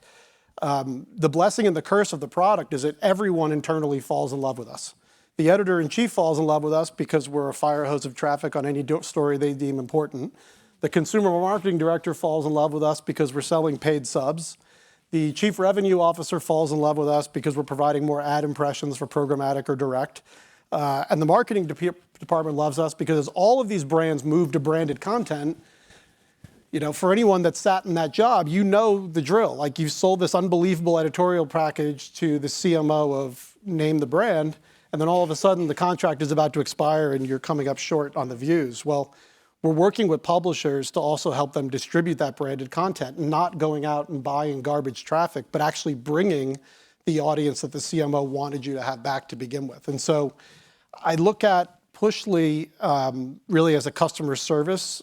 the blessing and the curse of the product is that everyone internally falls in love with us. The editor-in-chief falls in love with us because we're a fire hose of traffic on any story they deem important. The consumer marketing director falls in love with us because we're selling paid subs. The chief revenue officer falls in love with us because we're providing more ad impressions for programmatic or direct. And the marketing department loves us because as all of these brands move to branded content, you know, for anyone that sat in that job, you know the drill. Like you've sold this unbelievable editorial package to the CMO of name the brand, and then all of a sudden the contract is about to expire and you're coming up short on the views. Well, we're working with publishers to also help them distribute that branded content, not going out and buying garbage traffic, but actually bringing the audience that the CMO wanted you to have back to begin with. And so I look at Pushly really as a customer service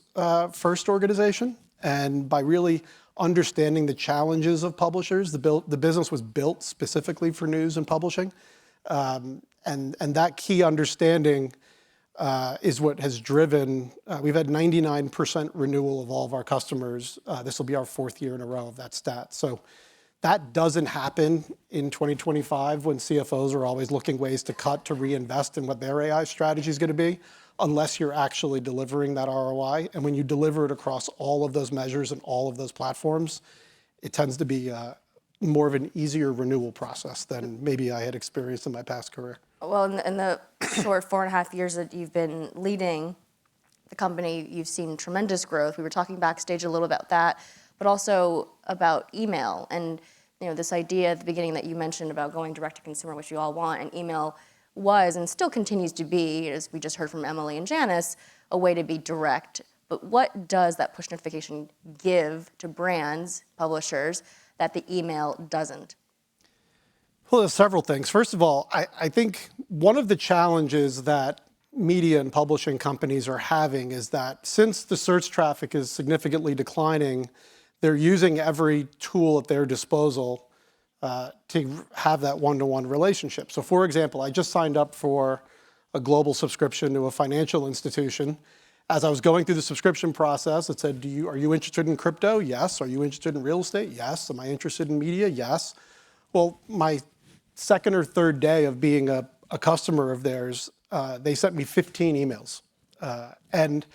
first organization. And by really understanding the challenges of publishers, the business was built specifically for news and publishing. And that key understanding is what has driven, we've had 99% renewal of all of our customers. This will be our 4th year in a row of that stat. So that doesn't happen in 2025 when CFOs are always looking ways to cut, to reinvest in what their AI strategy is going to be, unless you're actually delivering that ROI. And when you deliver it across all of those measures and all of those platforms, it tends to be more of an easier renewal process than maybe I had experienced in my past career. Well, in the short 4.5 years that you've been leading the company, you've seen tremendous growth. We were talking backstage a little about that, but also about email and this idea at the beginning that you mentioned about going direct to consumer, which you all want, and email was and still continues to be, as we just heard from Emily and Janice, a way to be direct. But what does that push notification give to brands, publishers, that the email doesn't? Well, there's several things. First of all, I think one of the challenges that media and publishing companies are having is that since the search traffic is significantly declining, they're using every tool at their disposal to have that one-to-one relationship. So for example, I just signed up for a global subscription to a financial institution. As I was going through the subscription process, it said, are you interested in crypto? Yes. Are you interested in real estate? Yes. Am I interested in media? Yes. Well, my second or third day of being a customer of theirs, they sent me 15 emails. And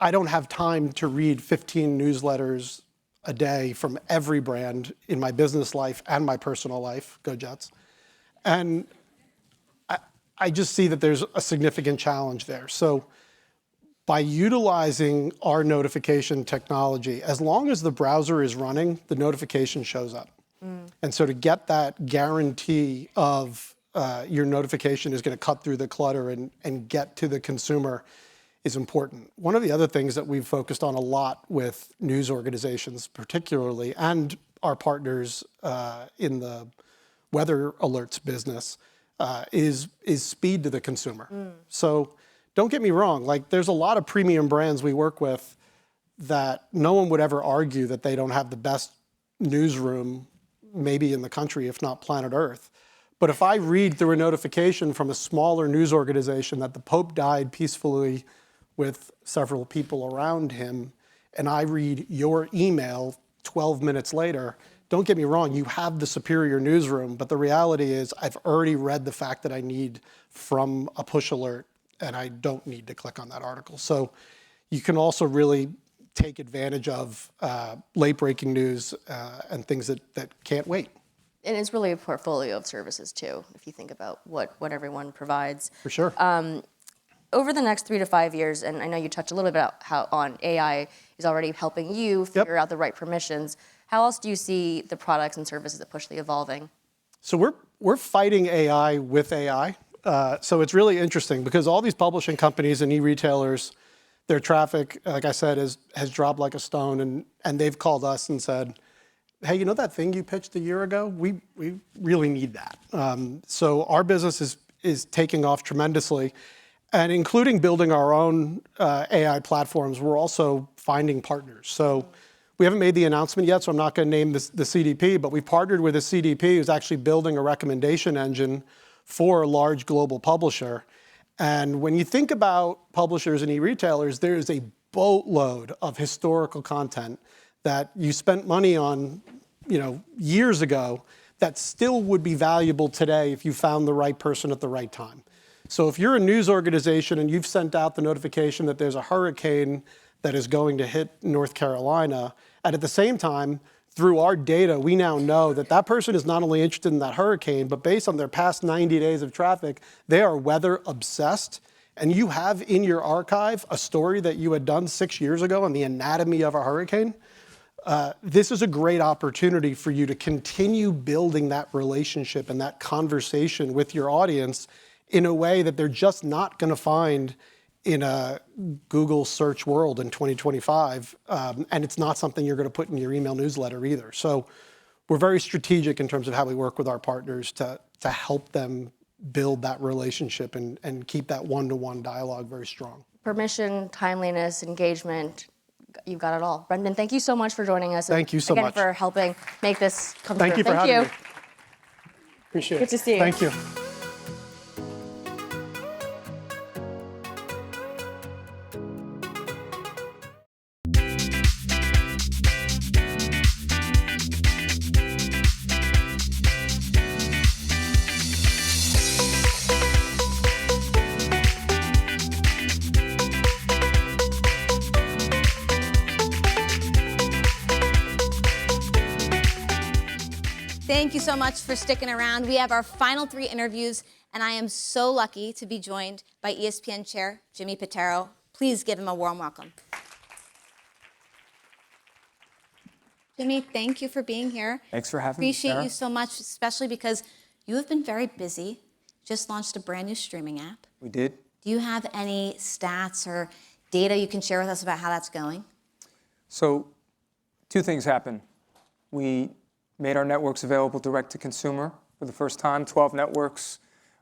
I don't have time to read 15 newsletters a day from every brand in my business life and my personal life. Go Jets. And I just see that there's a significant challenge there. So by utilizing our notification technology, as long as the browser is running, the notification shows up. And so to get that guarantee of your notification is going to cut through the clutter and get to the consumer is important. One of the other things that we've focused on a lot with news organizations particularly, and our partners in the weather alerts business, is speed to the consumer. So don't get me wrong, like there's a lot of premium brands we work with that no one would ever argue that they don't have the best newsroom maybe in the country, if not planet Earth. But if I read through a notification from a smaller news organization that the Pope died peacefully with several people around him, and I read your email 12 minutes later, don't get me wrong, you have the superior newsroom, but the reality is I've already read the fact that I need from a push alert, and I don't need to click on that article. So you can also really take advantage of late-breaking news and things that can't wait. And it's really a portfolio of services too, if you think about what everyone provides. For sure. Over the next 3 to 5 years, and I know you touched a little bit about how on AI is already helping you figure out the right permissions. How else do you see the products and services that Pushly evolving? So we're fighting AI with AI. So it's really interesting because all these publishing companies and e-retailers, their traffic, like I said, has dropped like a stone, and they've called us and said, hey, you know that thing you pitched a year ago? We really need that. So our business is taking off tremendously. And including building our own AI platforms, we're also finding partners. So we haven't made the announcement yet, so I'm not going to name the CDP, but we partnered with a CDP who's actually building a recommendation engine for a large global publisher. And when you think about publishers and e-retailers, there is a boatload of historical content that you spent money on, years ago that still would be valuable today if you found the right person at the right time. So if you're a news organization and you've sent out the notification that there's a hurricane that is going to hit North Carolina, and at the same time, through our data, we now know that that person is not only interested in that hurricane, but based on their past 90 days of traffic, they are weather obsessed. And you have in your archive a story that you had done 6 years ago on the anatomy of a hurricane. This is a great opportunity for you to continue building that relationship and that conversation with your audience in a way that they're just not going to find in a Google search world in 2025. And it's not something you're going to put in your email newsletter either. So we're very strategic in terms of how we work with our partners to help them build that relationship and keep that one-to-one dialogue very strong. Permission, timeliness, engagement, you've got it all. Brendan, thank you so much for joining us. Thank you so much. Again, for helping make this come Thank through. you for having me. Appreciate it. Good to see you. Thank you. Thank you so much for sticking around. We have our final 3 interviews, and I am so lucky to be joined by ESPN Chair Jimmy Pitaro. Please give him a warm welcome. Jimmy, thank you for being here. Thanks for having me, Appreciate Sarah. you so much, especially because you have been very busy. Just launched a brand new streaming app. We did. Do you have any stats or data you can share with us about how that's going? So 2 things happened. We made our networks available direct to consumer for the first time, 12 networks,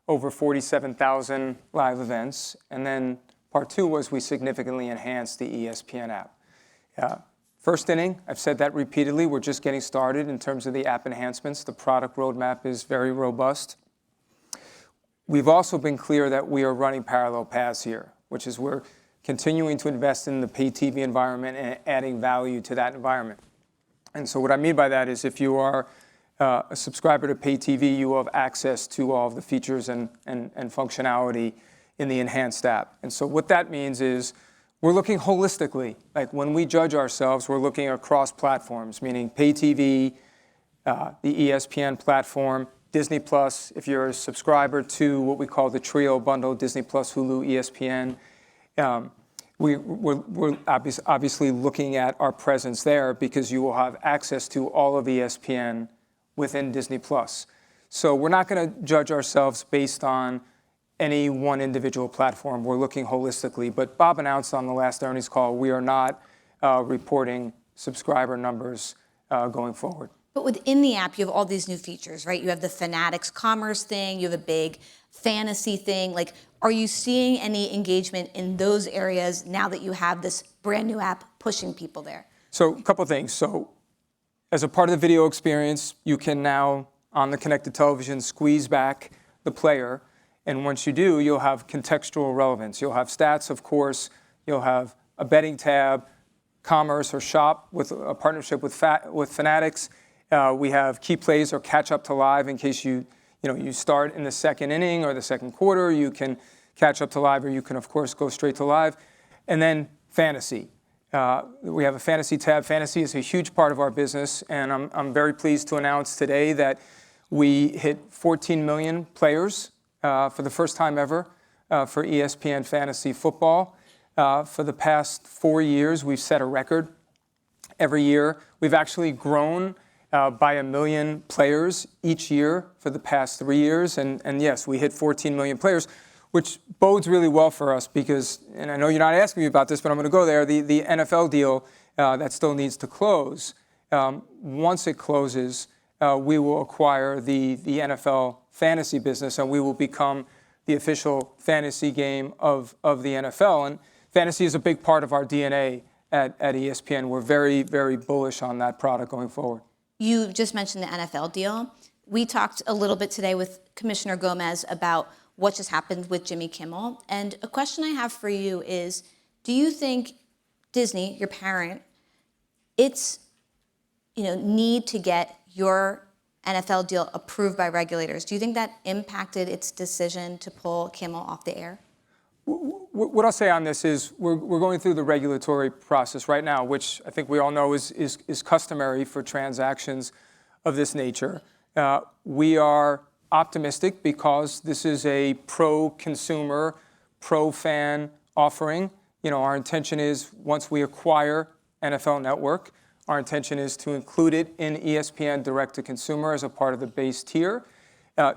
over 47,000 live events. And then part 2 was we significantly enhanced the ESPN app. First inning, I've said that repeatedly, we're just getting started in terms of the app enhancements. The product roadmap is very robust. we've also been clear that we are running parallel paths here, which is we're continuing to invest in the pay TV environment and adding value to that environment. And so what I mean by that is if you are a subscriber to pay TV, you will have access to all of the features and functionality in the enhanced app. And so what that means is we're looking holistically. Like when we judge ourselves, we're looking across platforms, meaning pay TV, the ESPN platform, Disney Plus, if you're a subscriber to what we call the Trio bundle, Disney Plus, Hulu, ESPN. We're obviously looking at our presence there because you will have access to all of ESPN within Disney Plus. So we're not going to judge ourselves based on any one individual platform. We're looking holistically. But Bob announced on the last earnings call, we are not reporting subscriber numbers going forward. But within the app, you have all these new features, right? You have the Fanatics commerce thing, you have a big fantasy thing. Like, are you seeing any engagement in those areas now that you have this brand new app pushing people there? So a couple of things. So as a part of the video experience, you can now, on the connected television, squeeze back the player. And once you do, you'll have contextual relevance. You'll have stats, of course. You'll have a betting tab, commerce or shop with a partnership with Fanatics. We have key plays or catch up to live in case you start in the second inning or the second quarter. You can catch up to live, or you can, of course, go straight to live. And then fantasy. We have a fantasy tab. Fantasy is a huge part of our business, and I'm very pleased to announce today that we hit 14 million players for the first time ever for ESPN Fantasy Football. For the past 4 years, we've set a record. Every year, we've actually grown by 1 million players each year for the past 3 years. And yes, we hit 14 million players, which bodes really well for us because, and I know you're not asking me about this, but I'm going to go there, the NFL deal that still needs to close. Once it closes, we will acquire the NFL fantasy business, and we will become the official fantasy game of the NFL. And fantasy is a big part of our DNA at ESPN. We're very, very bullish on that product going forward. You just mentioned the NFL deal. We talked a little bit today with Commissioner Gomez about what just happened with Jimmy Kimmel. And a question I have for you is, do you think Disney, your parent, its need to get your NFL deal approved by regulators, do you think that impacted its decision to pull Kimmel off the air? What I'll say on this is we're going through the regulatory process right now, which I think we all know is customary for transactions of this nature. We are optimistic because this is a pro-consumer, pro-fan offering. Our intention is once we acquire NFL Network, our intention is to include it in ESPN direct-to-consumer as a part of the base tier.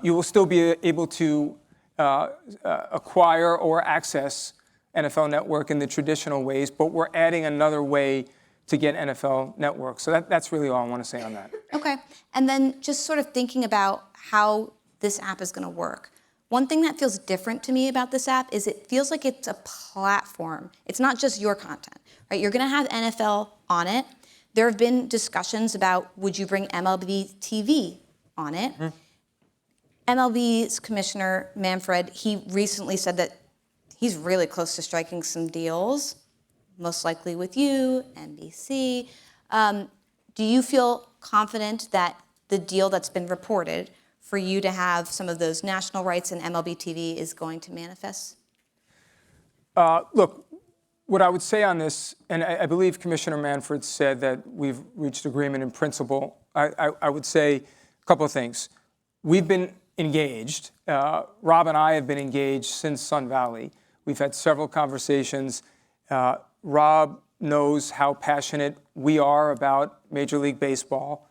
You will still be able to acquire or access NFL Network in the traditional ways, but we're adding another way to get NFL Network. So that's really all I want to say on that. Okay. And then just sort of thinking about how this app is going to work. One thing that feels different to me about this app is it feels like it's a platform. It's not just your content, right? You're going to have NFL on it. There have been discussions about would you bring MLB TV on it? Mm-hmm. MLB's Commissioner Manfred, he recently said that he's really close to striking some deals, most likely with you, NBC. Do you feel confident that the deal that's been reported for you to have some of those national rights in MLB TV is going to manifest? Look, what I would say on this, and I believe Commissioner Manfred said that we've reached agreement in principle. I would say a couple of things. We've been engaged. Rob and I have been engaged since Sun Valley. We've had several conversations. Rob knows how passionate we are about Major League Baseball.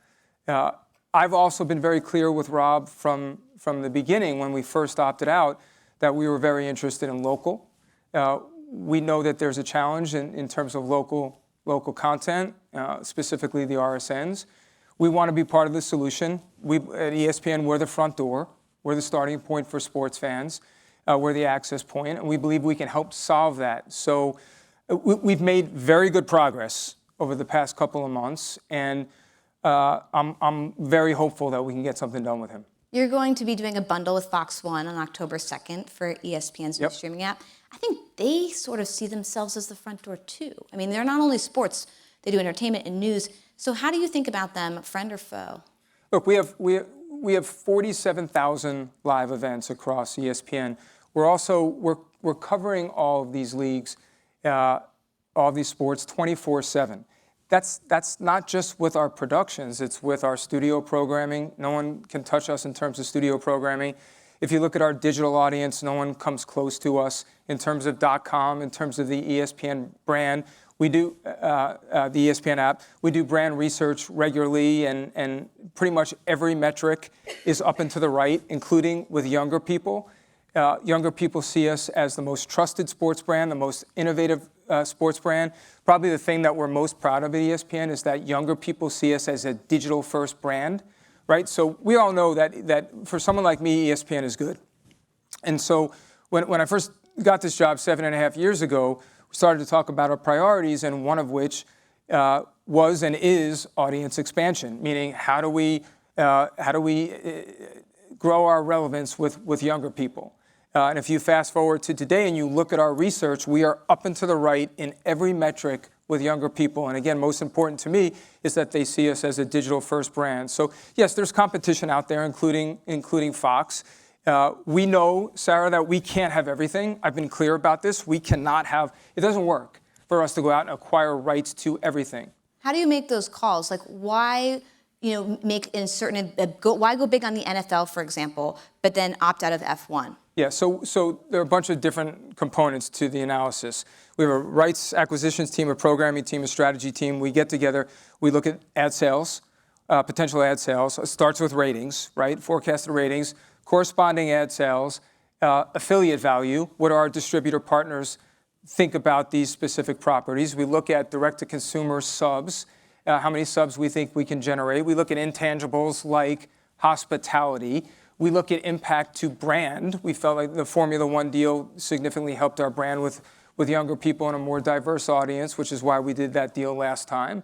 I've also been very clear with Rob from the beginning when we first opted out that we were very interested in local. We know that there's a challenge in terms of local content, specifically the RSNs. We want to be part of the solution. At ESPN, we're the front door. We're the starting point for sports fans. We're the access point, and we believe we can help solve that. So we've made very good progress over the past couple of months, and I'm very hopeful that we can get something done with him. You're going to be doing a bundle with Fox 1 on October 2nd for ESPN's new streaming app. I think they sort of see themselves as the front door too. I mean, they're not only sports, they do entertainment and news. So how do you think about them, friend or foe? Look, we have 47,000 live events across ESPN. We're covering all of these leagues, all of these sports 24/7. That's not just with our productions, it's with our studio programming. No one can touch us in terms of studio programming. If you look at our digital audience, no one comes close to us in terms of .com, in terms of the ESPN brand. We do the ESPN app. We do brand research regularly, and pretty much every metric is up and to the right, including with younger people. Younger people see us as the most trusted sports brand, the most innovative sports brand. Probably the thing that we're most proud of at ESPN is that younger people see us as a digital-first brand, right? So we all know that for someone like me, ESPN is good. And so when I first got this job 7.5 years ago, we started to talk about our priorities, and one of which was and is audience expansion, meaning how do we grow our relevance with younger people. And if you fast forward to today and you look at our research, we are up and to the right in every metric with younger people. And again, most important to me is that they see us as a digital-first brand. So yes, there's competition out there, including Fox. We know, Sarah, that we can't have everything. I've been clear about this. We cannot have, it doesn't work for us to go out and acquire rights to everything. How do you make those calls? Like, why make in certain, why go big on the NFL, for example, but then opt out of F1? Yeah, so there are a bunch of different components to the analysis. We have a rights acquisitions team, a programming team, a strategy team. We get together, we look at ad sales, potential ad sales. It starts with ratings, right? Forecasted ratings, corresponding ad sales, affiliate value. What do our distributor partners think about these specific properties? We look at direct-to-consumer subs, how many subs we think we can generate. We look at intangibles like hospitality. We look at impact to brand. We felt like the Formula One deal significantly helped our brand with younger people and a more diverse audience, which is why we did that deal last time.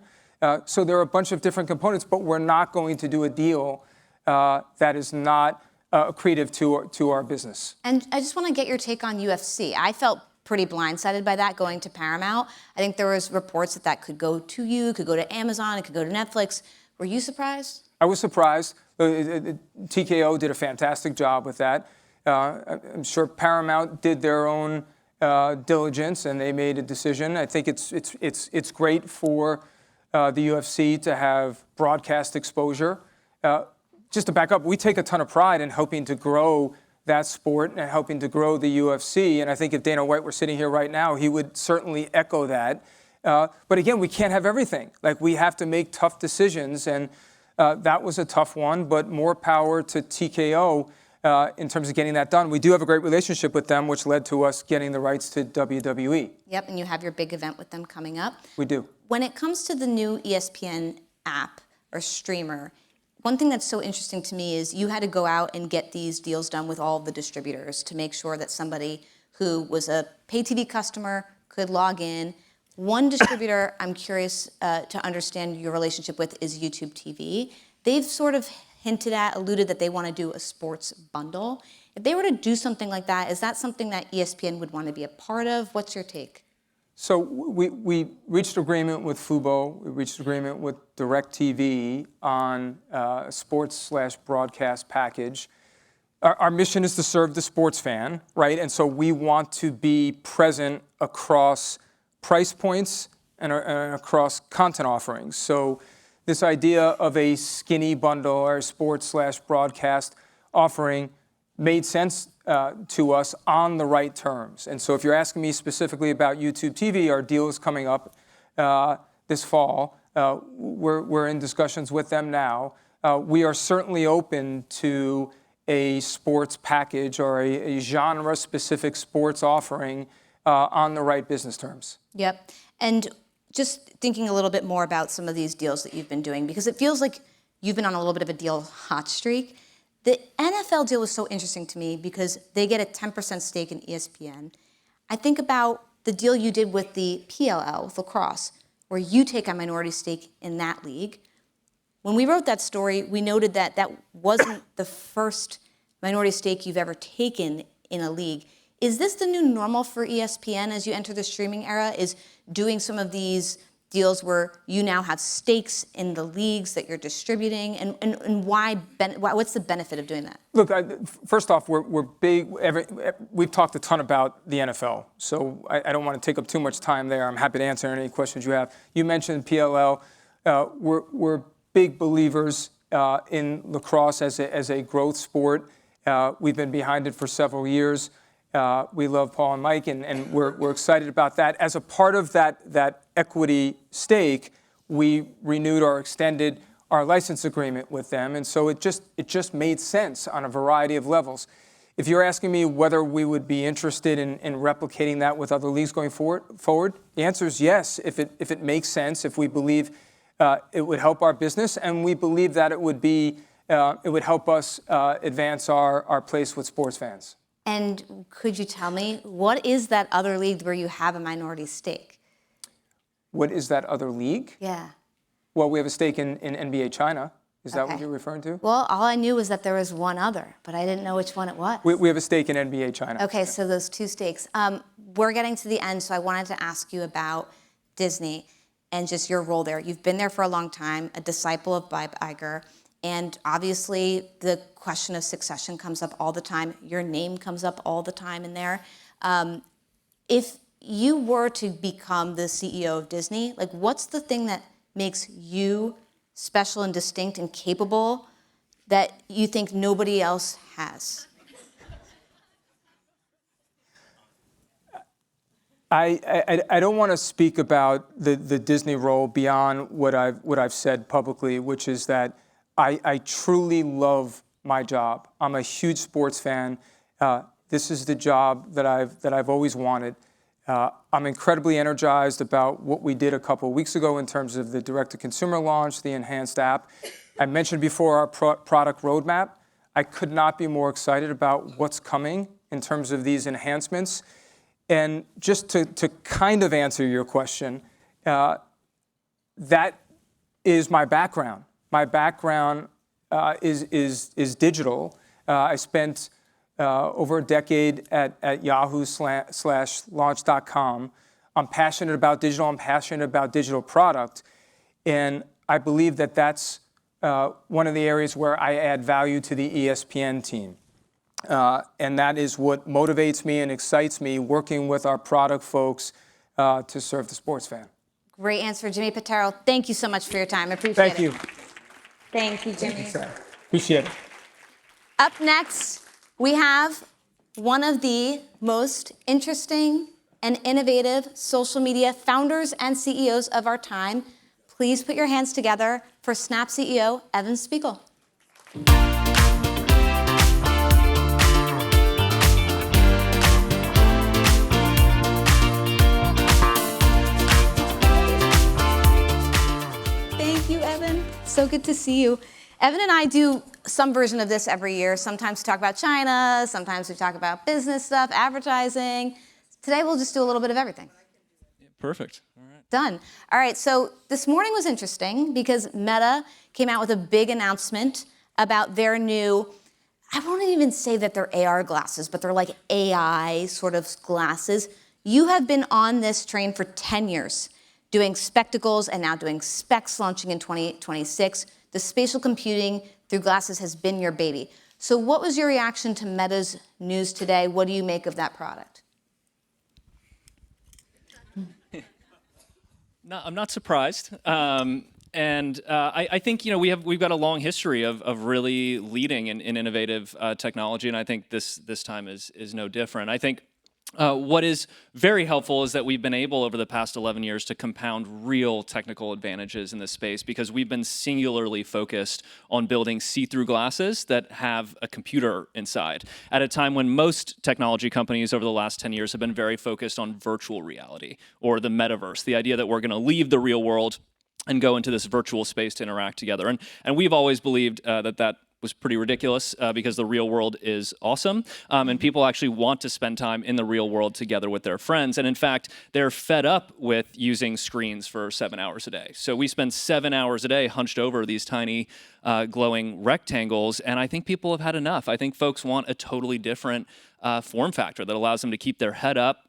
So there are a bunch of different components, but we're not going to do a deal that is not accretive to our business. And I just want to get your take on UFC. I felt pretty blindsided by that going to Paramount. I think there was reports that could go to you, could go to Amazon, it could go to Netflix. Were you surprised? I was surprised. TKO did a fantastic job with that. I'm sure Paramount did their own diligence and they made a decision. I think it's great for the UFC to have broadcast exposure. Just to back up, we take a ton of pride in helping to grow that sport and helping to grow the UFC. And I think if Dana White were sitting here right now, he would certainly echo that. But again, we can't have everything. Like, we have to make tough decisions, and that was a tough one, but more power to TKO in terms of getting that done. We do have a great relationship with them, which led to us getting the rights to WWE. Yep, and you have your big event with them coming up. We do. When it comes to the new ESPN app or streamer, one thing that's so interesting to me is you had to go out and get these deals done with all of the distributors to make sure that somebody who was a pay TV customer could log in. One distributor I'm curious to understand your relationship with is YouTube TV. They've sort of alluded that they want to do a sports bundle. If they were to do something like that, is that something that ESPN would want to be a part of? What's your take? So we reached agreement with Fubo. We reached agreement with DirecTV on a sports/broadcast package. Our mission is to serve the sports fan, right? And so we want to be present across price points and across content offerings. So this idea of a skinny bundle or a sports/broadcast offering made sense to us on the right terms. And so if you're asking me specifically about YouTube TV, our deal is coming up this fall. We're in discussions with them now. We are certainly open to a sports package or a genre-specific sports offering on the right business terms. Yep. And just thinking a little bit more about some of these deals that you've been doing, because it feels like you've been on a little bit of a deal hot streak. The NFL deal was so interesting to me because they get a 10% stake in ESPN. I think about the deal you did with the PLL, with lacrosse, where you take a minority stake in that league. When we wrote that story, we noted that that wasn't the first minority stake you've ever taken in a league. Is this the new normal for ESPN as you enter the streaming era, is doing some of these deals where you now have stakes in the leagues that you're distributing, and what's the benefit of doing that? Look, first off, we're big. We've talked a ton about the NFL, so I don't want to take up too much time there. I'm happy to answer any questions you have. You mentioned PLL. We're big believers in lacrosse as a growth sport. We've been behind it for several years. We love Paul and Mike, and we're excited about that. As a part of that equity stake, we renewed or extended our license agreement with them, and so it just made sense on a variety of levels. If you're asking me whether we would be interested in replicating that with other leagues going forward, the answer is yes. If it makes sense, if we believe it would help our business, and we believe that it would help us advance our place with sports fans. And could you tell me, what is that other league where you have a minority stake? What is that other league? Yeah. Well, we have a stake in NBA China. Is that what you're referring to? Well, all I knew was that there was one other, but I didn't know which one it was. We have a stake in NBA China. Okay, so those two stakes. We're getting to the end, so I wanted to ask you about Disney and just your role there. You've been there for a long time, a disciple of Bob Iger. And obviously, the question of succession comes up all the time. Your name comes up all the time in there. If you were to become the CEO of Disney, like, what's the thing that makes you special and distinct and capable that you think nobody else has? I don't want to speak about the Disney role beyond what I've said publicly, which is that I truly love my job. I'm a huge sports fan. This is the job that I've always wanted. I'm incredibly energized about what we did a couple of weeks ago in terms of the direct-to-consumer launch, the enhanced app. I mentioned before our product roadmap. I could not be more excited about what's coming in terms of these enhancements. And just to kind of answer your question, that is my background. My background is digital. I spent over a decade at Yahoo/Launch.com. I'm passionate about digital. I'm passionate about digital product. And I believe that that's one of the areas where I add value to the ESPN team. And that is what motivates me and excites me, working with our product folks to serve the sports fan. Great answer, Jimmy Pitaro. Thank you so much for your time. I appreciate it. Thank you. Thank you, Jimmy. Appreciate it. Up next, we have one of the most interesting and innovative social media founders and CEOs of our time. Please put your hands together for Snap CEO Evan Spiegel. Thank you, Evan. So good to see you. Evan and I do some version of this every year. Sometimes we talk about China, sometimes we talk about business stuff, advertising. Today we'll just do a little bit of everything. Perfect. All right. Done. All right, so this morning was interesting because Meta came out with a big announcement about their new, I won't even say that they're AR glasses, but they're like AI sort of glasses. You have been on this train for 10 years, doing spectacles and now doing specs launching in 2026. The spatial computing through glasses has been your baby. So what was your reaction to Meta's news today? What do you make of that product? No, I'm not surprised. I think we've got a long history of really leading in innovative technology, and I think this time is no different. I think what is very helpful is that we've been able over the past 11 years to compound real technical advantages in this space because we've been singularly focused on building see-through glasses that have a computer inside at a time when most technology companies over the last 10 years have been very focused on virtual reality or the metaverse, the idea that we're going to leave the real world and go into this virtual space to interact together. And we've always believed that was pretty ridiculous because the real world is awesome, and people actually want to spend time in the real world together with their friends. And in fact, they're fed up with using screens for 7 hours a day. So we spend 7 hours a day hunched over these tiny glowing rectangles, and I think people have had enough. I think folks want a totally different form factor that allows them to keep their head up,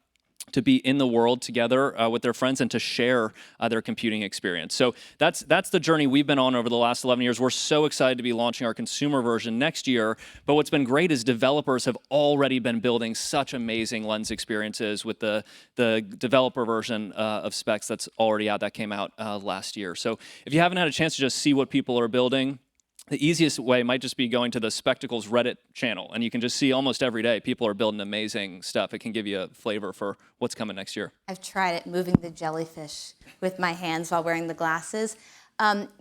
to be in the world together with their friends, and to share their computing experience. So that's the journey we've been on over the last 11 years. We're so excited to be launching our consumer version next year. But what's been great is developers have already been building such amazing Lens experiences with the developer version of Specs that's already out, that came out last year. So if you haven't had a chance to just see what people are building, the easiest way might just be going to the Spectacles Reddit channel, and you can just see almost every day people are building amazing stuff. It can give you a flavor for what's coming next year. I've tried it, moving the jellyfish with my hands while wearing the glasses.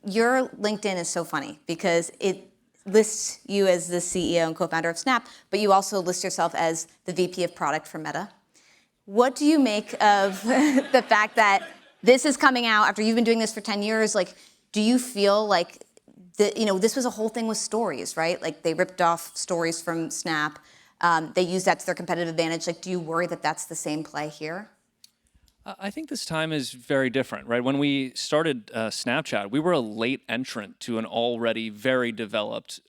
Your LinkedIn is so funny because it lists you as the CEO and co-founder of Snap, but you also list yourself as the VP of product for Meta. What do you make of the fact that this is coming out after you've been doing this for 10 years? Like, do you feel like this was a whole thing with stories, right? Like they ripped off stories from Snap. They used that to their competitive advantage. Like, do you worry that that's the same play here? I think this time is very different, right? When we started Snapchat, we were a late entrant to an already very developed,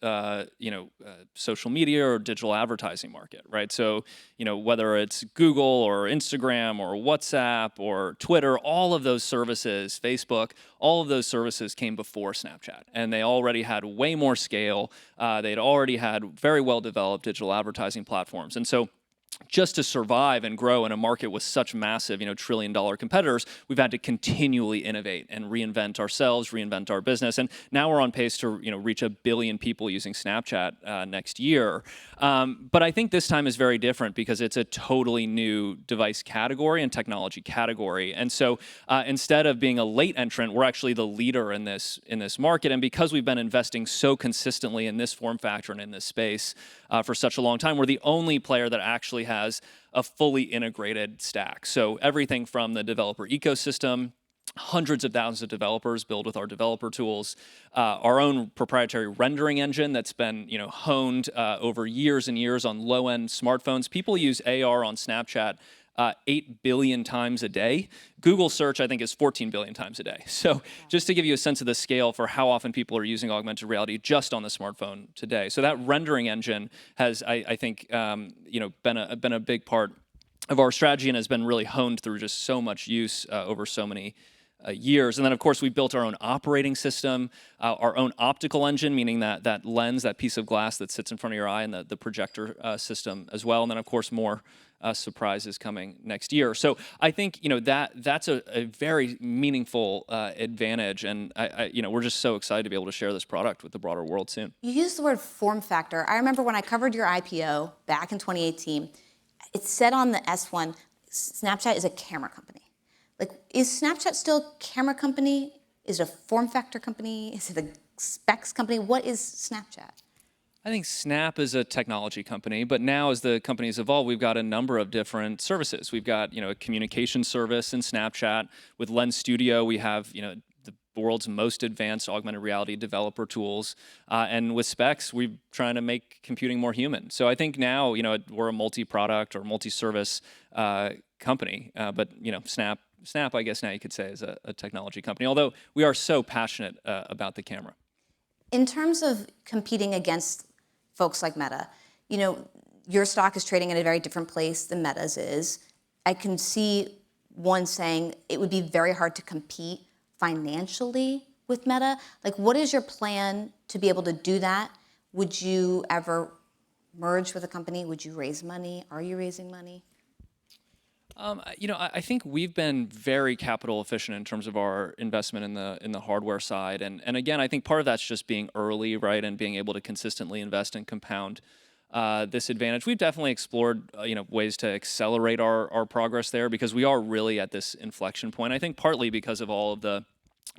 social media or digital advertising market, right? So, whether it's Google or Instagram or WhatsApp or Twitter, all of those services, Facebook, all of those services came before Snapchat, and they already had way more scale. They'd already had very well-developed digital advertising platforms, and so just to survive and grow in a market with such massive, trillion-dollar competitors, we've had to continually innovate and reinvent ourselves, reinvent our business. And now we're on pace to, reach 1 billion people using Snapchat next year. But I think this time is very different because it's a totally new device category and technology category. And so instead of being a late entrant, we're actually the leader in this market. And because we've been investing so consistently in this form factor and in this space for such a long time, we're the only player that actually has a fully integrated stack. So everything from the developer ecosystem, hundreds of thousands of developers build with our developer tools, our own proprietary rendering engine that's been honed over years and years on low-end smartphones. People use AR on Snapchat 8 billion times a day. Google search, I think, is 14 billion times a day. So just to give you a sense of the scale for how often people are using augmented reality just on the smartphone today. So that rendering engine has, I think, been a big part of our strategy and has been really honed through just so much use over so many years. And then, of course, we built our own operating system, our own optical engine, meaning that lens, that piece of glass that sits in front of your eye, and the projector system as well. And then, of course, more surprises coming next year. So I think that's a very meaningful advantage, and we're just so excited to be able to share this product with the broader world soon. You used the word form factor. I remember when I covered your IPO back in 2018, it said on the S1, Snapchat is a camera company. Like, is Snapchat still a camera company? Is it a form factor company? Is it a specs company? What is Snapchat? I think Snap is a technology company, but now as the company's evolved, we've got a number of different services. We've got, a communication service in Snapchat. With Lens Studio, we have, the world's most advanced augmented reality developer tools. And with Specs, we're trying to make computing more human. So I think now, we're a multi-product or multi-service company. But, Snap, I guess now you could say, is a technology company, although we are so passionate about the camera. In terms of competing against folks like Meta, your stock is trading in a very different place than Meta's is. I can see one saying it would be very hard to compete financially with Meta. Like, what is your plan to be able to do that? Would you ever merge with a company? Would you raise money? Are you raising money? I think we've been very capital efficient in terms of our investment in the hardware side, and again, I think part of that's just being early, right, and being able to consistently invest and compound this advantage. We've definitely explored ways to accelerate our progress there because we are really at this inflection point. I think partly because of all of the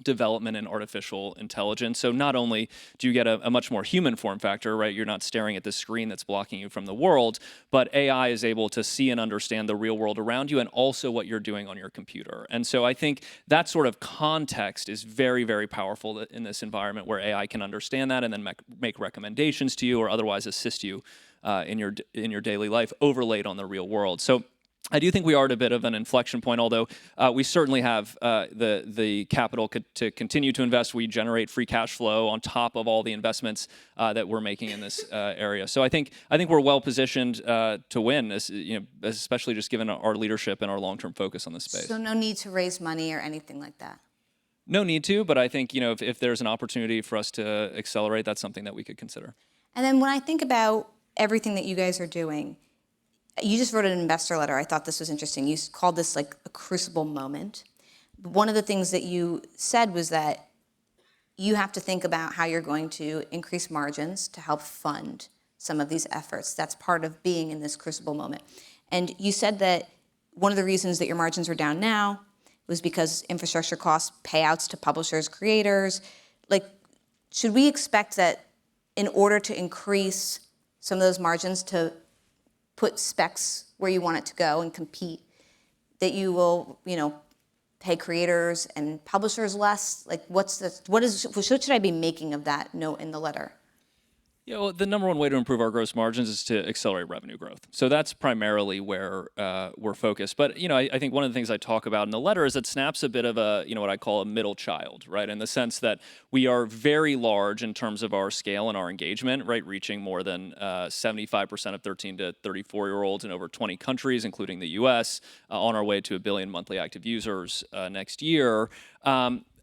development in artificial intelligence. So not only do you get a much more human form factor, right? You're not staring at the screen that's blocking you from the world, but AI is able to see and understand the real world around you and also what you're doing on your computer. And so I think that sort of context is very, very powerful in this environment where AI can understand that and then make recommendations to you or otherwise assist you in your daily life overlaid on the real world. So I do think we are at a bit of an inflection point, although we certainly have the capital to continue to invest. We generate free cash flow on top of all the investments that we're making in this area. So I think we're well positioned to win, especially just given our leadership and our long-term focus on this space. So no need to raise money or anything like that? No need to, but I think if there's an opportunity for us to accelerate, that's something that we could consider. And then when I think about everything that you guys are doing, you just wrote an investor letter. I thought this was interesting. You called this like a crucible moment. One of the things that you said was that you have to think about how you're going to increase margins to help fund some of these efforts. That's part of being in this crucible moment. And you said that one of the reasons that your margins are down now was because infrastructure costs, payouts to publishers, creators. Like, should we expect that in order to increase some of those margins to put specs where you want it to go and compete, that you will, pay creators and publishers less? Like, what should I be making of that note in the letter? Yeah, well, the number one way to improve our gross margins is to accelerate revenue growth. So that's primarily where we're focused. But I think one of the things I talk about in the letter is that Snap's a bit of a what I call a middle child, right? In the sense that we are very large in terms of our scale and our engagement, right? Reaching more than 75% of 13 to 34-year-olds in over 20 countries, including the U.S. On our way to 1 billion monthly active users next year.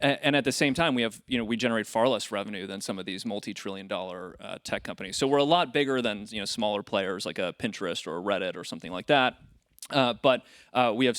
And at the same time, we generate far less revenue than some of these multi-trillion-dollar tech companies. So we're a lot bigger than smaller players like a Pinterest or a Reddit or something like that. But we have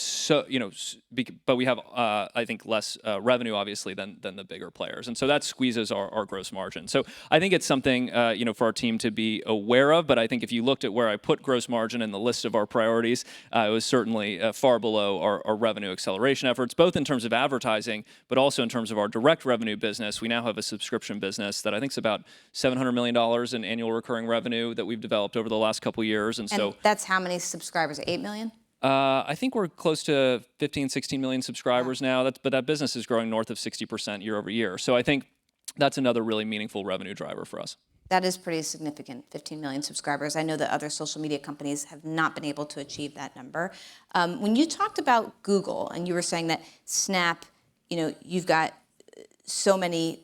I think less revenue obviously than the bigger players, and so that squeezes our gross margin. So I think it's something for our team to be aware of. But I think if you looked at where I put gross margin in the list of our priorities, it was certainly far below our revenue acceleration efforts, both in terms of advertising, but also in terms of our direct revenue business. We now have a subscription business that I think is about $700 million in annual recurring revenue that we've developed over the last couple years, and so that's how many subscribers? 8 million. I think we're close to 15, 16 million subscribers now. But that business is growing north of 60% year over year. So I think that's another really meaningful revenue driver for us. That is pretty significant, 15 million subscribers. I know that other social media companies have not been able to achieve that number. When you talked about Google and you were saying that Snap, you've got so many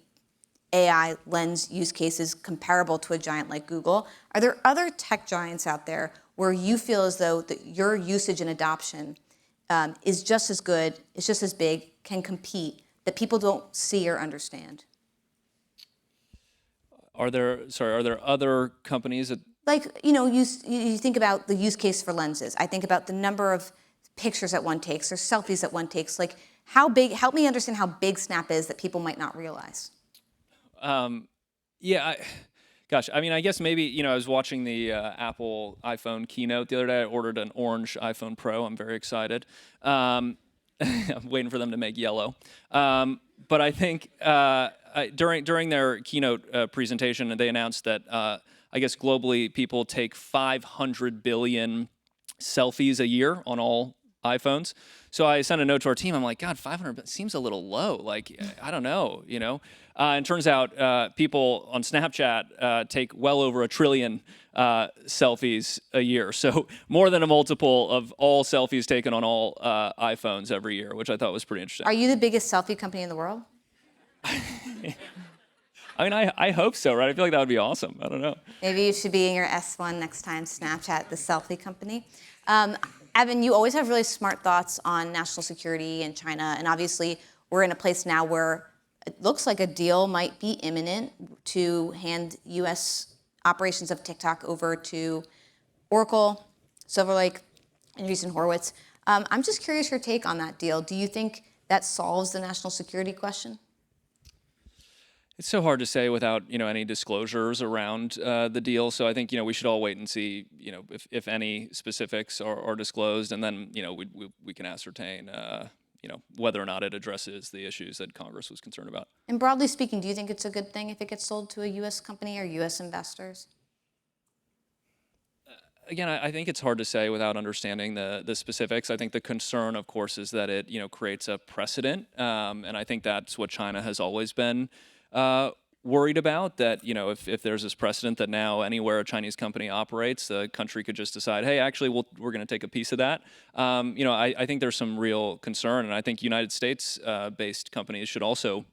AI lens use cases comparable to a giant like Google. Are there other tech giants out there where you feel as though that your usage and adoption is just as good, is just as big, can compete, that people don't see or understand? Are there other companies that... Like, you think about the use case for lenses. I think about the number of pictures that one takes or selfies that one takes. Like, how big, help me understand how big Snap is that people might not realize. Gosh, I mean, I guess maybe, I was watching the Apple iPhone keynote the other day. I ordered an orange iPhone Pro. I'm very excited. I'm waiting for them to make yellow. But I think during their keynote presentation, they announced that, I guess globally, people take 500 billion selfies a year on all iPhones. So I sent a note to our team. I'm like, God, 500 seems a little low. Like, I don't know, And turns out people on Snapchat take well over 1 trillion selfies a year. So more than a multiple of all selfies taken on all iPhones every year, which I thought was pretty interesting. Are you the biggest selfie company in the world? I mean, I hope so, right? I feel like that would be awesome. I don't know. Maybe you should be in your S1 next time, Snapchat, the selfie company. Evan, you always have really smart thoughts on national security and China. And obviously, we're in a place now where it looks like a deal might be imminent to hand U.S. operations of TikTok over to Oracle, Silver Lake, and Andreessen Horowitz. I'm just curious your take on that deal. Do you think that solves the national security question? It's so hard to say without any disclosures around the deal. So I think we should all wait and see if any specifics are disclosed, and then we can ascertain whether or not it addresses the issues that Congress was concerned about. And broadly speaking, do you think it's a good thing if it gets sold to a U.S. company or U.S. investors? Again, I think it's hard to say without understanding the specifics. I think the concern, of course, is that it creates a precedent, and I think that's what China has always been worried about. That if there's this precedent that now anywhere a Chinese company operates, the country could just decide, hey, actually, we're going to take a piece of that. I think there's some real concern, and I think United States-based companies should also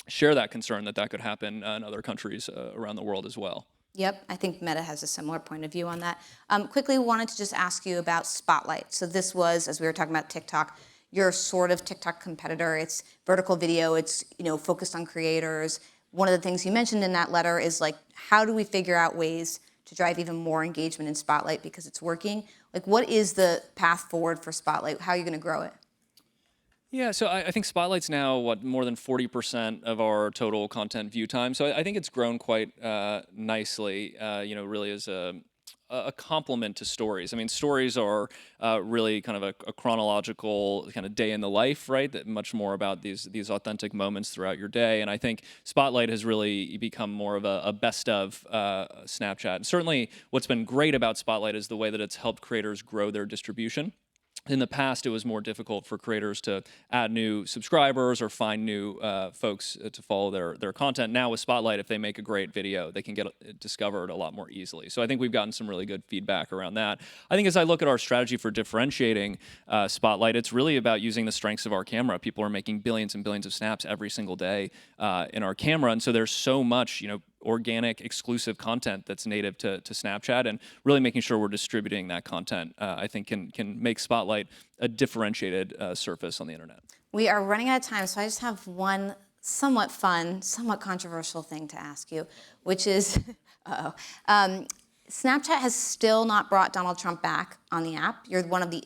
share that concern that could happen in other countries around the world as well. Yep, I think Meta has a similar point of view on that. Quickly, wanted to just ask you about Spotlight. So this was, as we were talking about TikTok, your sort of TikTok competitor. It's vertical video. It's focused on creators. One of the things you mentioned in that letter is like, how do we figure out ways to drive even more engagement in Spotlight because it's working? Like, what is the path forward for Spotlight? How are you going to grow it? Yeah, so I think Spotlight's now, more than 40% of our total content view time. So I think it's grown quite nicely, really as a complement to stories. I mean, stories are really kind of a chronological kind of day in the life, right? That much more about these authentic moments throughout your day. And I think Spotlight has really become more of a best of Snapchat. And certainly what's been great about Spotlight is the way that it's helped creators grow their distribution. In the past, it was more difficult for creators to add new subscribers or find new folks to follow their content. Now with Spotlight, if they make a great video, they can get discovered a lot more easily. So I think we've gotten some really good feedback around that. I think as I look at our strategy for differentiating Spotlight, it's really about using the strengths of our camera. People are making billions and billions of snaps every single day in our camera, and so there's so much, organic, exclusive content that's native to Snapchat, and really making sure we're distributing that content, I think can make Spotlight a differentiated surface on the internet. We are running out of time, so I just have one somewhat fun, somewhat controversial thing to ask you, which is, Snapchat has still not brought Donald Trump back on the app. You're one of the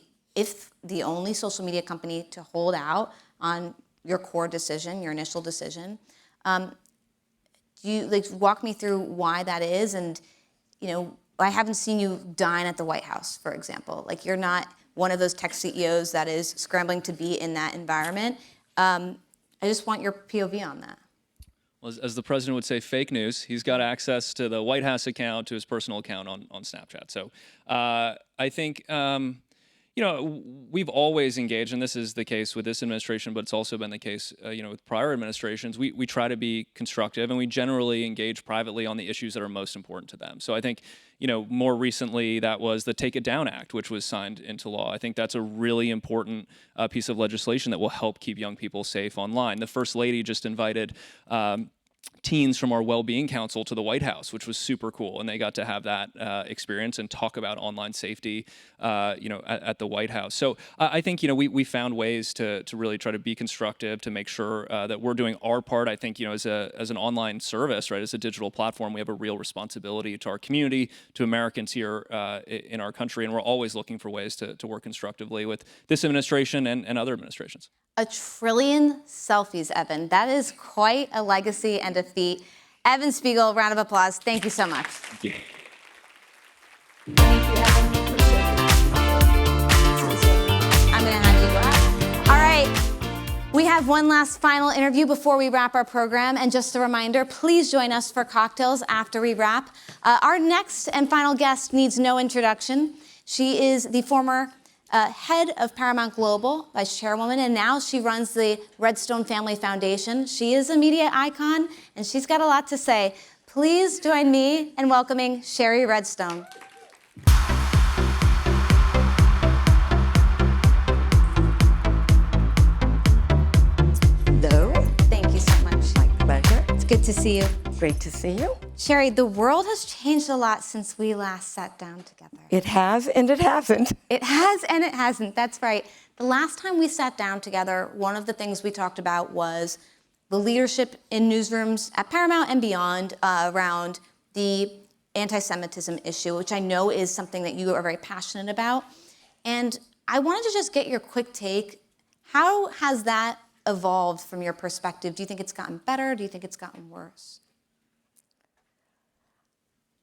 only social media company to hold out on your core decision, your initial decision. Do you walk me through why that is? And I haven't seen you dine at the White House, for example. Like, you're not one of those tech CEOs that is scrambling to be in that environment. I just want your POV on that. Well, as the president would say, fake news. He's got access to the White House account, to his personal account on Snapchat. So I think we've always engaged, and this is the case with this administration, but it's also been the case, with prior administrations. We try to be constructive, and we generally engage privately on the issues that are most important to them. So I think, more recently, that was the Take It Down Act, which was signed into law. I think that's a really important piece of legislation that will help keep young people safe online. The First Lady just invited teens from our Wellbeing Council to the White House, which was super cool, and they got to have that experience and talk about online safety, at the White House. So I think we found ways to really try to be constructive, to make sure that we're doing our part. I think as an online service, right, as a digital platform, we have a real responsibility to our community, to Americans here in our country, and we're always looking for ways to work constructively with this administration and other administrations. 1 trillion selfies, Evan. That is quite a legacy and a feat. Evan Spiegel, round of applause. Thank you so much. Thank you. I'm going to have you go out. All right. We have one last final interview before we wrap our program. And just a reminder, please join us for cocktails after we wrap. Our next and final guest needs no introduction. She is the former head of Paramount Global, vice chairwoman, and now she runs the Redstone Family Foundation. She is a media icon, and she's got a lot to say. Please join me in welcoming Shari Redstone. Hello. Thank you so much. My pleasure. It's good to see you. Great to see you. Shari, the world has changed a lot since we last sat down together. It has and it hasn't. It has and it hasn't. That's right. The last time we sat down together, one of the things we talked about was the leadership in newsrooms at Paramount and beyond around the anti-Semitism issue, which I know is something that you are very passionate about. And I wanted to just get your quick take. How has that evolved from your perspective? Do you think it's gotten better? Do you think it's gotten worse?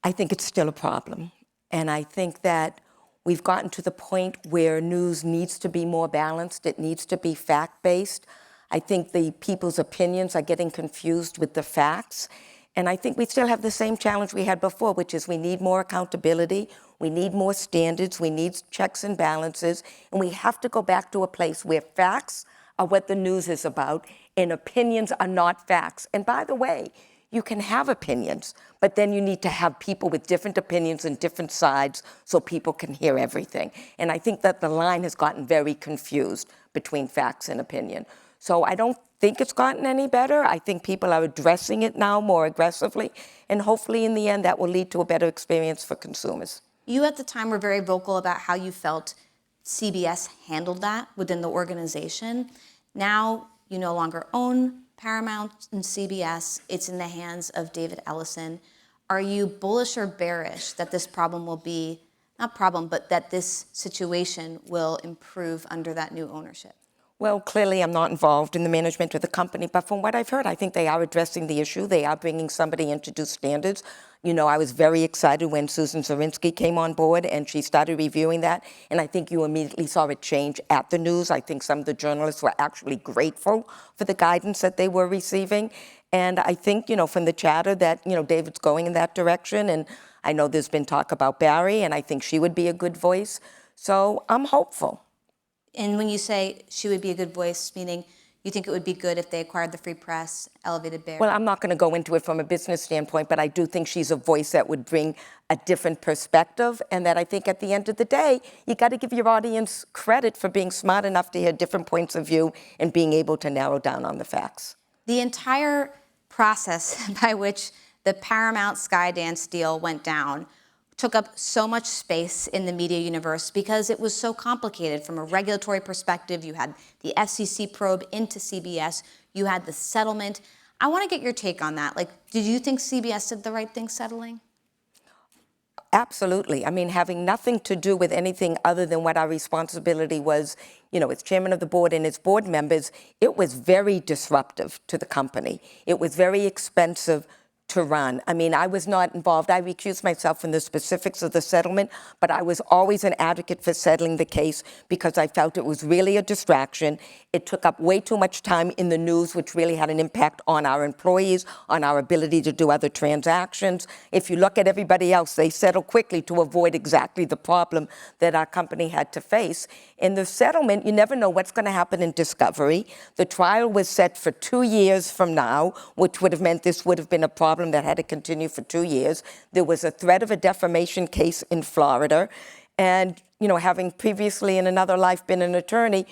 I think it's still a problem. And I think that We've gotten to the point where news needs to be more balanced. It needs to be fact-based. I think the people's opinions are getting confused with the facts. And I think we still have the same challenge we had before, which is we need more accountability, we need more standards, we need checks and balances, and we have to go back to a place where facts are what the news is about and opinions are not facts. And by the way, you can have opinions, but then you need to have people with different opinions and different sides so people can hear everything. And I think that the line has gotten very confused between facts and opinion. So I don't think it's gotten any better. I think people are addressing it now more aggressively, and hopefully in the end that will lead to a better experience for consumers. You at the time were very vocal about how you felt CBS handled that within the organization. Now you no longer own Paramount and CBS. It's in the hands of David Ellison. Are you bullish or bearish that this problem will be, not problem, but that this situation will improve under that new ownership? Well, clearly I'm not involved in the management of the company, but from what I've heard, I think they are addressing the issue. They are bringing somebody in to do standards. You know, I was very excited when Susan Zirinsky came on board and she started reviewing that, and I think you immediately saw a change at the news. I think some of the journalists were actually grateful for the guidance that they were receiving, and I think, you know, from the chatter that, you know, David's going in that direction, and I know there's been talk about Barry, and I think she would be a good voice, so I'm hopeful. And when you say she would be a good voice, meaning you think it would be good if they acquired the Free Press, elevated Barry? Well, I'm not going to go into it from a business standpoint, but I do think she's a voice that would bring a different perspective, and that I think at the end of the day, you got to give your audience credit for being smart enough to hear different points of view and being able to narrow down on the facts. The entire process by which the Paramount Skydance deal went down took up so much space in the media universe because it was so complicated from a regulatory perspective. You had the FCC probe into CBS. You had the settlement. I want to get your take on that. Like, did you think CBS did the right thing settling? Absolutely. I mean, having nothing to do with anything other than what our responsibility was, you know, as chairman of the board and as board members, it was very disruptive to the company. It was very expensive to run. I mean, I was not involved. I recused myself from the specifics of the settlement, but I was always an advocate for settling the case because I felt it was really a distraction. It took up way too much time in the news, which really had an impact on our employees, on our ability to do other transactions. If you look at everybody else, they settle quickly to avoid exactly the problem that our company had to face. In the settlement, you never know what's going to happen in discovery. The trial was set for 2 years from now, which would have meant this would have been a problem that had to continue for 2 years. There was a threat of a defamation case in Florida. And, you know, having previously in another life been an attorney,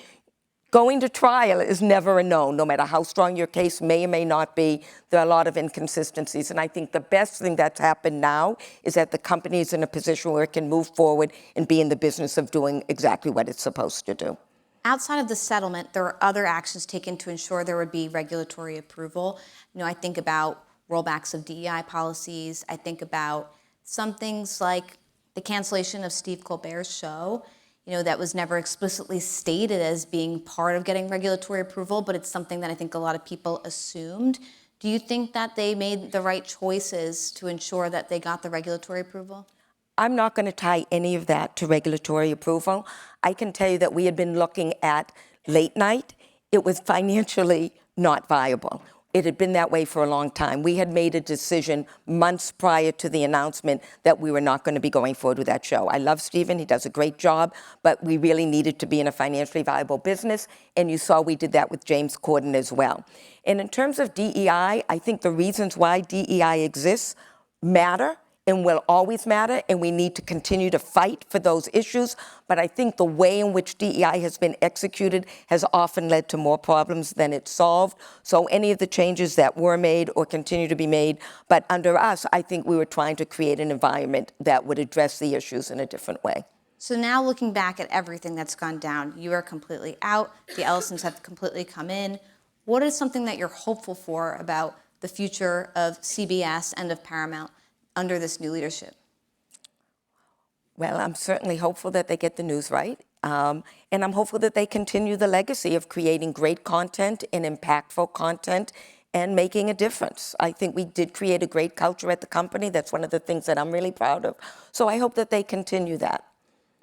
going to trial is never a no matter how strong your case may or may not be. There are a lot of inconsistencies. And I think the best thing that's happened now is that the company is in a position where it can move forward and be in the business of doing exactly what it's supposed to do. Outside of the settlement, there were other actions taken to ensure there would be regulatory approval. You know, I think about rollbacks of DEI policies. I think about some things like the cancellation of Steve Colbert's show, you know, that was never explicitly stated as being part of getting regulatory approval, but it's something that I think a lot of people assumed. Do you think that they made the right choices to ensure that they got the regulatory approval? I'm not going to tie any of that to regulatory approval. I can tell you that we had been looking at late night. It was financially not viable. It had been that way for a long time. We had made a decision months prior to the announcement that we were not going to be going forward with that show. I love Stephen, he does a great job, but we really needed to be in a financially viable business, and you saw we did that with James Corden as well. And in terms of DEI, I think the reasons why DEI exists matter and will always matter, and we need to continue to fight for those issues. But I think the way in which DEI has been executed has often led to more problems than it solved. So any of the changes that were made or continue to be made, but under us, I think we were trying to create an environment that would address the issues in a different way. So now looking back at everything that's gone down, you are completely out, the Ellisons have completely come in. What is something that you're hopeful for about the future of CBS and of Paramount under this new leadership? Well, I'm certainly hopeful that they get the news right. And I'm hopeful that they continue the legacy of creating great content and impactful content and making a difference. I think we did create a great culture at the company. That's one of the things that I'm really proud of. So I hope that they continue that.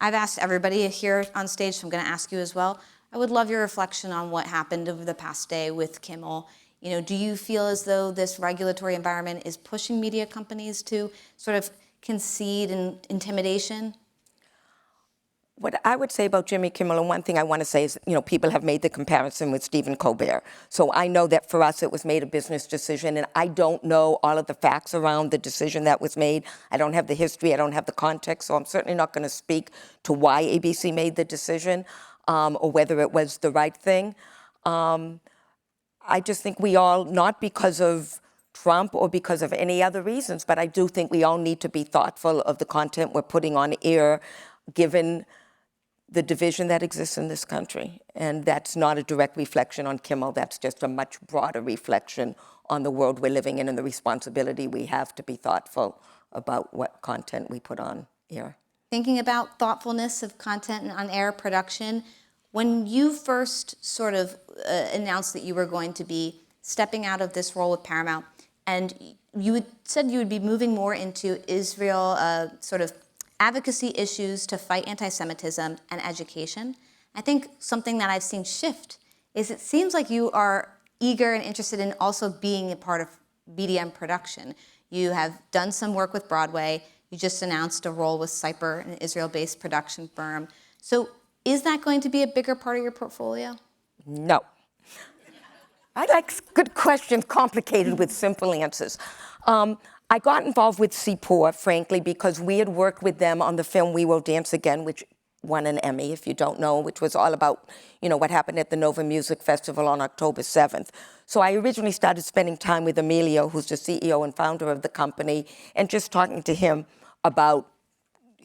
I've asked everybody here on stage, so I'm going to ask you as well. I would love your reflection on what happened over the past day with Kimmel. You know, do you feel as though this regulatory environment is pushing media companies to sort of concede in intimidation? What I would say about Jimmy Kimmel, and one thing I want to say is, people have made the comparison with Stephen Colbert. So I know that for us it was made a business decision, and I don't know all of the facts around the decision that was made. I don't have the history, I don't have the context, so I'm certainly not going to speak to why ABC made the decision or whether it was the right thing. I just think we all, not because of Trump or because of any other reasons, but I do think we all need to be thoughtful of the content we're putting on air, given the division that exists in this country. And that's not a direct reflection on Kimmel, that's just a much broader reflection on the world we're living in and the responsibility we have to be thoughtful about what content we put on air. Thinking about thoughtfulness of content and on-air production, when you first sort of announced that you were going to be stepping out of this role with Paramount, and you had said you would be moving more into Israel sort of advocacy issues to fight anti-Semitism and education, I think something that I've seen shift is it seems like you are eager and interested in also being a part of BDM production. You have done some work with Broadway. You just announced a role with Cyper, an Israel-based production firm. So is that going to be a bigger part of your portfolio? No. I like good questions complicated with simple answers. I got involved with CPOR, frankly, because we had worked with them on the film We Will Dance Again, which won an Emmy, if you don't know, which was all about, what happened at the Nova Music Festival on October 7th. So I originally started spending time with Emilio, who's the CEO and founder of the company, and just talking to him about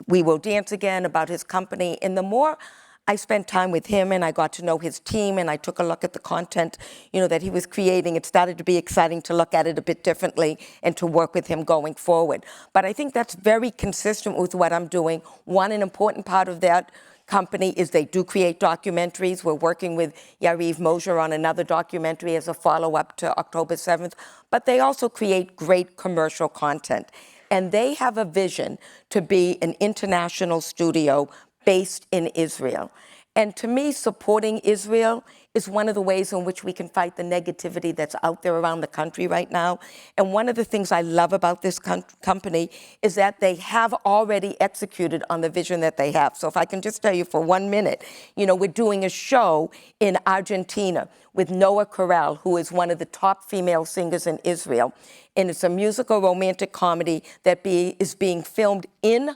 We Will Dance Again, about his company. And the more I spent time with him and I got to know his team and I took a look at the content, that he was creating, it started to be exciting to look at it a bit differently and to work with him going forward. But I think that's very consistent with what I'm doing. One, an important part of that company is they do create documentaries. We're working with Yariv Mosher on another documentary as a follow-up to October 7th. But they also create great commercial content. And they have a vision to be an international studio based in Israel. And to me, supporting Israel is one of the ways in which we can fight the negativity that's out there around the country right now. And one of the things I love about this company is that they have already executed on the vision that they have. So if I can just tell you for 1 minute, we're doing a show in Argentina with Noah Corral, who is one of the top female singers in Israel. And it's a musical romantic comedy that is being filmed in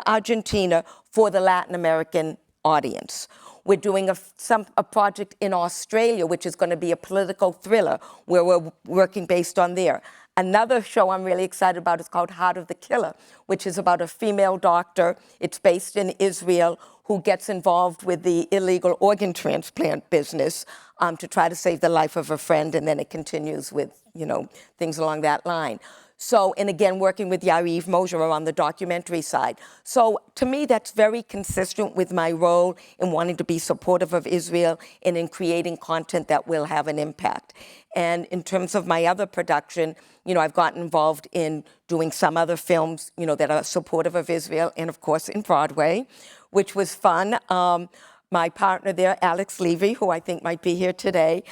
Argentina for the Latin American audience. We're doing a project in Australia, which is going to be a political thriller, where we're working based on there. Another show I'm really excited about is called Heart of the Killer, which is about a female doctor. It's based in Israel, who gets involved with the illegal organ transplant business to try to save the life of a friend, and then it continues with, things along that line. So, and again, working with Yariv Mosher on the documentary side. So to me, that's very consistent with my role in wanting to be supportive of Israel and in creating content that will have an impact. And in terms of my other production, I've gotten involved in doing some other films, that are supportive of Israel, and of course in Broadway, which was fun. My partner there, Alex Levy, who I think might be here today,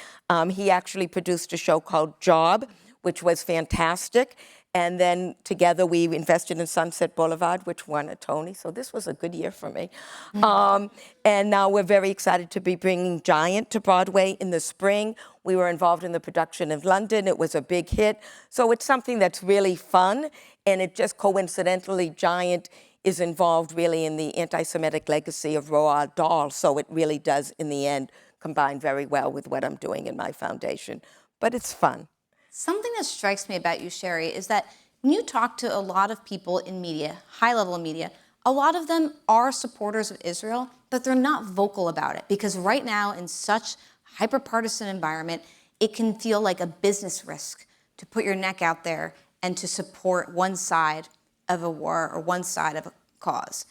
he actually produced a show called Job, which was fantastic. And then together we invested in Sunset Boulevard, which won a Tony. So this was a good year for me. And now we're very excited to be bringing Giant to Broadway in the spring. We were involved in the production of London. It was a big hit. So it's something that's really fun. And it just coincidentally, Giant is involved really in the anti-Semitic legacy of Roald Dahl. So it really does, in the end, combine very well with what I'm doing in my foundation. But it's fun. Something that strikes me about you, Sherry, is that when you talk to a lot of people in media, high-level media, a lot of them are supporters of Israel, but they're not vocal about it because right now, in such hyper-partisan environment, it can feel like a business risk to put your neck out there and to support one side of a war or one side of a cause.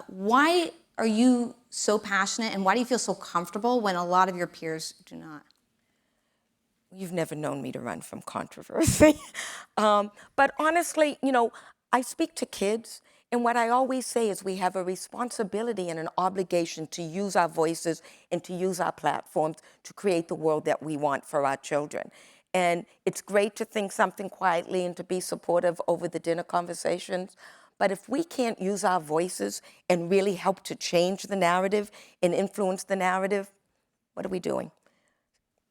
Why are you so passionate, and why do you feel so comfortable when a lot of your peers do not? You've never known me to run from controversy. But honestly, I speak to kids, And what I always say is we have a responsibility and an obligation to use our voices and to use our platforms to create the world that we want for our children. And it's great to think something quietly and to be supportive over the dinner conversations. But if we can't use our voices and really help to change the narrative and influence the narrative, what are we doing?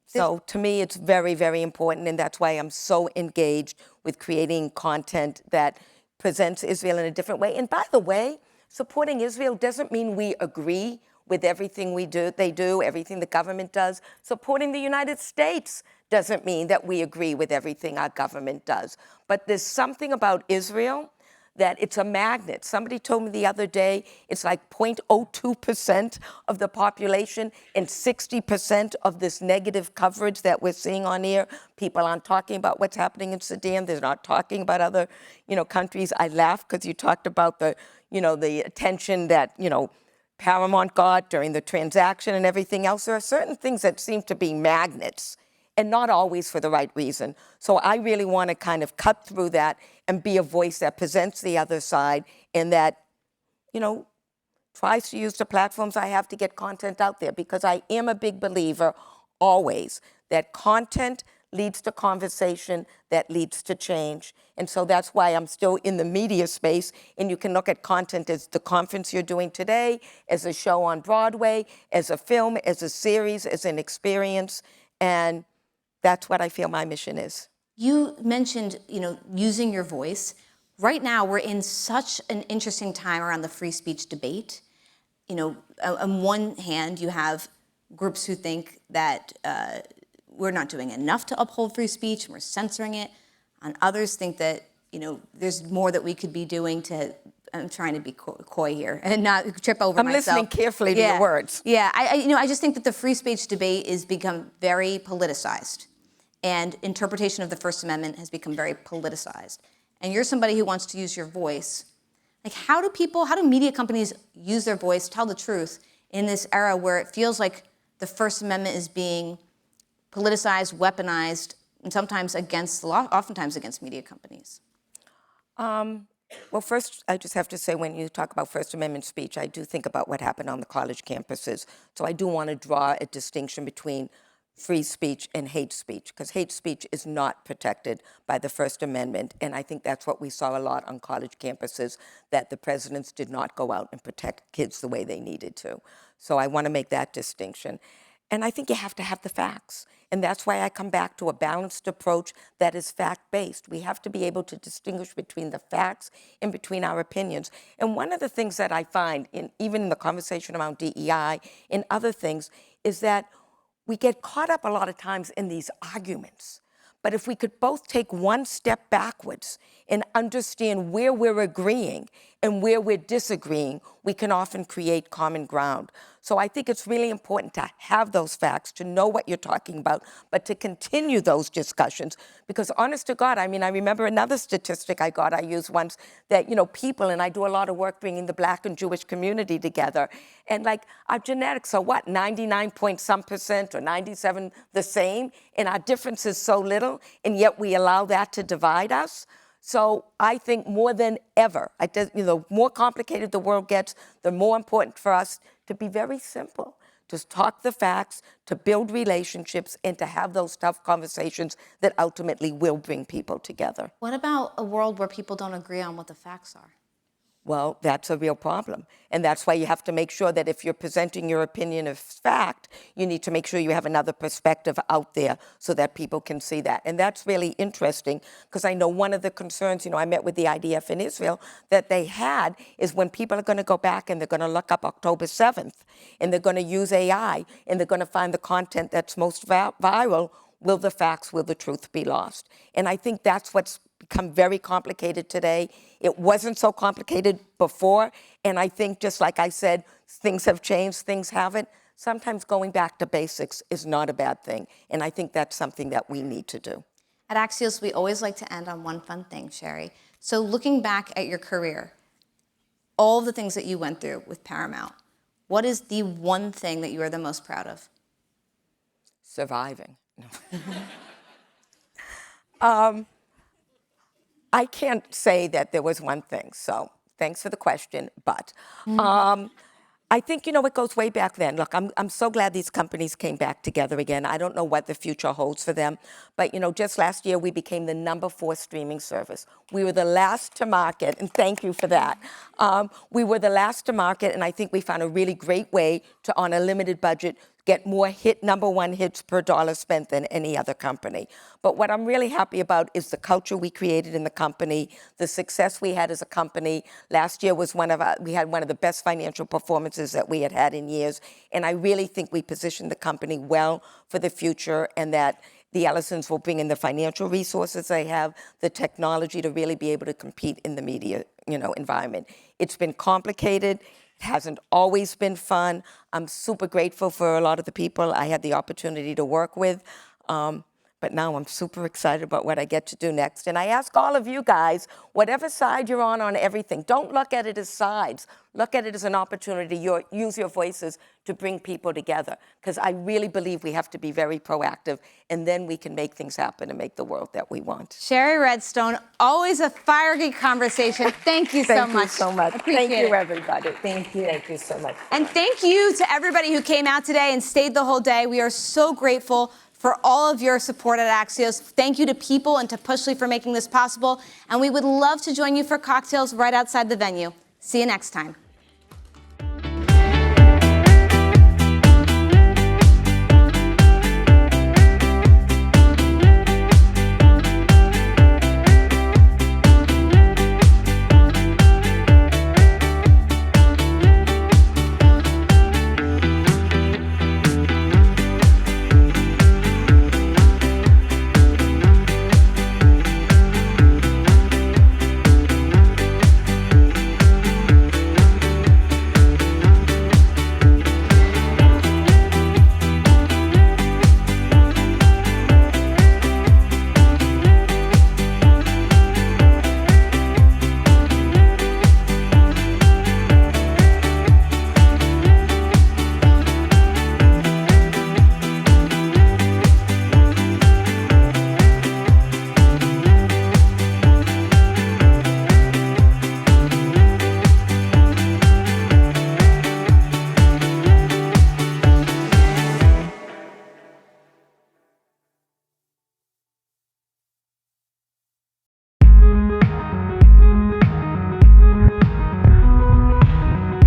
So to me, it's very, very important, and that's why I'm so engaged with creating content that presents Israel in a different way. And by the way, supporting Israel doesn't mean we agree with everything they do, everything the government does. Supporting the United States doesn't mean that we agree with everything our government does. But there's something about Israel that it's a magnet. Somebody told me the other day it's like 0.02% of the population and 60% of this negative coverage that we're seeing on here. People aren't talking about what's happening in Sudan. They're not talking about other, countries. I laugh because you talked about the attention that, Paramount got during the transaction and everything else. There are certain things that seem to be magnets, and not always for the right reason. So I really want to kind of cut through that and be a voice that presents the other side and that, tries to use the platforms I have to get content out there, because I am a big believer always that content leads to conversation that leads to change. And so that's why I'm still in the media space, and you can look at content as the conference you're doing today, as a show on Broadway, as a film, as a series, as an experience, and that's what I feel my mission is. You mentioned, using your voice. Right now, we're in such an interesting time around the free speech debate. On one hand, you have groups who think that we're not doing enough to uphold free speech and we're censoring it. And others think that, there's more that we could be doing to, I'm trying to be coy here and not trip over myself. I'm listening carefully to your words. Yeah, I just think that the free speech debate has become very politicized. And interpretation of the First Amendment has become very politicized. And you're somebody who wants to use your voice. Like, how do media companies use their voice, tell the truth in this era where it feels like the First Amendment is being politicized, weaponized, and sometimes against the law, oftentimes against media companies? Well, first, I just have to say, when you talk about First Amendment speech, I do think about what happened on the college campuses. So I do want to draw a distinction between free speech and hate speech, because hate speech is not protected by the First Amendment. And I think that's what we saw a lot on college campuses, that the presidents did not go out and protect kids the way they needed to. So I want to make that distinction. And I think you have to have the facts. And that's why I come back to a balanced approach that is fact-based. We have to be able to distinguish between the facts and between our opinions. And one of the things that I find, even in the conversation around DEI and other things, is that we get caught up a lot of times in these arguments. But if we could both take one step backwards and understand where we're agreeing and where we're disagreeing, we can often create common ground. So I think it's really important to have those facts, to know what you're talking about, but to continue those discussions. Because honest to God, I remember another statistic I used once, that, people, and I do a lot of work bringing the Black and Jewish community together, and like our genetics are what, 99-point-some% or 97 the same, and our difference is so little, and yet we allow that to divide us. So I think more than ever, the more complicated the world gets, the more important for us to be very simple, to talk the facts, to build relationships, and to have those tough conversations that ultimately will bring people together. What about a world where people don't agree on what the facts are? Well, that's a real problem. And that's why you have to make sure that if you're presenting your opinion of fact, you need to make sure you have another perspective out there so that people can see that. And that's really interesting, because I know one of the concerns, I met with the IDF in Israel, that they had is when people are going to go back and they're going to look up October 7th, and they're going to use AI, and they're going to find the content that's most viral, will the facts, will the truth be lost? And I think that's what's become very complicated today. It wasn't so complicated before, and I think, just like I said, things have changed, things haven't. Sometimes going back to basics is not a bad thing, and I think that's something that we need to do. At Axios, we always like to end on one fun thing, Sherry. So looking back at your career, all the things that you went through with Paramount, what is the one thing that you are the most proud of? Surviving. No. I can't say that there was one thing. So Thanks for the question, but. I think, it goes way back then. Look, I'm so glad these companies came back together again. I don't know what the future holds for them, but, just last year we became the #4 streaming service. We were the last to market, and thank you for that. We were the last to market, and I think we found a really great way to, on a limited budget, get more #1 hits per dollar spent than any other company. But what I'm really happy about is the culture we created in the company, the success we had as a company. Last year was we had one of the best financial performances that we had had in years, and I really think we positioned the company well for the future, and that the Ellisons will bring in the financial resources they have, the technology to really be able to compete in the media, environment. It's been complicated. It hasn't always been fun. I'm super grateful for a lot of the people I had the opportunity to work with. But now I'm super excited about what I get to do next. And I ask all of you guys, whatever side you're on everything, don't look at it as sides. Look at it as an opportunity. Use your voices to bring people together. Because I really believe we have to be very proactive, and then we can make things happen and make the world that we want. Sherry Redstone, always a fiery conversation. Thank you so much. Thank you so much. Appreciate Thank you, it. everybody. Thank you. Thank you so much. And thank you to everybody who came out today and stayed the whole day. We are so grateful for all of your support at Axios. Thank you to People and to Pushly for making this possible. And we would love to join you for cocktails right outside the venue. See you next time.